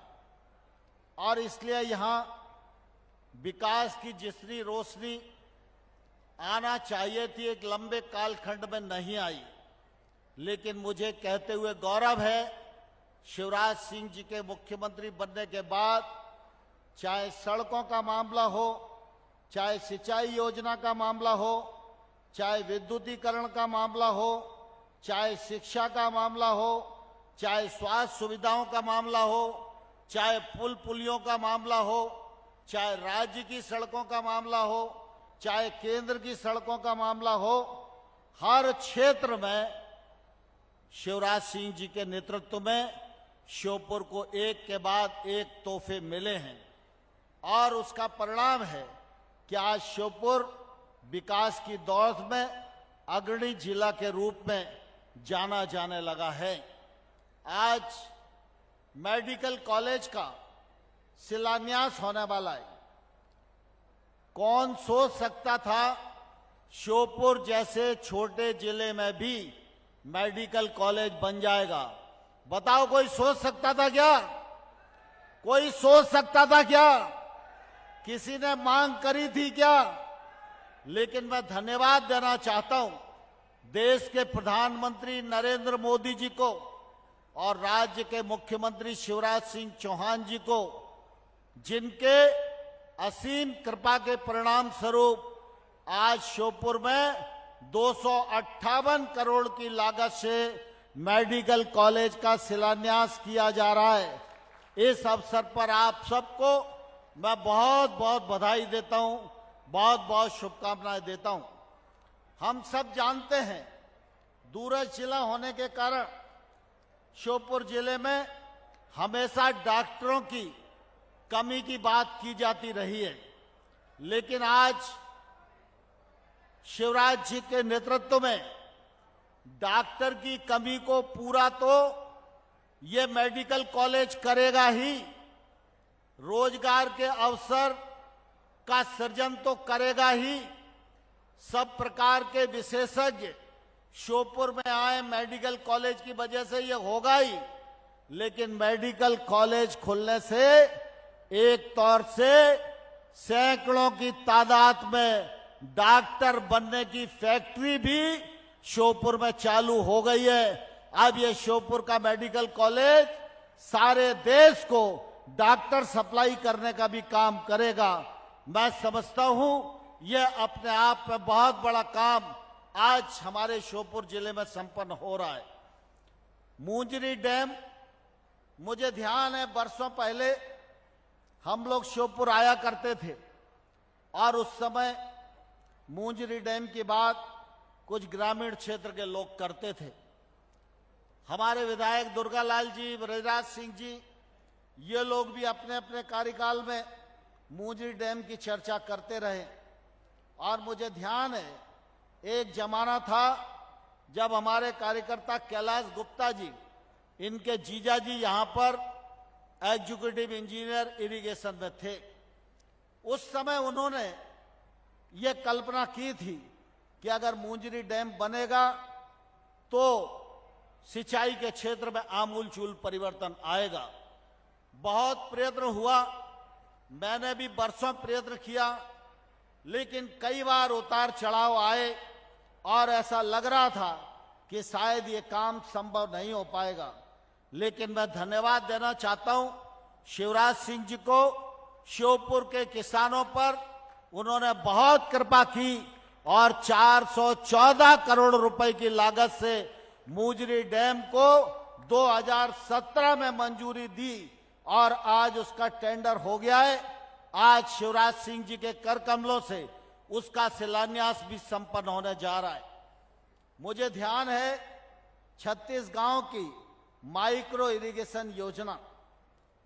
और इसलिए यहाँ विकास की जितनी रोशनी आना चाहिए थी, एक लंबे कालखंड में नहीं आई। लेकिन मुझे कहते हुए गौरव है, शिवराज सिंह जी के मुख्यमंत्री बनने के बाद चाहे सड़कों का मामला हो, चाहे सिंचाई योजना का मामला हो, चाहे विद्युतीकरण का मामला हो, चाहे शिक्षा का मामला हो, चाहे स्वास्थ्य सुविधाओं का मामला हो, चाहे पुल पुलियों का मामला हो, चाहे राज्य की सड़कों का मामला हो, चाहे केंद्र की सड़कों का मामला हो, हर क्षेत्र में शिवराज सिंह जी के नेतृत्व में श्योपुर को एक के बाद एक तोहफे मिले हैं और उसका परिणाम है कि आज श्योपुर विकास की दौड़ में अग्रणी जिला के रूप में जाना जाने लगा है। आज मेडिकल कॉलेज का शिलान्यास होने वाला है। कौन सोच सकता था श्योपुर जैसे छोटे जिले में भी मेडिकल कॉलेज बन जाएगा? बताओ, कोई सोच सकता था क्या? कोई सोच सकता था क्या? किसी ने मांग करी थी क्या? लेकिन मैं धन्यवाद देना चाहता हूं देश के प्रधानमंत्री नरेंद्र मोदी जी को और राज्य के मुख्यमंत्री शिवराज सिंह चौहान जी को, जिनके असीम कृपा के परिणाम स्वरूप आज श्योपुर में 258 करोड़ की लागत से मेडिकल कॉलेज का शिलान्यास किया जा रहा है। इस अवसर पर आप सबको मैं बहुत बहुत बधाई देता हूं, बहुत बहुत शुभकामनाएं देता हूं। हम सब जानते हैं दूरस्थ जिला होने के कारण श्योपुर जिले में हमेशा डॉक्टरों की कमी की बात की जाती रही है, लेकिन आज शिवराज जी के नेतृत्व में डॉक्टर की कमी को पूरा तो ये मेडिकल कॉलेज करेगा ही, रोजगार के अवसर का सृजन तो करेगा ही। सब प्रकार के विशेषज्ञ श्योपुर में आए मेडिकल कॉलेज की वजह से ये होगा ही, लेकिन मेडिकल कॉलेज खुलने से एक तौर से सैकड़ों की तादाद में डॉक्टर बनने की फैक्ट्री भी श्योपुर में चालू हो गई है। अब ये श्योपुर का मेडिकल कॉलेज सारे देश को डॉक्टर सप्लाई करने का भी काम करेगा। मैं समझता हूं यह अपने आप में बहुत बड़ा काम आज हमारे श्योपुर जिले में संपन्न हो रहा है। मुंजरी डैम, मुझे ध्यान है वर्षों पहले हम लोग श्योपुर आया करते थे और उस समय मुंजरी डैम की बात कुछ ग्रामीण क्षेत्र के लोग करते थे। हमारे विधायक दुर्गालाल जी, ब्रजराज सिंह जी, ये लोग भी अपने अपने कार्यकाल में मुंजरी डैम की चर्चा करते रहे और मुझे ध्यान है एक जमाना था जब हमारे कार्यकर्ता कैलाश गुप्ता जी, इनके जीजा जी यहां पर एग्जीक्यूटिव इंजीनियर इरिगेशन में थे। उस समय उन्होंने ये कल्पना की थी कि अगर मुंजरी डैम बनेगा तो सिंचाई के क्षेत्र में आमूलचूल परिवर्तन आएगा। बहुत प्रयत्न हुआ, मैंने भी बरसों प्रयत्न किया, लेकिन कई बार उतार चढ़ाव आए और ऐसा लग रहा था कि शायद ये काम संभव नहीं हो पाएगा। लेकिन मैं धन्यवाद देना चाहता हूं शिवराज सिंह जी को, श्योपुर के किसानों पर। उन्होंने बहुत कृपा की और 414 करोड़ रुपए की लागत से मुजरी डैम को 2017 में मंजूरी दी और आज उसका टेंडर हो गया है। आज शिवराज सिंह जी के कर कमलों से उसका शिलान्यास भी संपन्न होने जा रहा है। मुझे ध्यान है 36 गांव की माइक्रो इरिगेशन योजना,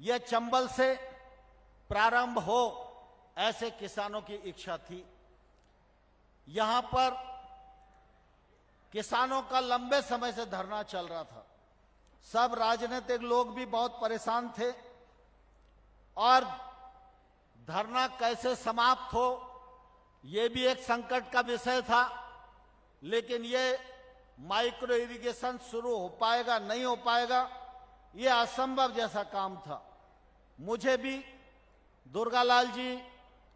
यह चंबल से प्रारंभ हो ऐसे किसानों की इच्छा थी। यहां पर किसानों का लंबे समय से धरना चल रहा था। सब राजनीतिक लोग भी बहुत परेशान थे और धरना कैसे समाप्त हो यह भी एक संकट का विषय था। लेकिन ये माइक्रो इरिगेशन शुरू हो पाएगा नहीं हो पाएगा, यह असंभव जैसा काम था। मुझे भी दुर्गालाल जी,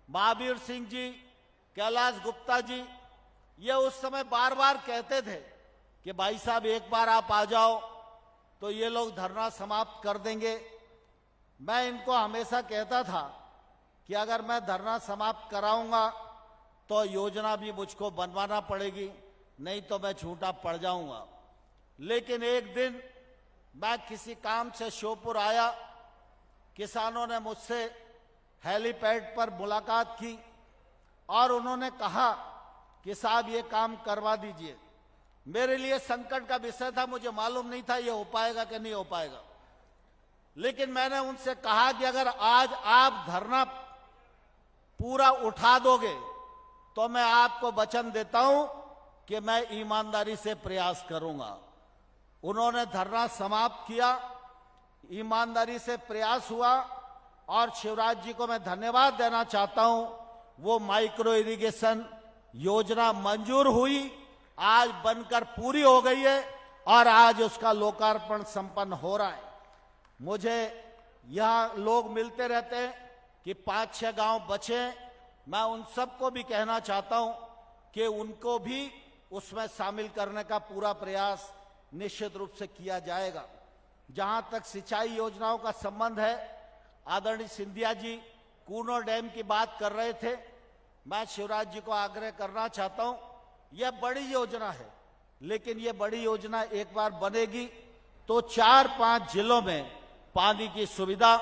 महावीर सिंह जी, कैलाश गुप्ता जी ये उस समय बार बार कहते थे कि भाई साहब एक बार आप आ जाओ तो ये लोग धरना समाप्त कर देंगे। मैं इनको हमेशा कहता था कि अगर मैं धरना समाप्त कराऊंगा तो योजना भी मुझको बनवाना पड़ेगी, नहीं तो मैं झूठा पड़ जाऊंगा। लेकिन एक दिन मैं किसी काम से श्योपुर आया, किसानों ने मुझसे हेलीपैड पर मुलाकात की और उन्होंने कहा कि साहब ये काम करवा दीजिए। मेरे लिए संकट का विषय था, मुझे मालूम नहीं था ये हो पाएगा कि नहीं हो पाएगा। लेकिन मैंने उनसे कहा कि अगर आज आप धरना पूरा उठा दोगे तो मैं आपको वचन देता हूं कि मैं ईमानदारी से प्रयास करूंगा। उन्होंने धरना समाप्त किया, ईमानदारी से प्रयास हुआ और शिवराज जी को मैं धन्यवाद देना चाहता हूं। वो माइक्रो इरिगेशन योजना मंजूर हुई, आज बनकर पूरी हो गई है और आज उसका लोकार्पण संपन्न हो रहा है। मुझे यहां लोग मिलते रहते हैं कि 5-6 गांव बचे, मैं उन सबको भी कहना चाहता हूं कि उनको भी उसमें शामिल करने का पूरा प्रयास निश्चित रूप से किया जाएगा। जहां तक सिंचाई योजनाओं का संबंध है, आदरणीय सिंधिया जी कूनो डैम की बात कर रहे थे। मैं शिवराज जी को आग्रह करना चाहता हूं, यह बड़ी योजना है, लेकिन यह बड़ी योजना एक बार बनेगी तो 4-5 जिलों में पानी की सुविधा,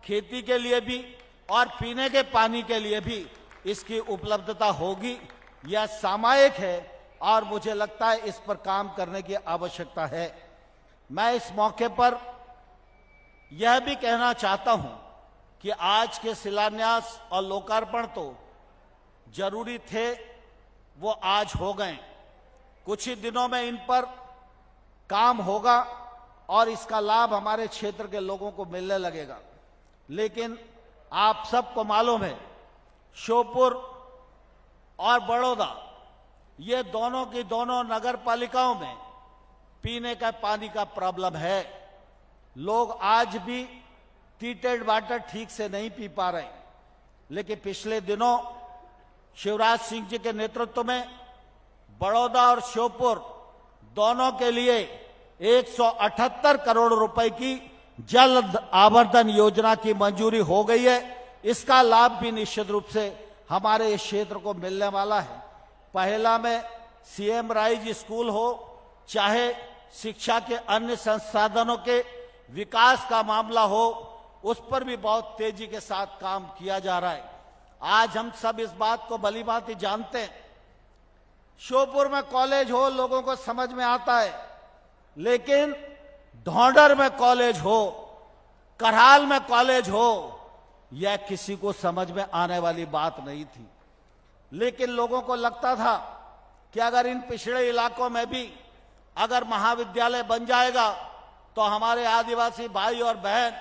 खेती के लिए भी और पीने के पानी के लिए भी इसकी उपलब्धता होगी। यह सामयिक है और मुझे लगता है इस पर काम करने की आवश्यकता है। मैं इस मौके पर यह भी कहना चाहता हूं कि आज के शिलान्यास और लोकार्पण तो जरूरी थे, वो आज हो गए। कुछ ही दिनों में इन पर काम होगा और इसका लाभ हमारे क्षेत्र के लोगों को मिलने लगेगा। लेकिन आप सबको मालूम है, श्योपुर और बड़ौदा ये दोनों की दोनों नगर पालिकाओं में पीने का पानी का प्रॉब्लम है। लोग आज भी ट्रीटेड वाटर ठीक से नहीं पी पा रहे। लेकिन पिछले दिनों शिवराज सिंह जी के नेतृत्व में बड़ौदा और श्योपुर दोनों के लिए 178 करोड़ रुपए की जल आवर्धन योजना की मंजूरी हो गई है। इसका लाभ भी निश्चित रूप से हमारे इस क्षेत्र को मिलने वाला है। पहला में सीएम राइज स्कूल हो, चाहे शिक्षा के अन्य संसाधनों के विकास का मामला हो, उस पर भी बहुत तेजी के साथ काम किया जा रहा है। आज हम सब इस बात को भली भांति जानते हैं, श्योपुर में कॉलेज हो लोगों को समझ में आता है, लेकिन ढोंडर में कॉलेज हो, करहाल में कॉलेज हो, यह किसी को समझ में आने वाली बात नहीं थी। लेकिन लोगों को लगता था कि अगर इन पिछड़े इलाकों में भी अगर महाविद्यालय बन जाएगा तो हमारे आदिवासी भाई और बहन,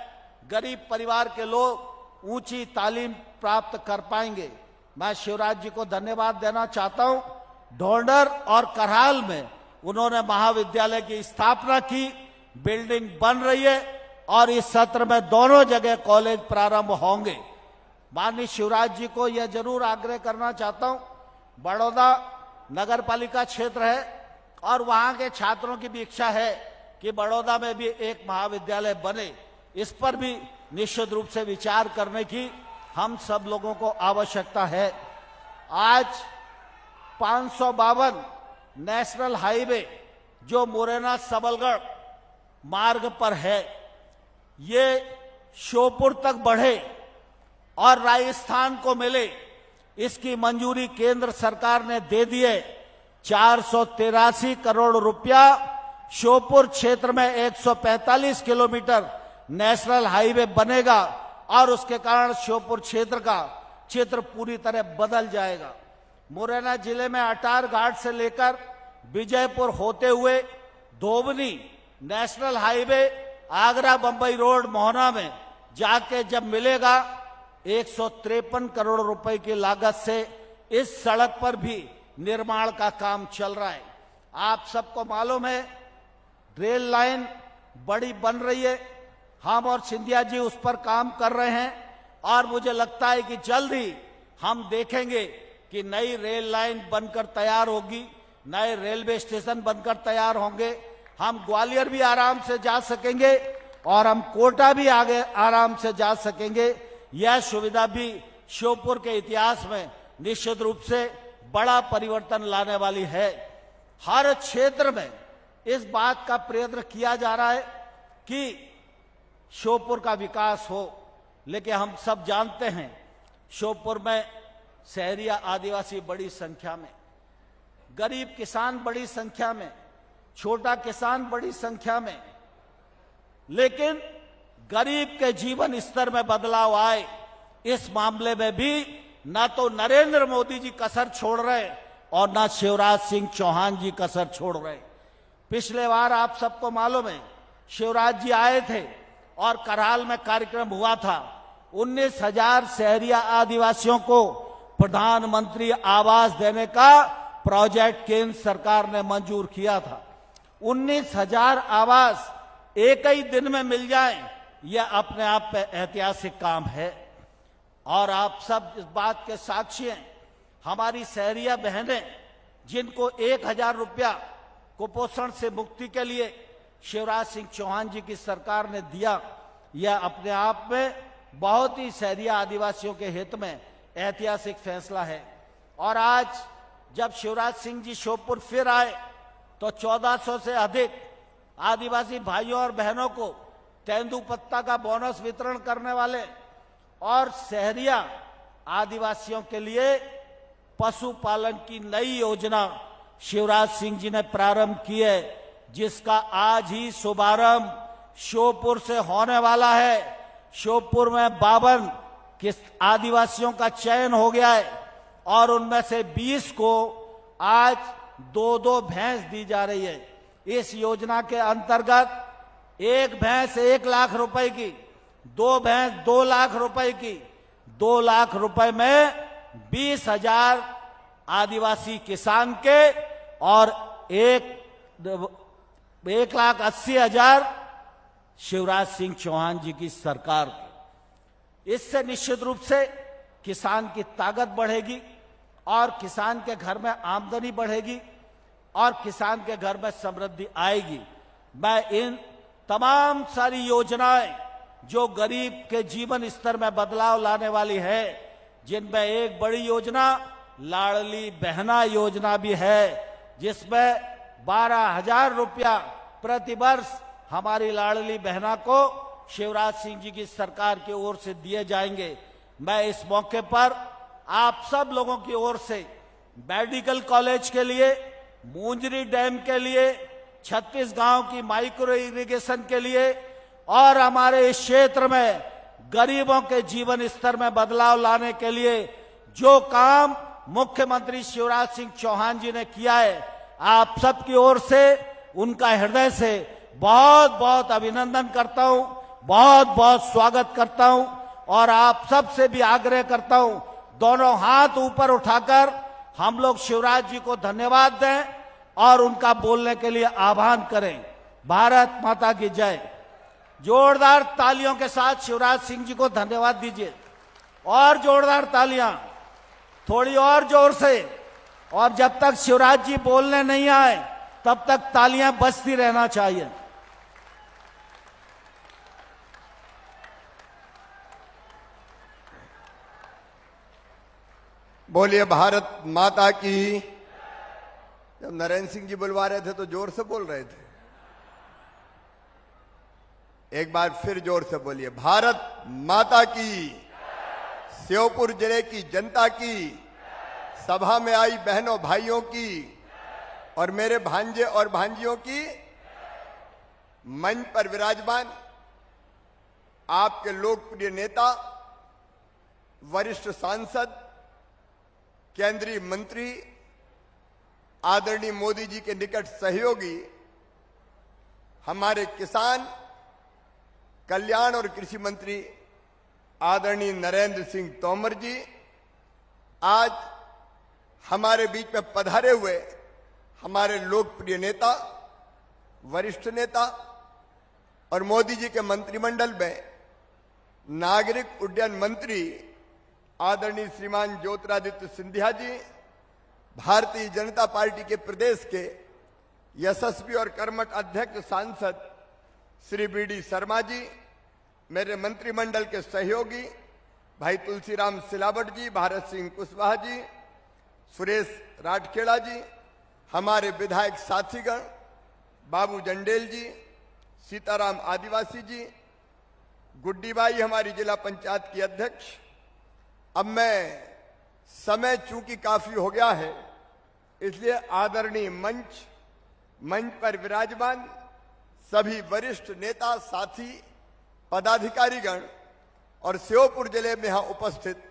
गरीब परिवार के लोग ऊंची तालीम प्राप्त कर पाएंगे। मैं शिवराज जी को धन्यवाद देना चाहता हूं। ढोंडर और करहाल में उन्होंने महाविद्यालय की स्थापना की, बिल्डिंग बन रही है और इस सत्र में दोनों जगह कॉलेज प्रारंभ होंगे। माननीय शिवराज जी को यह जरूर आग्रह करना चाहता हूं, बड़ौदा नगर पालिका क्षेत्र है और वहां के छात्रों की भी इच्छा है कि बड़ौदा में भी एक महाविद्यालय बने। इस पर भी निश्चित रूप से विचार करने की हम सब लोगों को आवश्यकता है। आज 552 नेशनल हाईवे जो मुरैना सबलगढ़ मार्ग पर है, ये श्योपुर तक बढ़े और राजस्थान को मिले, इसकी मंजूरी केंद्र सरकार ने दे दिए। 483 करोड़ रुपया श्योपुर क्षेत्र में 145 किलोमीटर नेशनल हाईवे बनेगा और उसके कारण श्योपुर क्षेत्र का चित्र पूरी तरह बदल जाएगा। मुरैना जिले में अटार घाट से लेकर विजयपुर होते हुए Dhobani national highway Agra Bombay road Mohana में जाके जब मिलेगा, 153 करोड़ रुपए की लागत से इस सड़क पर भी निर्माण का काम चल रहा है। आप सबको मालूम है रेल लाइन बड़ी बन रही है, हम और सिंधिया जी उस पर काम कर रहे हैं और मुझे लगता है कि जल्द ही हम देखेंगे कि नई रेल लाइन बनकर तैयार होगी, नए रेलवे स्टेशन बनकर तैयार होंगे। हम ग्वालियर भी आराम से जा सकेंगे और हम कोटा भी आगे आराम से जा सकेंगे। यह सुविधा भी श्योपुर के इतिहास में निश्चित रूप से बड़ा परिवर्तन लाने वाली है। हर क्षेत्र में इस बात का प्रयत्न किया जा रहा है कि श्योपुर का विकास हो, लेकिन हम सब जानते हैं श्योपुर में शहरिया आदिवासी बड़ी संख्या में, गरीब किसान बड़ी संख्या में, छोटा किसान बड़ी संख्या में, लेकिन गरीब के जीवन स्तर में बदलाव आए, इस मामले में भी ना तो नरेंद्र मोदी जी कसर छोड़ रहे और ना शिवराज सिंह चौहान जी कसर छोड़ रहे। पिछले बार आप सबको मालूम है शिवराज जी आए थे और करहाल में कार्यक्रम हुआ था। 19,000 शहरिया आदिवासियों को प्रधानमंत्री आवास देने का प्रोजेक्ट केंद्र सरकार ने मंजूर किया था। 19,000 आवास एक ही दिन में मिल जाएं, यह अपने आप में ऐतिहासिक काम है। और आप सब इस बात के साक्षी हैं, हमारी शहरिया बहनें जिनको 1,000 रुपया कुपोषण से मुक्ति के लिए शिवराज सिंह चौहान जी की सरकार ने दिया, यह अपने आप में बहुत ही शहरिया आदिवासियों के हित में ऐतिहासिक फैसला है। और आज जब शिवराज सिंह जी श्योपुर फिर आए तो 1400 से अधिक आदिवासी भाइयों और बहनों को तेंदुपत्ता का बोनस वितरण करने वाले और शहरिया आदिवासियों के लिए पशुपालन की नई योजना शिवराज सिंह जी ने प्रारंभ की है, जिसका आज ही शुभारंभ श्योपुर से होने वाला है। श्योपुर में 52 आदिवासियों का चयन हो गया है और उनमें से 20 को आज 2-2 भैंस दी जा रही है। इस योजना के अंतर्गत एक भैंस 1 लाख रुपए की, 2 भैंस 2 लाख रुपए की, 2 लाख रुपए में 20,000 आदिवासी किसान के और 1,80,000 शिवराज सिंह चौहान जी की सरकार की। इससे निश्चित रूप से किसान की ताकत बढ़ेगी और किसान के घर में आमदनी बढ़ेगी और किसान के घर में समृद्धि आएगी। मैं इन तमाम सारी योजनाएं जो गरीब के जीवन स्तर में बदलाव लाने वाली है, जिनमें एक बड़ी योजना लाडली बहना योजना भी है, जिसमें 12,000 रुपया प्रति वर्ष हमारी लाडली बहना को शिवराज सिंह जी की सरकार की ओर से दिए जाएंगे। मैं इस मौके पर आप सब लोगों की ओर से मेडिकल कॉलेज के लिए, मुंजरी डैम के लिए, 36 गांव की माइक्रो इरिगेशन के लिए और हमारे इस क्षेत्र में गरीबों के जीवन स्तर में बदलाव लाने के लिए जो काम मुख्यमंत्री शिवराज सिंह चौहान जी ने किया है, आप सबकी ओर से उनका हृदय से बहुत बहुत अभिनंदन करता हूं, बहुत बहुत स्वागत करता हूं और आप सब से भी आग्रह करता हूं, दोनों हाथ ऊपर उठाकर हम लोग शिवराज जी को धन्यवाद दें और उनका बोलने के लिए आह्वान करें। भारत माता की जय। जोरदार तालियों के साथ शिवराज सिंह जी को धन्यवाद दीजिए। और जोरदार तालियां, थोड़ी और जोर से। और जब तक शिवराज जी बोलने नहीं आए तब तक तालियां बजती रहना चाहिए। बोलिए भारत माता की। जब नरेंद्र सिंह जी बुलवा रहे थे तो जोर से बोल रहे थे। एक बार फिर जोर से बोलिए, भारत माता की। श्योपुर जिले की जनता की, सभा में आई बहनों भाइयों की और मेरे भांजे और भांजियों की, मंच पर विराजमान आपके लोकप्रिय नेता, वरिष्ठ सांसद, केंद्रीय मंत्री, आदरणीय मोदी जी के निकट सहयोगी, हमारे किसान कल्याण और कृषि मंत्री आदरणीय नरेंद्र सिंह तोमर जी, आज हमारे बीच में पधारे हुए हमारे लोकप्रिय नेता, वरिष्ठ नेता और मोदी जी के मंत्रिमंडल में नागरिक उड्डयन मंत्री आदरणीय श्रीमान ज्योतिरादित्य सिंधिया जी, भारतीय जनता पार्टी के प्रदेश के यशस्वी और कर्मठ अध्यक्ष सांसद श्री बीडी शर्मा जी, मेरे मंत्रिमंडल के सहयोगी भाई तुलसीराम सिलावट जी, भारत सिंह कुशवाहा जी, सुरेश राठखेड़ा जी, हमारे विधायक साथीगण बाबू जंडेल जी, सीताराम आदिवासी जी, गुड्डी बाई हमारी जिला पंचायत की अध्यक्ष। अब मैं, समय चूंकि काफी हो गया है इसलिए आदरणीय मंच पर विराजमान सभी वरिष्ठ नेता, साथी, पदाधिकारीगण और श्योपुर जिले में यहां उपस्थित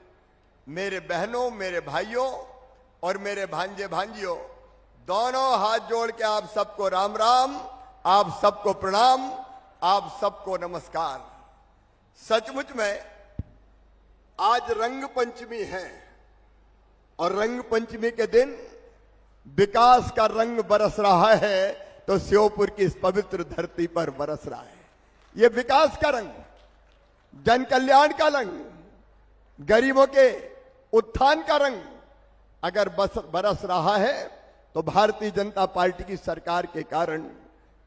मेरे बहनों, मेरे भाइयों और मेरे भांजे भांजियों, दोनों हाथ जोड़ के आप सबको राम राम, आप सबको प्रणाम, आप सबको नमस्कार। सचमुच में आज रंग पंचमी है और रंग पंचमी के दिन विकास का रंग बरस रहा है तो श्योपुर की इस पवित्र धरती पर बरस रहा है। ये विकास का रंग, जन कल्याण का रंग, गरीबों के उत्थान का रंग अगर बरस रहा है तो भारतीय जनता पार्टी की सरकार के कारण।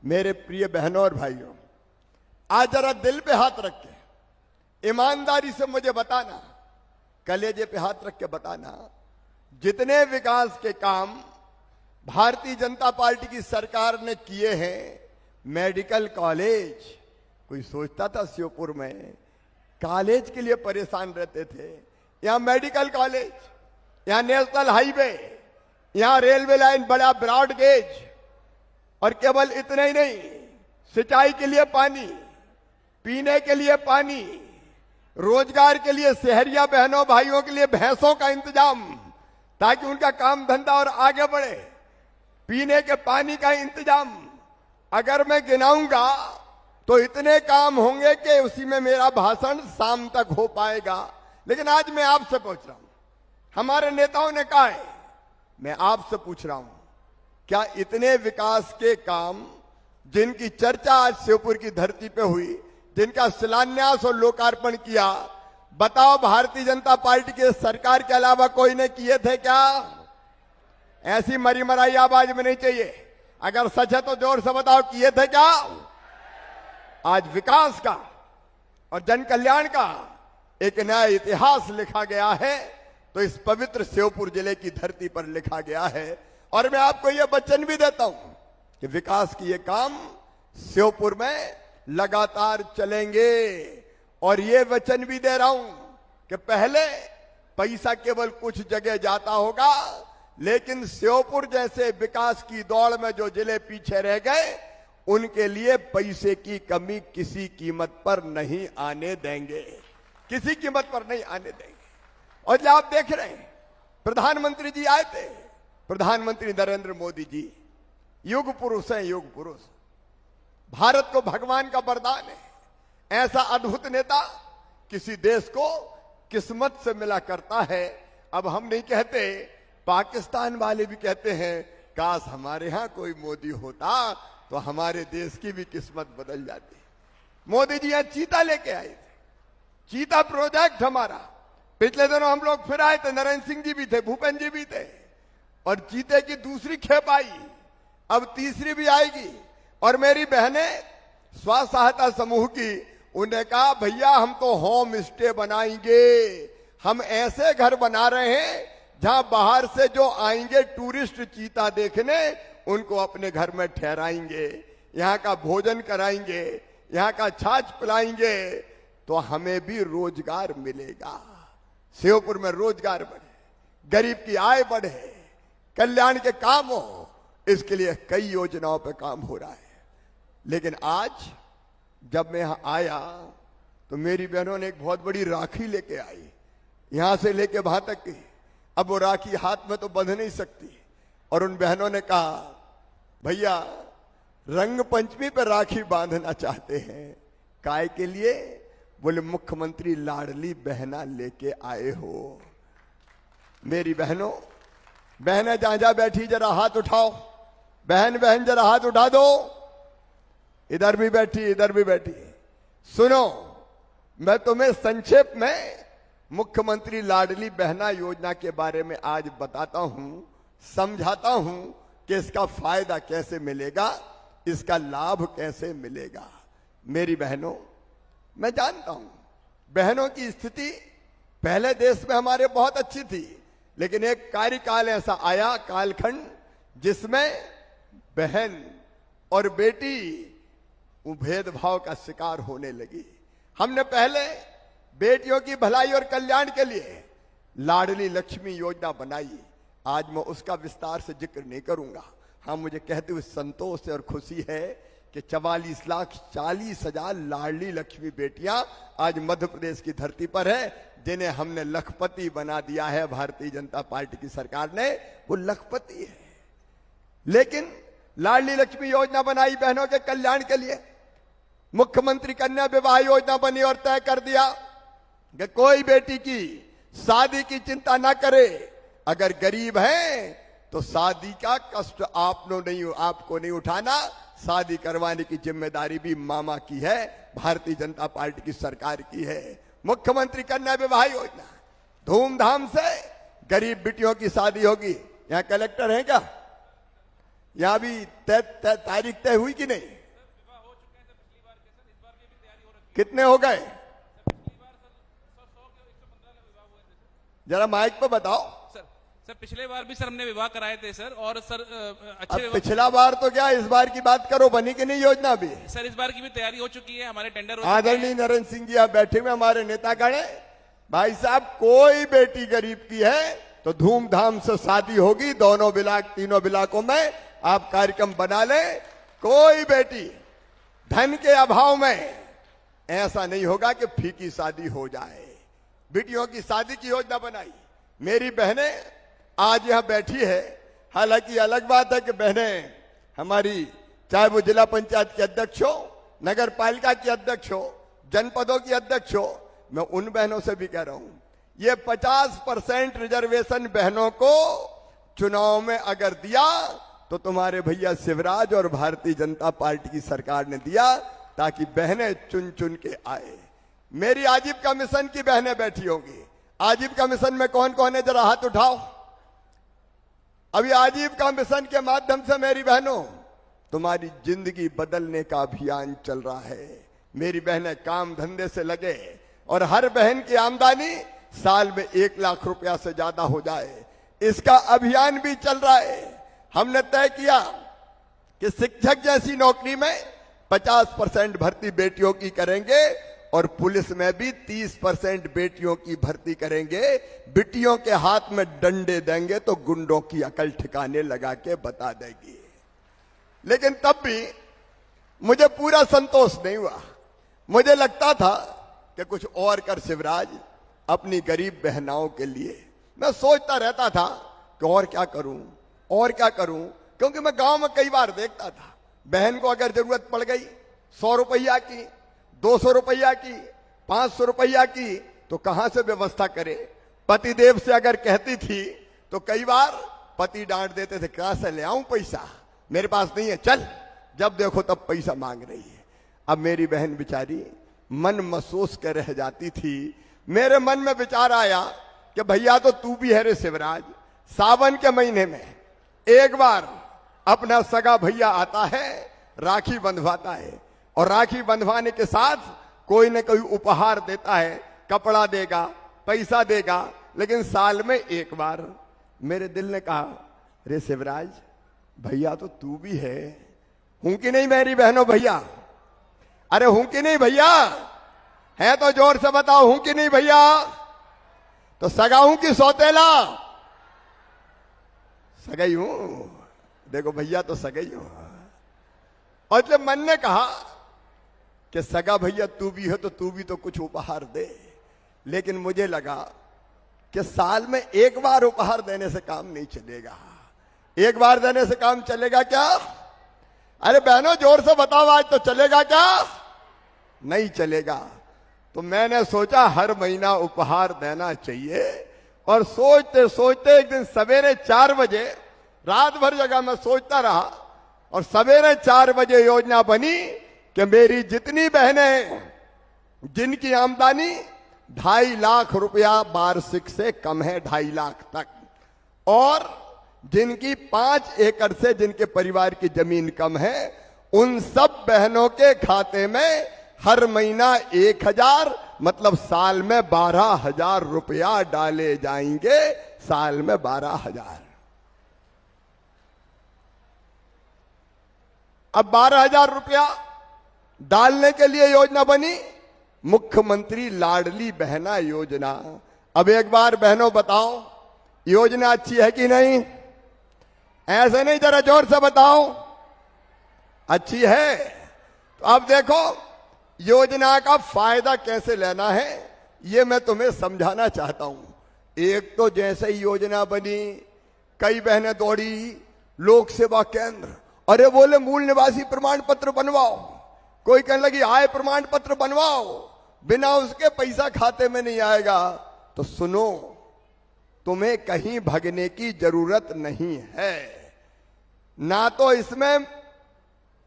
मेरे प्रिय बहनों और भाइयों, आज जरा दिल पे हाथ रख के ईमानदारी से मुझे बताना, कलेजे पे हाथ रख के बताना, जितने विकास के काम भारतीय जनता पार्टी की सरकार ने किए हैं। मेडिकल कॉलेज, कोई सोचता था श्योपुर में कॉलेज के लिए परेशान रहते थे, यहां मेडिकल कॉलेज, यहां नेशनल हाईवे, यहां रेलवे लाइन बड़ा ब्रॉड गेज, और केवल इतना ही नहीं, सिंचाई के लिए पानी, पीने के लिए पानी, रोजगार के लिए शहरिया बहनों भाइयों के लिए भैंसों का इंतजाम ताकि उनका काम धंधा और आगे बढ़े, पीने के पानी का इंतजाम। अगर मैं गिनाऊंगा तो इतने काम होंगे कि उसी में मेरा भाषण शाम तक हो पाएगा। लेकिन आज मैं आपसे पूछ रहा हूं, हमारे नेताओं ने कहा है, मैं आपसे पूछ रहा हूं, क्या इतने विकास के काम जिनकी चर्चा आज श्योपुर की धरती पे हुई, जिनका शिलान्यास और लोकार्पण किया, बताओ भारतीय जनता पार्टी की सरकार के अलावा कोई ने किए थे क्या? ऐसी मरी मराई आवाज में नहीं चाहिए। अगर सच है तो जोर से बताओ, किए थे क्या? आज विकास का और जन कल्याण का एक नया इतिहास लिखा गया है तो इस पवित्र श्योपुर जिले की धरती पर लिखा गया है। और मैं आपको यह वचन भी देता हूं कि विकास की ये काम श्योपुर में लगातार चलेंगे। और ये वचन भी दे रहा हूं कि पहले पैसा केवल कुछ जगह जाता होगा, लेकिन श्योपुर जैसे विकास की दौड़ में जो जिले पीछे रह गए उनके लिए पैसे की कमी किसी कीमत पर नहीं आने देंगे, किसी कीमत पर नहीं आने देंगे। और जो आप देख रहे हैं, प्रधानमंत्री जी आए थे, प्रधानमंत्री नरेंद्र मोदी जी युग पुरुष हैं, युग पुरुष। भारत को भगवान का वरदान है, ऐसा अद्भुत नेता किसी देश को किस्मत से मिला करता है। अब हम नहीं कहते, पाकिस्तान वाले भी कहते हैं काश हमारे यहां कोई मोदी होता तो हमारे देश की भी किस्मत बदल जाती। मोदी जी यहाँ चीता लेके आए थे, चीता प्रोजेक्ट हमारा। पिछले दिनों हम लोग फिर आए थे, नरेंद्र सिंह जी भी थे, भूपेंद्र जी भी थे, और चीते की दूसरी खेप आई, अब तीसरी भी आएगी। और मेरी बहनें स्व सहायता समूह की, उन्हें कहा भैया हम तो होम स्टे बनाएंगे, हम ऐसे घर बना रहे हैं जहां बाहर से जो आएंगे टूरिस्ट चीता देखने, उनको अपने घर में ठहराएंगे, यहाँ का भोजन कराएंगे, यहाँ का छाछ पिलाएंगे, तो हमें भी रोजगार मिलेगा, श्योपुर में रोजगार बढ़े, गरीब की आय बढ़े, कल्याण के काम हो, इसके लिए कई योजनाओं पे काम हो रहा है। लेकिन आज जब मैं यहां आया तो मेरी बहनों ने एक बहुत बड़ी राखी लेके आई, यहां से लेके वहां तक की। अब वो राखी हाथ में तो बंध नहीं सकती, और उन बहनों ने कहा भैया रंग पंचमी पर राखी बांधना चाहते हैं, काय के लिए? बोले मुख्यमंत्री लाडली बहना लेके आए हो। मेरी बहनों, बहनें जहां जहां बैठी जरा हाथ उठाओ, बहन बहन जरा हाथ उठा दो, इधर भी बैठी इधर भी बैठी। सुनो, मैं तुम्हें संक्षेप में मुख्यमंत्री लाडली बहना योजना के बारे में आज बताता हूं, समझाता हूं कि इसका फायदा कैसे मिलेगा, इसका लाभ कैसे मिलेगा। मेरी बहनों, मैं जानता हूं बहनों की स्थिति पहले देश में हमारे बहुत अच्छी थी, लेकिन एक कार्यकाल ऐसा आया, कालखंड, जिसमें बहन और बेटी भेदभाव का शिकार होने लगी। हमने पहले बेटियों की भलाई और कल्याण के लिए लाडली लक्ष्मी योजना बनाई, आज मैं उसका विस्तार से जिक्र नहीं करूंगा। हाँ, मुझे कहते हुए संतोष और खुशी है कि 44,40,000 लाडली लक्ष्मी बेटियां आज मध्य प्रदेश की धरती पर है, जिन्हें हमने लखपति बना दिया है। भारतीय जनता पार्टी की सरकार ने वो लखपति है। लेकिन लाडली लक्ष्मी योजना बनाई बहनों के कल्याण के लिए, मुख्यमंत्री कन्या विवाह योजना बनी और तय कर दिया कि कोई बेटी की शादी की चिंता ना करे, अगर गरीब है तो शादी का कष्ट आपको नहीं उठाना, शादी करवाने की जिम्मेदारी भी मामा की है, भारतीय जनता पार्टी की सरकार की है। मुख्यमंत्री कन्या विवाह योजना, धूमधाम से गरीब बेटियों की शादी होगी। यहां कलेक्टर हैं क्या? यहां भी तारीख तय हुई कि नहीं? कितने हो गए? जरा माइक पे बताओ। सर पिछले बार भी सर हमने विवाह कराए थे सर, और सर अच्छे पिछला बार तो क्या, इस बार की बात करो, बनी कि नहीं योजना भी? सर इस बार की भी तैयारी हो चुकी है, हमारे टेंडर आदरणीय नरेंद्र सिंह जी आप बैठे हुए, हमारे नेतागण हैं। भाई साहब, कोई बेटी गरीब की है तो धूमधाम से शादी होगी, दोनों ब्लॉक तीनों ब्लॉकों में आप कार्यक्रम बना ले। कोई बेटी धन के अभाव में ऐसा नहीं होगा कि फीकी शादी हो जाए। बेटियों की शादी की योजना बनाई। मेरी बहनें आज यहां बैठी है, हालांकि अलग बात है कि बहनें हमारी, चाहे वो जिला पंचायत के अध्यक्ष हो, नगर पालिका के अध्यक्ष हो, जनपदों की अध्यक्ष हो, मैं उन बहनों से भी कह रहा हूं, ये 50% रिजर्वेशन बहनों को चुनाव में अगर दिया तो तुम्हारे भैया शिवराज और भारतीय जनता पार्टी की सरकार ने दिया, ताकि बहनें चुन चुन के आए। मेरी आजीविका मिशन की बहनें बैठी होंगी। आजीविका मिशन में कौन कौन है, जरा हाथ उठाओ। अभी आजीविका मिशन के माध्यम से मेरी बहनों, तुम्हारी जिंदगी बदलने का अभियान चल रहा है। मेरी बहनें काम धंधे से लगे और हर बहन की आमदनी साल में 1 लाख रुपया से ज्यादा हो जाए, इसका अभियान भी चल रहा है। हमने तय किया कि शिक्षक जैसी नौकरी में 50% भर्ती बेटियों की करेंगे और पुलिस में भी 30% बेटियों की भर्ती करेंगे। बेटियों के हाथ में डंडे देंगे तो गुंडों की अकल ठिकाने लगा के बता देगी। लेकिन तब भी मुझे पूरा संतोष नहीं हुआ। मुझे लगता था कि कुछ और कर शिवराज अपनी गरीब बहनाओं के लिए। मैं सोचता रहता था कि और क्या करूं, और क्या करूं, क्योंकि मैं गांव में कई बार देखता था, बहन को अगर जरूरत पड़ गई 100 रुपया की, 200 रुपया की, 500 रुपया की, तो कहां से व्यवस्था करे। पतिदेव से अगर कहती थी तो कई बार पति डांट देते थे, कहां से ले आऊं पैसा, मेरे पास नहीं है, चल, जब देखो तब पैसा मांग रही है। अब मेरी बहन बेचारी मन महसूस कर रह जाती थी। मेरे मन में विचार आया कि भैया तो तू भी है रे शिवराज, सावन के महीने में एक बार अपना सगा भैया आता है, राखी बंधवाता है, और राखी बंधवाने के साथ कोई न कोई उपहार देता है, कपड़ा देगा, पैसा देगा, लेकिन साल में एक बार। मेरे दिल ने कहा, रे शिवराज भैया तो तू भी है, हूं कि नहीं मेरी बहनों भैया? अरे हूं कि नहीं भैया? है तो जोर से बताओ, हूं कि नहीं भैया? तो सगा हूं कि सौतेला? सगाई हूं। देखो भैया तो सगाई हूं। और जब मन ने कहा कि सगा भैया तू भी हो तो तू भी तो कुछ उपहार दे, लेकिन मुझे लगा कि साल में एक बार उपहार देने से काम नहीं चलेगा। एक बार देने से काम चलेगा क्या? अरे बहनों जोर से बताओ, आज तो चलेगा क्या? नहीं चलेगा। तो मैंने सोचा हर महीना उपहार देना चाहिए, और सोचते सोचते एक दिन सवेरे 4 बजे, रात भर जगह मैं सोचता रहा, और सवेरे 4 बजे योजना बनी कि मेरी जितनी बहनें जिनकी आमदनी 2.5 लाख रुपया वार्षिक से कम है, 2.5 लाख तक, और जिनकी 5 एकड़ से जिनके परिवार की जमीन कम है, उन सब बहनों के खाते में हर महीना 1,000 मतलब साल में 12,000 रुपया डाले जाएंगे। साल में 12,000। अब 12,000 रुपया डालने के लिए योजना बनी मुख्यमंत्री लाडली बहना योजना। अब एक बार बहनों बताओ, योजना अच्छी है कि नहीं? ऐसे नहीं, जरा जोर से बताओ। अच्छी है। तो अब देखो योजना का फायदा कैसे लेना है, ये मैं तुम्हें समझाना चाहता हूं। एक तो जैसे ही योजना बनी, कई बहनें दौड़ी लोक सेवा केंद्र, अरे बोले मूल निवासी प्रमाण पत्र बनवाओ, कोई कहने लगी आय प्रमाण पत्र बनवाओ, बिना उसके पैसा खाते में नहीं आएगा। तो सुनो, तुम्हें कहीं भगने की जरूरत नहीं है। ना तो इसमें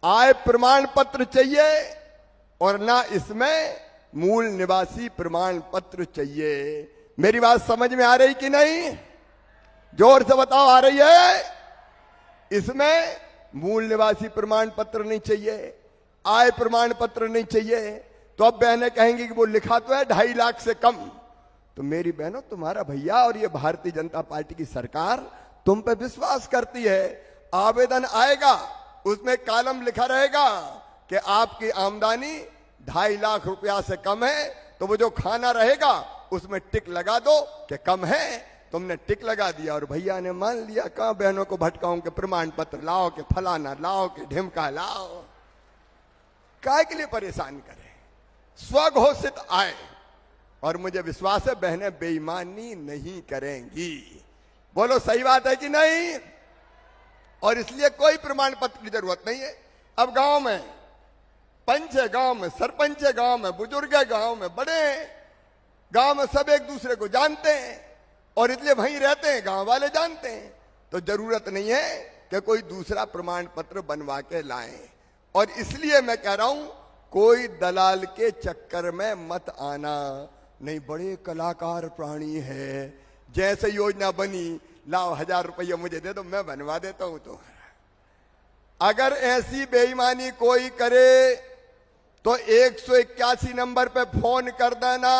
आय प्रमाण पत्र चाहिए और ना इसमें मूल निवासी प्रमाण पत्र चाहिए। मेरी बात समझ में आ रही कि नहीं? जोर से बताओ, आ रही है? इसमें मूल निवासी प्रमाण पत्र नहीं चाहिए, आय प्रमाण पत्र नहीं चाहिए। तो अब बहनें कहेंगी कि वो लिखा तो है 2.5 लाख से कम। तो मेरी बहनों, तुम्हारा भैया और ये भारतीय जनता पार्टी की सरकार तुम पे विश्वास करती है। आवेदन आएगा, उसमें कॉलम लिखा रहेगा कि आपकी आमदनी 2.5 लाख रुपया से कम है, तो वो जो खाना रहेगा उसमें टिक लगा दो कि कम है। तुमने टिक लगा दिया और भैया ने मान लिया। कहां बहनों को भटकाऊं कि प्रमाण पत्र लाओ, कि फलाना लाओ, कि ढिमका लाओ। काय के लिए परेशान करें? स्वघोषित आय, और मुझे विश्वास है बहनें बेईमानी नहीं करेंगी। बोलो सही बात है कि नहीं? और इसलिए कोई प्रमाण पत्र की जरूरत नहीं है। अब गांव में पंच है, गांव में सरपंच है, गांव में बुजुर्ग है, गांव में बड़े हैं, गांव में सब एक दूसरे को जानते हैं, और इसलिए वहीं रहते हैं, गांव वाले जानते हैं। तो जरूरत नहीं है कि कोई दूसरा प्रमाण पत्र बनवा के लाएं। और इसलिए मैं कह रहा हूं, कोई दलाल के चक्कर में मत आना। नहीं, बड़े कलाकार प्राणी है, जैसे योजना बनी, लाओ 1,000 रुपये मुझे दे दो, मैं बनवा देता हूं। तो अगर ऐसी बेईमानी कोई करे तो 181 नंबर पे फोन कर देना,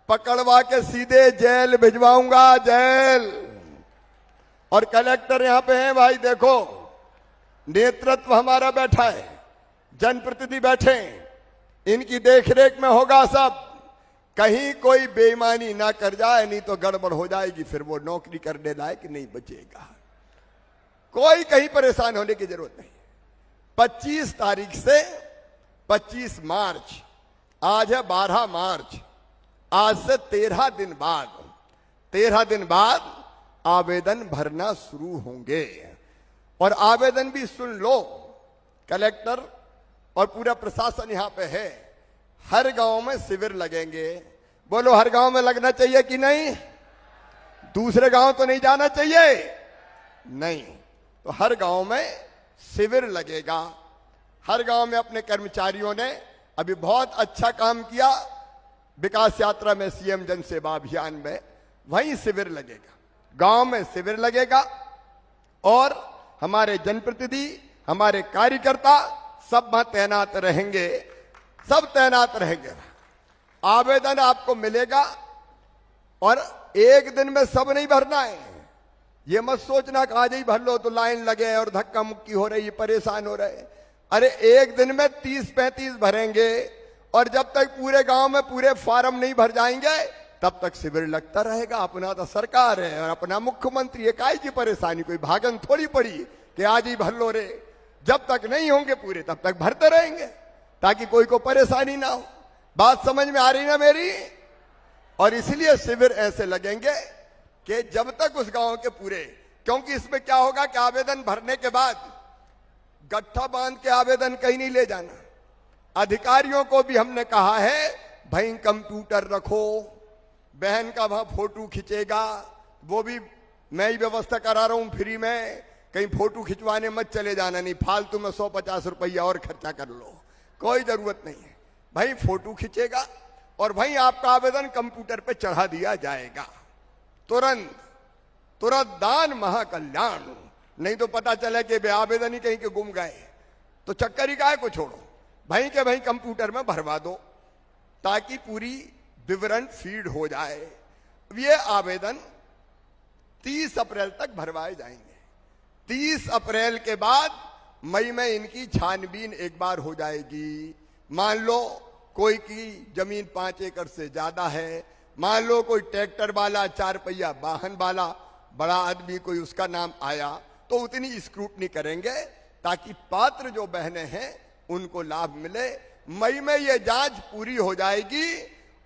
पकड़वा के सीधे जेल भिजवाऊंगा, जेल। और कलेक्टर यहां पे हैं भाई, देखो नेतृत्व हमारा बैठा है, जनप्रतिनिधि बैठे हैं, इनकी देखरेख में होगा सब। कहीं कोई बेईमानी ना कर जाए, नहीं तो गड़बड़ हो जाएगी, फिर वो नौकरी करने लायक नहीं बचेगा। कोई कहीं परेशान होने की जरूरत नहीं। 25 तारीख से 25 मार्च, आज है 12 मार्च, आज से 13 दिन बाद आवेदन भरना शुरू होंगे। और आवेदन भी सुन लो, कलेक्टर और पूरा प्रशासन यहां पे है। हर गांव में शिविर लगेंगे। बोलो हर गांव में लगना चाहिए कि नहीं? दूसरे गांव तो नहीं जाना चाहिए? नहीं। तो हर गांव में शिविर लगेगा। हर गांव में अपने कर्मचारियों ने अभी बहुत अच्छा काम किया। विकास यात्रा में, सीएम जन सेवा अभियान में वहीं शिविर लगेगा, गांव में शिविर लगेगा और हमारे जनप्रतिनिधि, हमारे कार्यकर्ता सब वहां तैनात रहेंगे, सब तैनात रहेंगे। आवेदन आपको मिलेगा और एक दिन में सब नहीं भरना है। ये मत सोचना कि आज ही भर लो तो लाइन लगे और धक्का मुक्की हो रही, परेशान हो रहे। अरे एक दिन में 30-35 भरेंगे और जब तक पूरे गांव में पूरे फार्म नहीं भर जाएंगे तब तक शिविर लगता रहेगा। अपना तो सरकार है और अपना मुख्यमंत्री है, काहे की परेशानी, कोई भागन थोड़ी पड़ी कि आज ही भर लो रे। जब तक नहीं होंगे पूरे तब तक भरते रहेंगे ताकि कोई को परेशानी ना हो। बात समझ में आ रही ना मेरी? और इसलिए शिविर ऐसे लगेंगे कि जब तक उस गांव के पूरे, क्योंकि इसमें क्या होगा कि आवेदन भरने के बाद गट्ठा बांध के आवेदन कहीं नहीं ले जाना। अधिकारियों को भी हमने कहा है भाई कंप्यूटर रखो, बहन का वहां फोटो खींचेगा, वो भी मैं ही व्यवस्था करा रहा हूं फ्री में। कहीं फोटो खिंचवाने मत चले जाना, नहीं फालतू में 150 रुपया और खर्चा कर लो, कोई जरूरत नहीं है। भाई फोटो खींचेगा और भाई आपका आवेदन कंप्यूटर पे चढ़ा दिया जाएगा। तुरंत तुरंत दान महाकल्याण। नहीं तो पता चले कि वे आवेदन ही कहीं के गुम गए तो चक्कर ही गाय को छोड़ो, भाई के भाई कंप्यूटर में भरवा दो ताकि पूरी विवरण फीड हो जाए। ये आवेदन 30 अप्रैल तक भरवाए जाएंगे। 30 अप्रैल के बाद मई में इनकी छानबीन एक बार हो जाएगी। मान लो कोई की जमीन 5 एकड़ से ज्यादा है, मान लो कोई ट्रैक्टर वाला, 4 पहिया वाहन वाला बड़ा आदमी कोई उसका नाम आया तो उतनी स्क्रूटनी करेंगे ताकि पात्र जो बहनें हैं उनको लाभ मिले। मई में ये जांच पूरी हो जाएगी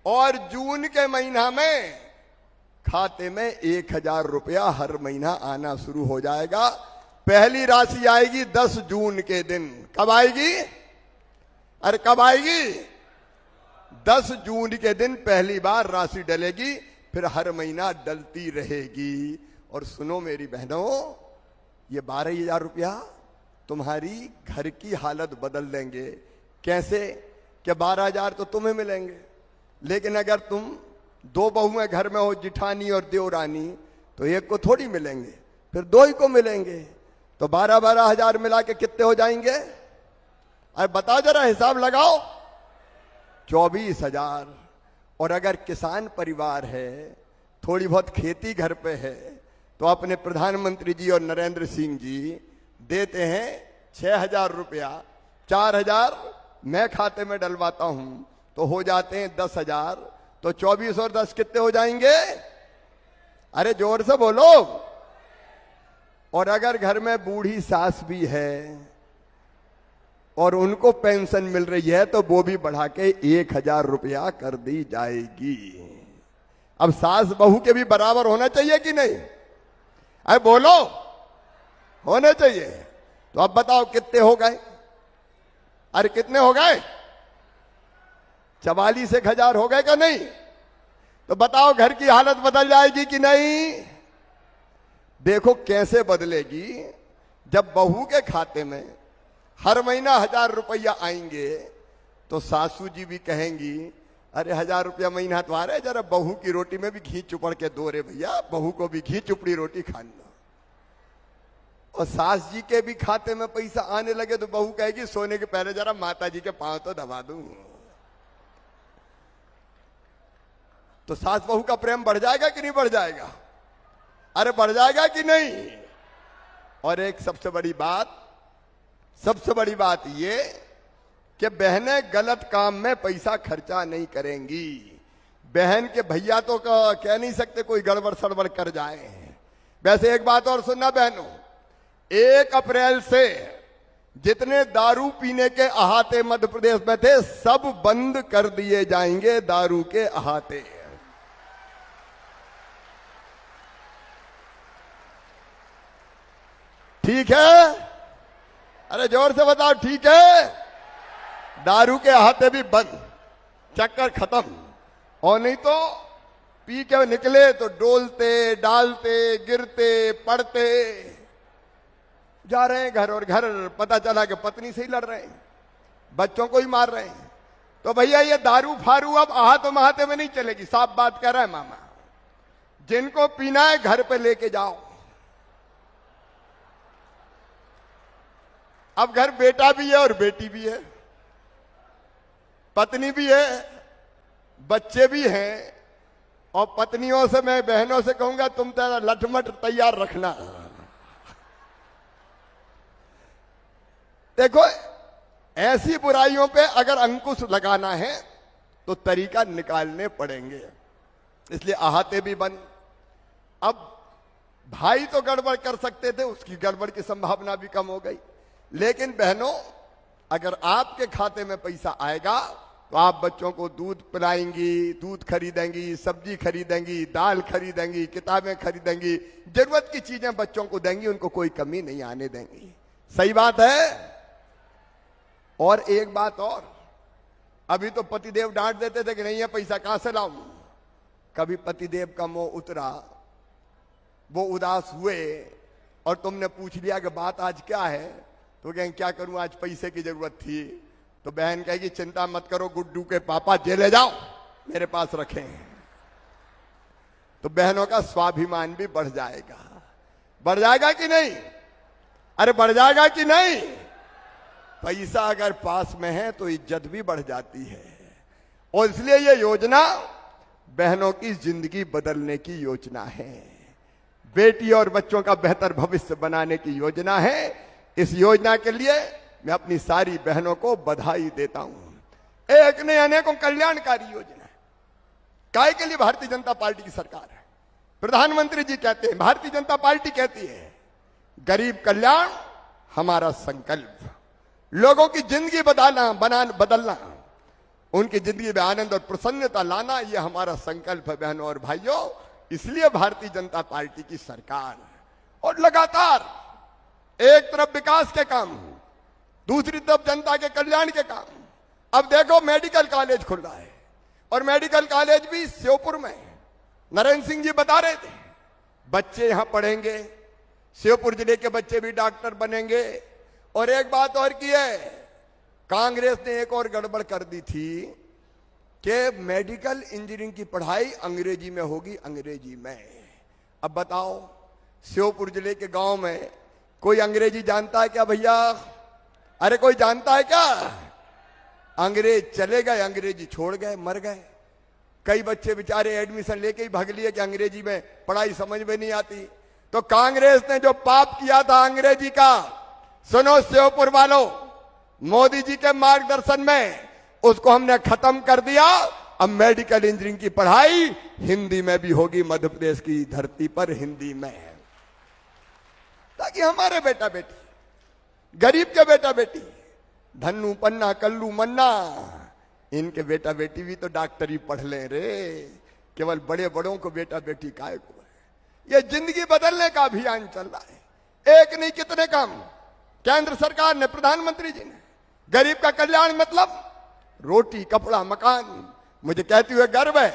और जून के महीना में खाते में 1000 रुपया हर महीना आना शुरू हो जाएगा। पहली राशि आएगी 10 जून के दिन। कब आएगी? अरे कब आएगी? 10 जून के दिन पहली बार राशि डलेगी, फिर हर महीना डलती रहेगी। और सुनो मेरी बहनों, ये 12,000 रुपया तुम्हारी घर की हालत बदल देंगे। कैसे? कि 12,000 तो तुम्हें मिलेंगे, लेकिन अगर तुम 2 बहुएं घर में हो, जिठानी और देवरानी, तो एक को थोड़ी मिलेंगे, फिर 2 ही को मिलेंगे। तो 12-12 हजार मिला के कितने हो जाएंगे? अरे बताओ जरा, हिसाब लगाओ। 24,000। और अगर किसान परिवार है, थोड़ी बहुत खेती घर पे है, तो अपने प्रधानमंत्री जी और नरेंद्र सिंह जी देते हैं 6,000 रुपया। 4,000 मैं खाते में डलवाता हूं तो हो जाते हैं 10,000। तो 24 और 10 कितने हो जाएंगे? अरे जोर से बोलो। और अगर घर में बूढ़ी सास भी है और उनको पेंशन मिल रही है तो वो भी बढ़ा के 1,000 रुपया कर दी जाएगी। अब सास बहू के भी बराबर होना चाहिए कि नहीं? अरे बोलो, होने चाहिए। तो अब बताओ कितने हो गए? अरे कितने हो गए? 44,000 हो गए क्या? नहीं? तो बताओ घर की हालत बदल जाएगी कि नहीं? देखो कैसे बदलेगी। जब बहू के खाते में हर महीना 1,000 रुपया आएंगे तो सासू जी भी कहेंगी अरे 1,000 रुपया महीना तो आ रहा है, जरा बहू की रोटी में भी घी चुपड़ के दो रे भैया, बहू को भी घी चुपड़ी रोटी खानी। और सास जी के भी खाते में पैसा आने लगे तो बहू कहेगी सोने के पहले जरा माता जी के पांव तो दबा दूं। तो सास बहू का प्रेम बढ़ जाएगा कि नहीं बढ़ जाएगा? अरे बढ़ जाएगा कि नहीं? और एक सबसे बड़ी बात ये कि बहनें गलत काम में पैसा खर्चा नहीं करेंगी। बहन के भैया तो कह नहीं सकते कोई गड़बड़ सड़बड़ कर जाए। वैसे एक बात और सुनना बहनों, 1 अप्रैल से जितने दारू पीने के अहाते मध्य प्रदेश में थे सब बंद कर दिए जाएंगे। दारू के अहाते ठीक है? अरे जोर से बताओ ठीक है? दारू के अहाते भी बंद, चक्कर खत्म। और नहीं तो पी के निकले तो डोलते डालते गिरते पड़ते जा रहे हैं घर, और घर पता चला कि पत्नी से ही लड़ रहे हैं। बच्चों को ही मार रहे हैं। तो भैया ये दारू फारू अब आहत महाते में नहीं चलेगी, साफ बात कर रहा है मामा। जिनको पीना है घर पे लेके जाओ। अब घर बेटा भी है और बेटी भी है, पत्नी भी है, बच्चे भी हैं। और पत्नियों से मैं बहनों से कहूंगा तुम तेरा लठमठ तैयार रखना। देखो ऐसी बुराइयों पे अगर अंकुश लगाना है तो तरीका निकालने पड़ेंगे, इसलिए आहते भी बंद। अब भाई तो गड़बड़ कर सकते थे, उसकी गड़बड़ की संभावना भी कम हो गई। लेकिन बहनों, अगर आपके खाते में पैसा आएगा तो आप बच्चों को दूध पिलाएंगी, दूध खरीदेंगी, सब्जी खरीदेंगी, दाल खरीदेंगी, किताबें खरीदेंगी, जरूरत की चीजें बच्चों को देंगी, उनको कोई कमी नहीं आने देंगी। सही बात है। और एक बात और, अभी तो पतिदेव डांट देते थे कि नहीं है पैसा कहां से लाऊं। कभी पतिदेव का मोह उतरा, वो उदास हुए और तुमने पूछ लिया कि बात आज क्या है, तो कहें क्या करूं आज पैसे की जरूरत थी। तो बहन कहेगी चिंता मत करो, गुड्डू के पापा जेले जाओ मेरे पास रखें। तो बहनों का स्वाभिमान भी बढ़ जाएगा। बढ़ जाएगा कि नहीं? अरे बढ़ जाएगा कि नहीं? पैसा अगर पास में है तो इज्जत भी बढ़ जाती है। और इसलिए ये योजना बहनों की जिंदगी बदलने की योजना है, बेटी और बच्चों का बेहतर भविष्य बनाने की योजना है। इस योजना के लिए मैं अपनी सारी बहनों को बधाई देता हूं। एक ने अनेकों कल्याणकारी योजना है। काय के लिए भारतीय जनता पार्टी की सरकार है। प्रधानमंत्री जी कहते हैं, भारतीय जनता पार्टी कहती है, गरीब कल्याण हमारा संकल्प। लोगों की जिंदगी बदलना, उनकी जिंदगी में आनंद और प्रसन्नता लाना, यह हमारा संकल्प है बहनों और भाइयों। इसलिए भारतीय जनता पार्टी की सरकार और लगातार एक तरफ विकास के काम, दूसरी तरफ जनता के कल्याण के काम। अब देखो मेडिकल कॉलेज खुल रहा है, और मेडिकल कॉलेज भी श्योपुर में। नरेंद्र सिंह जी बता रहे थे बच्चे यहां पढ़ेंगे, श्योपुर जिले के बच्चे भी डॉक्टर बनेंगे। और एक बात और की है, कांग्रेस ने एक और गड़बड़ कर दी थी कि मेडिकल इंजीनियरिंग की पढ़ाई अंग्रेजी में होगी, अंग्रेजी में। अब बताओ श्योपुर जिले के गांव में कोई अंग्रेजी जानता है क्या भैया? अरे कोई जानता है क्या? अंग्रेज चले गए, अंग्रेजी छोड़ गए, मर गए। कई बच्चे बेचारे एडमिशन लेके ही भाग लिए कि अंग्रेजी में पढ़ाई समझ में नहीं आती। तो कांग्रेस ने जो पाप किया था अंग्रेजी का, सुनो श्योपुर वालों, मोदी जी के मार्गदर्शन में उसको हमने खत्म कर दिया। अब मेडिकल इंजीनियरिंग की पढ़ाई हिंदी में भी होगी, मध्य प्रदेश की धरती पर हिंदी में, ताकि हमारे बेटा बेटी, गरीब के बेटा बेटी, धन्नू पन्ना कल्लू मन्ना, इनके बेटा बेटी भी तो डॉक्टरी पढ़ ले रे। केवल बड़े बड़ों को बेटा बेटी काय को है। ये जिंदगी बदलने का अभियान चल रहा है। एक नहीं कितने काम केंद्र सरकार ने, प्रधानमंत्री जी ने। गरीब का कल्याण मतलब रोटी कपड़ा मकान। मुझे कहते हुए गर्व है,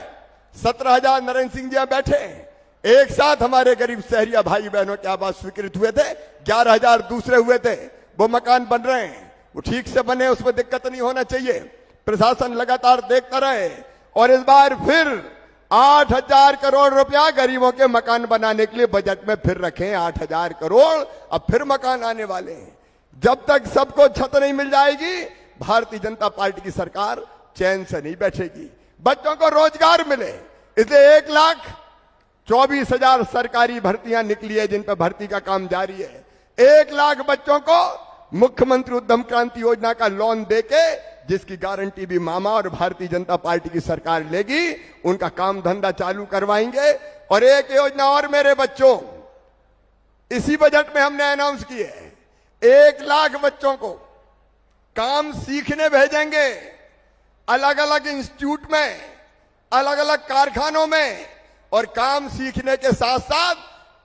17,000 नरेंद्र सिंह जी बैठे एक साथ हमारे गरीब शहरिया भाई बहनों के आवास स्वीकृत हुए थे। 11,000 दूसरे हुए थे, वो मकान बन रहे हैं, वो ठीक से बने, उसमें दिक्कत नहीं होना चाहिए। प्रशासन लगातार देखता रहे। और इस बार फिर 8,000 करोड़ रुपया गरीबों के मकान बनाने के लिए बजट में फिर रखे। 8,000 करोड़ अब फिर मकान आने वाले हैं। जब तक सबको छत नहीं मिल जाएगी, भारतीय जनता पार्टी की सरकार चैन से नहीं बैठेगी। बच्चों को रोजगार मिले, इसलिए 1,24,000 सरकारी भर्तियां निकली है, जिन पर भर्ती का काम जारी है। 1 लाख बच्चों को मुख्यमंत्री उद्यम क्रांति योजना का लोन देके, जिसकी गारंटी भी मामा और भारतीय जनता पार्टी की सरकार लेगी, उनका काम धंधा चालू करवाएंगे। और एक योजना और मेरे बच्चों, इसी बजट में हमने अनाउंस की है, 1 लाख बच्चों को काम सीखने भेजेंगे, अलग अलग इंस्टीट्यूट में, अलग अलग कारखानों में। और काम सीखने के साथ साथ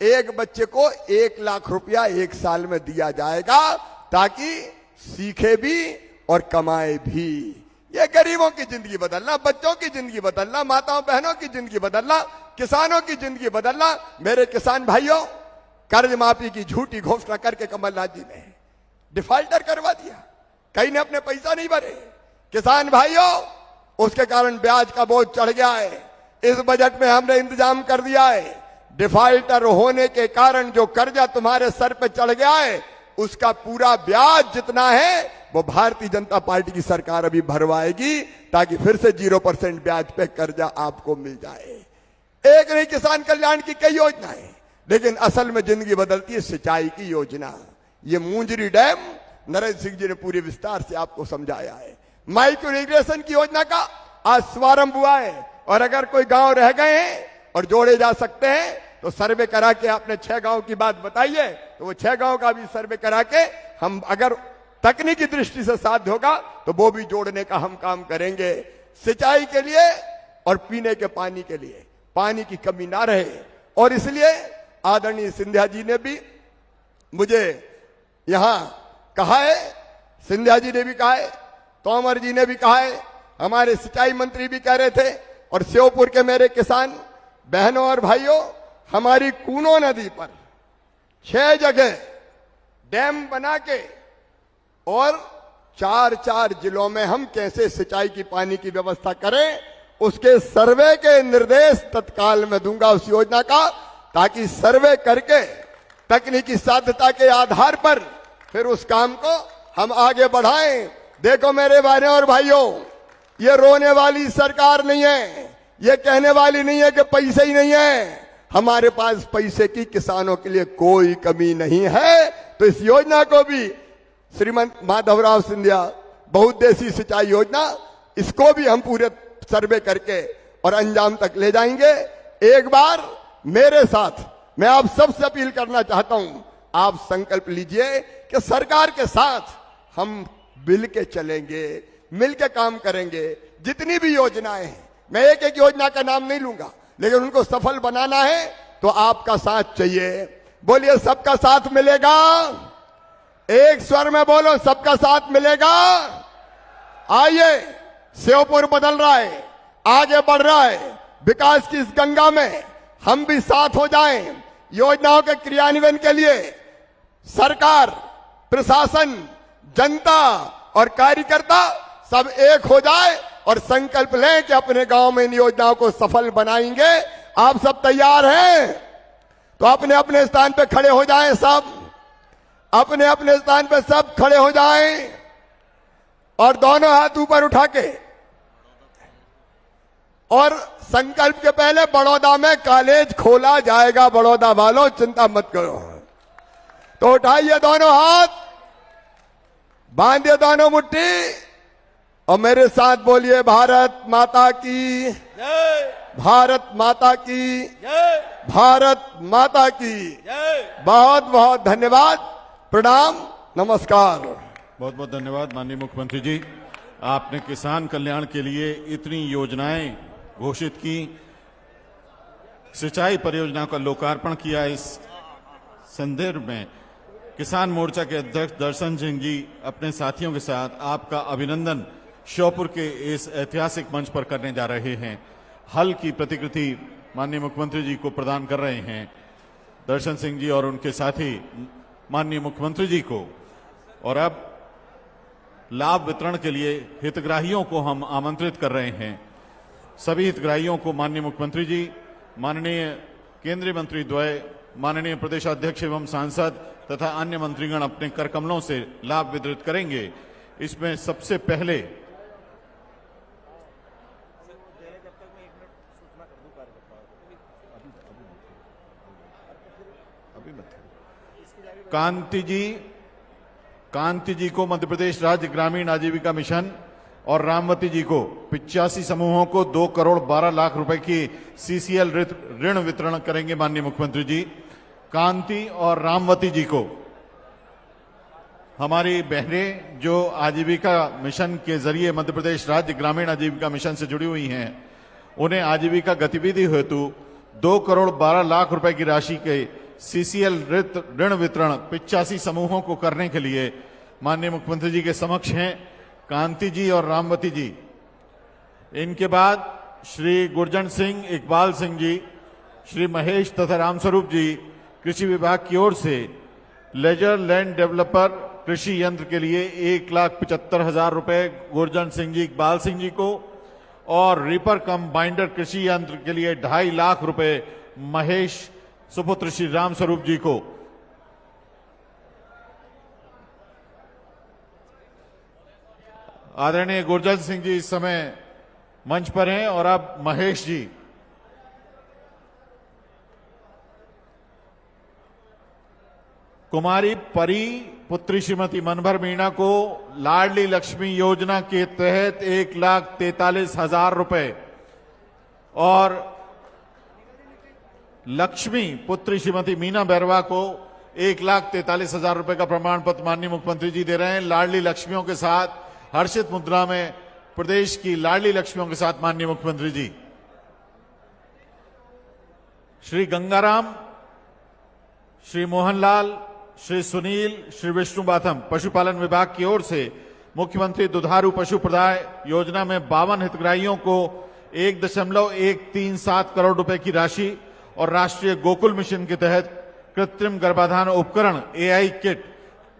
एक बच्चे को 1 लाख रुपया 1 साल में दिया जाएगा, ताकि सीखे भी और कमाए भी। ये गरीबों की जिंदगी बदलना, बच्चों की जिंदगी बदलना, माताओं बहनों की जिंदगी बदलना, किसानों की जिंदगी बदलना। मेरे किसान भाइयों, कर्ज माफी की झूठी घोषणा करके कमलनाथ जी ने डिफाल्टर करवा दिया। कई ने अपने पैसा नहीं भरे। किसान भाइयों, उसके कारण ब्याज का बोझ चढ़ गया है। इस बजट में हमने इंतजाम कर दिया है, डिफॉल्टर होने के कारण जो कर्जा तुम्हारे सर पे चढ़ गया है, उसका पूरा ब्याज जितना है वो भारतीय जनता पार्टी की सरकार अभी भरवाएगी, ताकि फिर से 0% ब्याज पे कर्जा आपको मिल जाए। एक नहीं, किसान कल्याण की कई योजनाएं, लेकिन असल में जिंदगी बदलती है सिंचाई की योजना। ये मुंजरी डैम नरेंद्र सिंह जी ने पूरे विस्तार से आपको समझाया है। माइक्रो इरिगेशन की योजना का आज शुभारंभ हुआ है, और अगर कोई गांव रह गए हैं और जोड़े जा सकते हैं तो सर्वे करा के, आपने 6 गांव की बात बताई है, तो वो 6 गांव का भी सर्वे करा के हम, अगर तकनीकी दृष्टि से साध्य होगा तो वो भी जोड़ने का हम काम करेंगे। सिंचाई के लिए और पीने के पानी के लिए पानी की कमी ना रहे, और इसलिए आदरणीय सिंधिया जी ने भी मुझे यहां कहा है, सिंधिया जी ने भी कहा है, तोमर जी ने भी कहा है, हमारे सिंचाई मंत्री भी कह रहे थे, और श्योपुर के मेरे किसान बहनों और भाइयों, हमारी कूनो नदी पर 6 जगह डैम बना के और 4-4 जिलों में हम कैसे सिंचाई की पानी की व्यवस्था करें, उसके सर्वे के निर्देश तत्काल में दूंगा उस योजना का, ताकि सर्वे करके तकनीकी साध्यता के आधार पर फिर उस काम को हम आगे बढ़ाएं। देखो मेरे बहनों और भाइयों, ये रोने वाली सरकार नहीं है, ये कहने वाली नहीं है कि पैसे ही नहीं है। हमारे पास पैसे की किसानों के लिए कोई कमी नहीं है। तो इस योजना को भी श्रीमंत माधवराव सिंधिया बहुउद्देशीय सिंचाई योजना, इसको भी हम पूरे सर्वे करके और अंजाम तक ले जाएंगे। एक बार मेरे साथ मैं आप सबसे अपील करना चाहता हूं, आप संकल्प लीजिए कि सरकार के साथ हम मिल के चलेंगे, मिल के काम करेंगे। जितनी भी योजनाएं हैं, मैं एक एक योजना का नाम नहीं लूंगा, लेकिन उनको सफल बनाना है तो आपका साथ चाहिए। बोलिए सबका साथ मिलेगा, एक स्वर में बोलो सबका साथ मिलेगा। आइए, श्योपुर बदल रहा है, आगे बढ़ रहा है, विकास की इस गंगा में हम भी साथ हो जाएं। योजनाओं के क्रियान्वयन के लिए सरकार, प्रशासन, जनता और कार्यकर्ता सब एक हो जाए और संकल्प लें कि अपने गांव में इन योजनाओं को सफल बनाएंगे। आप सब तैयार हैं? तो अपने अपने स्थान पे खड़े हो जाएं, सब अपने अपने स्थान पे सब खड़े हो जाएं और दोनों हाथ ऊपर उठा के, और संकल्प के पहले बड़ौदा में कॉलेज खोला जाएगा। बड़ौदा वालों चिंता मत करो। तो उठाइए दोनों हाथ, बांधिए दोनों मुट्ठी और मेरे साथ बोलिए भारत माता की जय, भारत माता की जय, भारत माता की जय। बहुत बहुत धन्यवाद, प्रणाम, नमस्कार। बहुत बहुत धन्यवाद माननीय मुख्यमंत्री जी। आपने किसान कल्याण के लिए इतनी योजनाएं घोषित की, सिंचाई परियोजना का लोकार्पण किया। इस संदर्भ में किसान मोर्चा के अध्यक्ष दर्शन सिंह जी अपने साथियों के साथ आपका अभिनंदन श्योपुर के इस ऐतिहासिक मंच पर करने जा रहे हैं। हल की प्रतिकृति माननीय मुख्यमंत्री जी को प्रदान कर रहे हैं दर्शन सिंह जी और उनके साथी माननीय मुख्यमंत्री जी को। और अब लाभ वितरण के लिए हितग्राहियों को हम आमंत्रित कर रहे हैं। सभी हितग्राहियों को माननीय मुख्यमंत्री जी, माननीय केंद्रीय मंत्री द्वय, माननीय प्रदेशाध्यक्ष एवं सांसद तथा अन्य मंत्रीगण अपने कर कमलों से लाभ वितरित करेंगे। इसमें सबसे पहले कांति जी को मध्य प्रदेश राज्य ग्रामीण आजीविका मिशन और रामवती जी को 85 समूहों को 2 करोड़ 12 लाख रुपए की सीसीएल ऋण वितरण करेंगे माननीय मुख्यमंत्री जी। कांति और रामवती जी को हमारी बहनें जो आजीविका मिशन के जरिए मध्य प्रदेश राज्य ग्रामीण आजीविका मिशन से जुड़ी हुई हैं, उन्हें आजीविका गतिविधि हेतु 2 करोड़ 12 लाख रुपए की राशि के सीसीएल ऋण वितरण 85 समूहों को करने के लिए माननीय मुख्यमंत्री जी के समक्ष हैं कांति जी और रामवती जी। इनके बाद श्री गुरजन सिंह, इकबाल सिंह जी, श्री महेश तथा रामस्वरूप जी कृषि विभाग की ओर से लेजर लैंड डेवलपर कृषि यंत्र के लिए 1,75,000 रुपए गुरजन सिंह जी, इकबाल सिंह जी को, और रीपर कम बाइंडर कृषि यंत्र के लिए 2.5 लाख रुपए महेश सुपुत्र श्री राम स्वरूप जी को। आदरणीय गुरजन सिंह जी इस समय मंच पर हैं और अब महेश जी। कुमारी परी पुत्री श्रीमती मनभर मीणा को लाडली लक्ष्मी योजना के तहत 1,43,000 रुपए और लक्ष्मी पुत्री श्रीमती मीना बैरवा को 1,43,000 रुपए का प्रमाण पत्र माननीय मुख्यमंत्री जी दे रहे हैं। लाडली लक्ष्मियों के साथ हर्षित मुद्रा में प्रदेश की लाडली लक्ष्मियों के साथ माननीय मुख्यमंत्री जी। श्री गंगाराम, श्री मोहनलाल, श्री सुनील, श्री विष्णु बाथम पशुपालन विभाग की ओर से मुख्यमंत्री दुधारू पशु प्रदाय योजना में 52 हितग्राहियों को 1.137 करोड़ रुपए की राशि और राष्ट्रीय गोकुल मिशन के तहत कृत्रिम गर्भाधान उपकरण AI किट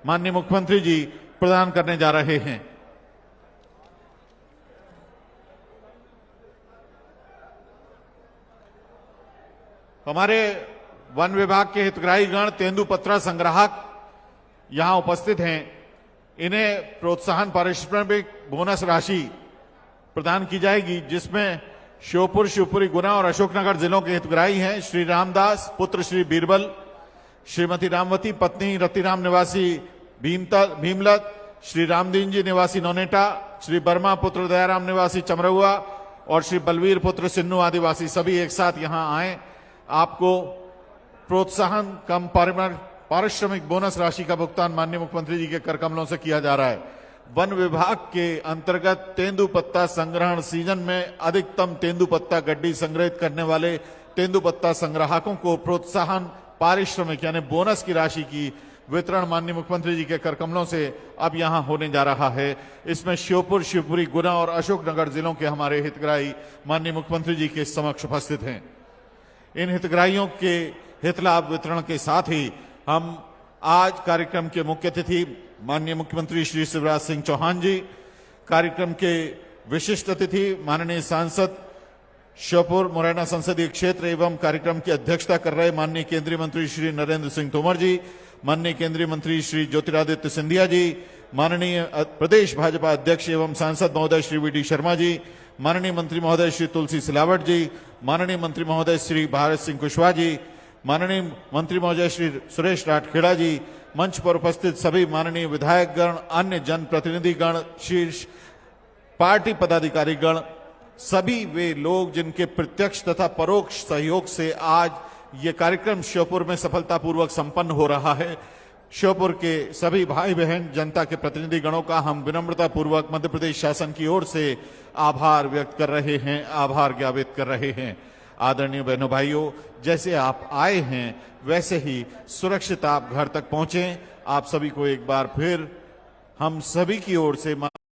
माननीय मुख्यमंत्री जी प्रदान करने जा रहे हैं। हमारे वन विभाग के हितग्राही गण तेंदुपत्ता संग्राहक यहां उपस्थित हैं। इन्हें प्रोत्साहन पारिश्रमिक बोनस राशि प्रदान की जाएगी, जिसमें श्योपुर, शिवपुरी, गुना और अशोकनगर जिलों के हितग्राही हैं। श्री रामदास पुत्र श्री बीरबल, श्रीमती रामवती पत्नी रतिराम निवासी भीमलत, श्री रामदीन जी निवासी नौनेटा, श्री वर्मा पुत्र दयाराम निवासी चमरहुआ और श्री बलवीर पुत्र सिन्नू आदिवासी सभी एक साथ यहां आए। आपको प्रोत्साहन कम पारिश्रमिक बोनस राशि का भुगतान माननीय मुख्यमंत्री जी के कर कमलों से किया जा रहा है। वन विभाग के अंतर्गत तेंदुपत्ता संग्रहण सीजन में अधिकतम तेंदुपत्ता गड्डी संग्रहित करने वाले तेंदुपत्ता संग्राहकों को प्रोत्साहन पारिश्रमिक यानी बोनस की राशि की वितरण माननीय मुख्यमंत्री जी के कर कमलों से अब यहां होने जा रहा है। इसमें श्योपुर, शिवपुरी, गुना और अशोकनगर जिलों के हमारे हितग्राही माननीय मुख्यमंत्री जी के समक्ष उपस्थित हैं। इन हितग्राहियों के हित लाभ वितरण के साथ ही हम आज कार्यक्रम के मुख्य अतिथि माननीय मुख्यमंत्री श्री शिवराज सिंह चौहान जी, कार्यक्रम के विशिष्ट अतिथि माननीय सांसद श्योपुर मुरैना संसदीय क्षेत्र एवं कार्यक्रम की अध्यक्षता कर रहे माननीय केंद्रीय मंत्री श्री नरेंद्र सिंह तोमर जी, माननीय केंद्रीय मंत्री श्री ज्योतिरादित्य सिंधिया जी, माननीय प्रदेश भाजपा अध्यक्ष एवं सांसद महोदय श्री VD शर्मा जी, माननीय मंत्री महोदय श्री तुलसी सिलावट जी, माननीय मंत्री महोदय श्री भारत सिंह कुशवाहा जी, माननीय मंत्री महोदय श्री सुरेश राठखेड़ा जी, मंच पर उपस्थित सभी माननीय विधायकगण, अन्य जनप्रतिनिधिगण, शीर्ष पार्टी पदाधिकारीगण, सभी वे लोग जिनके प्रत्यक्ष तथा परोक्ष सहयोग से आज ये कार्यक्रम श्योपुर में सफलतापूर्वक संपन्न हो रहा है। श्योपुर के सभी भाई बहन जनता के प्रतिनिधि गणों का हम विनम्रता पूर्वक मध्य प्रदेश शासन की ओर से आभार व्यक्त कर रहे हैं, आभार ज्ञापित कर रहे हैं। आदरणीय बहनों भाइयों, जैसे आप आए हैं वैसे ही सुरक्षित आप घर तक पहुंचे। आप सभी को एक बार फिर हम सभी की ओर से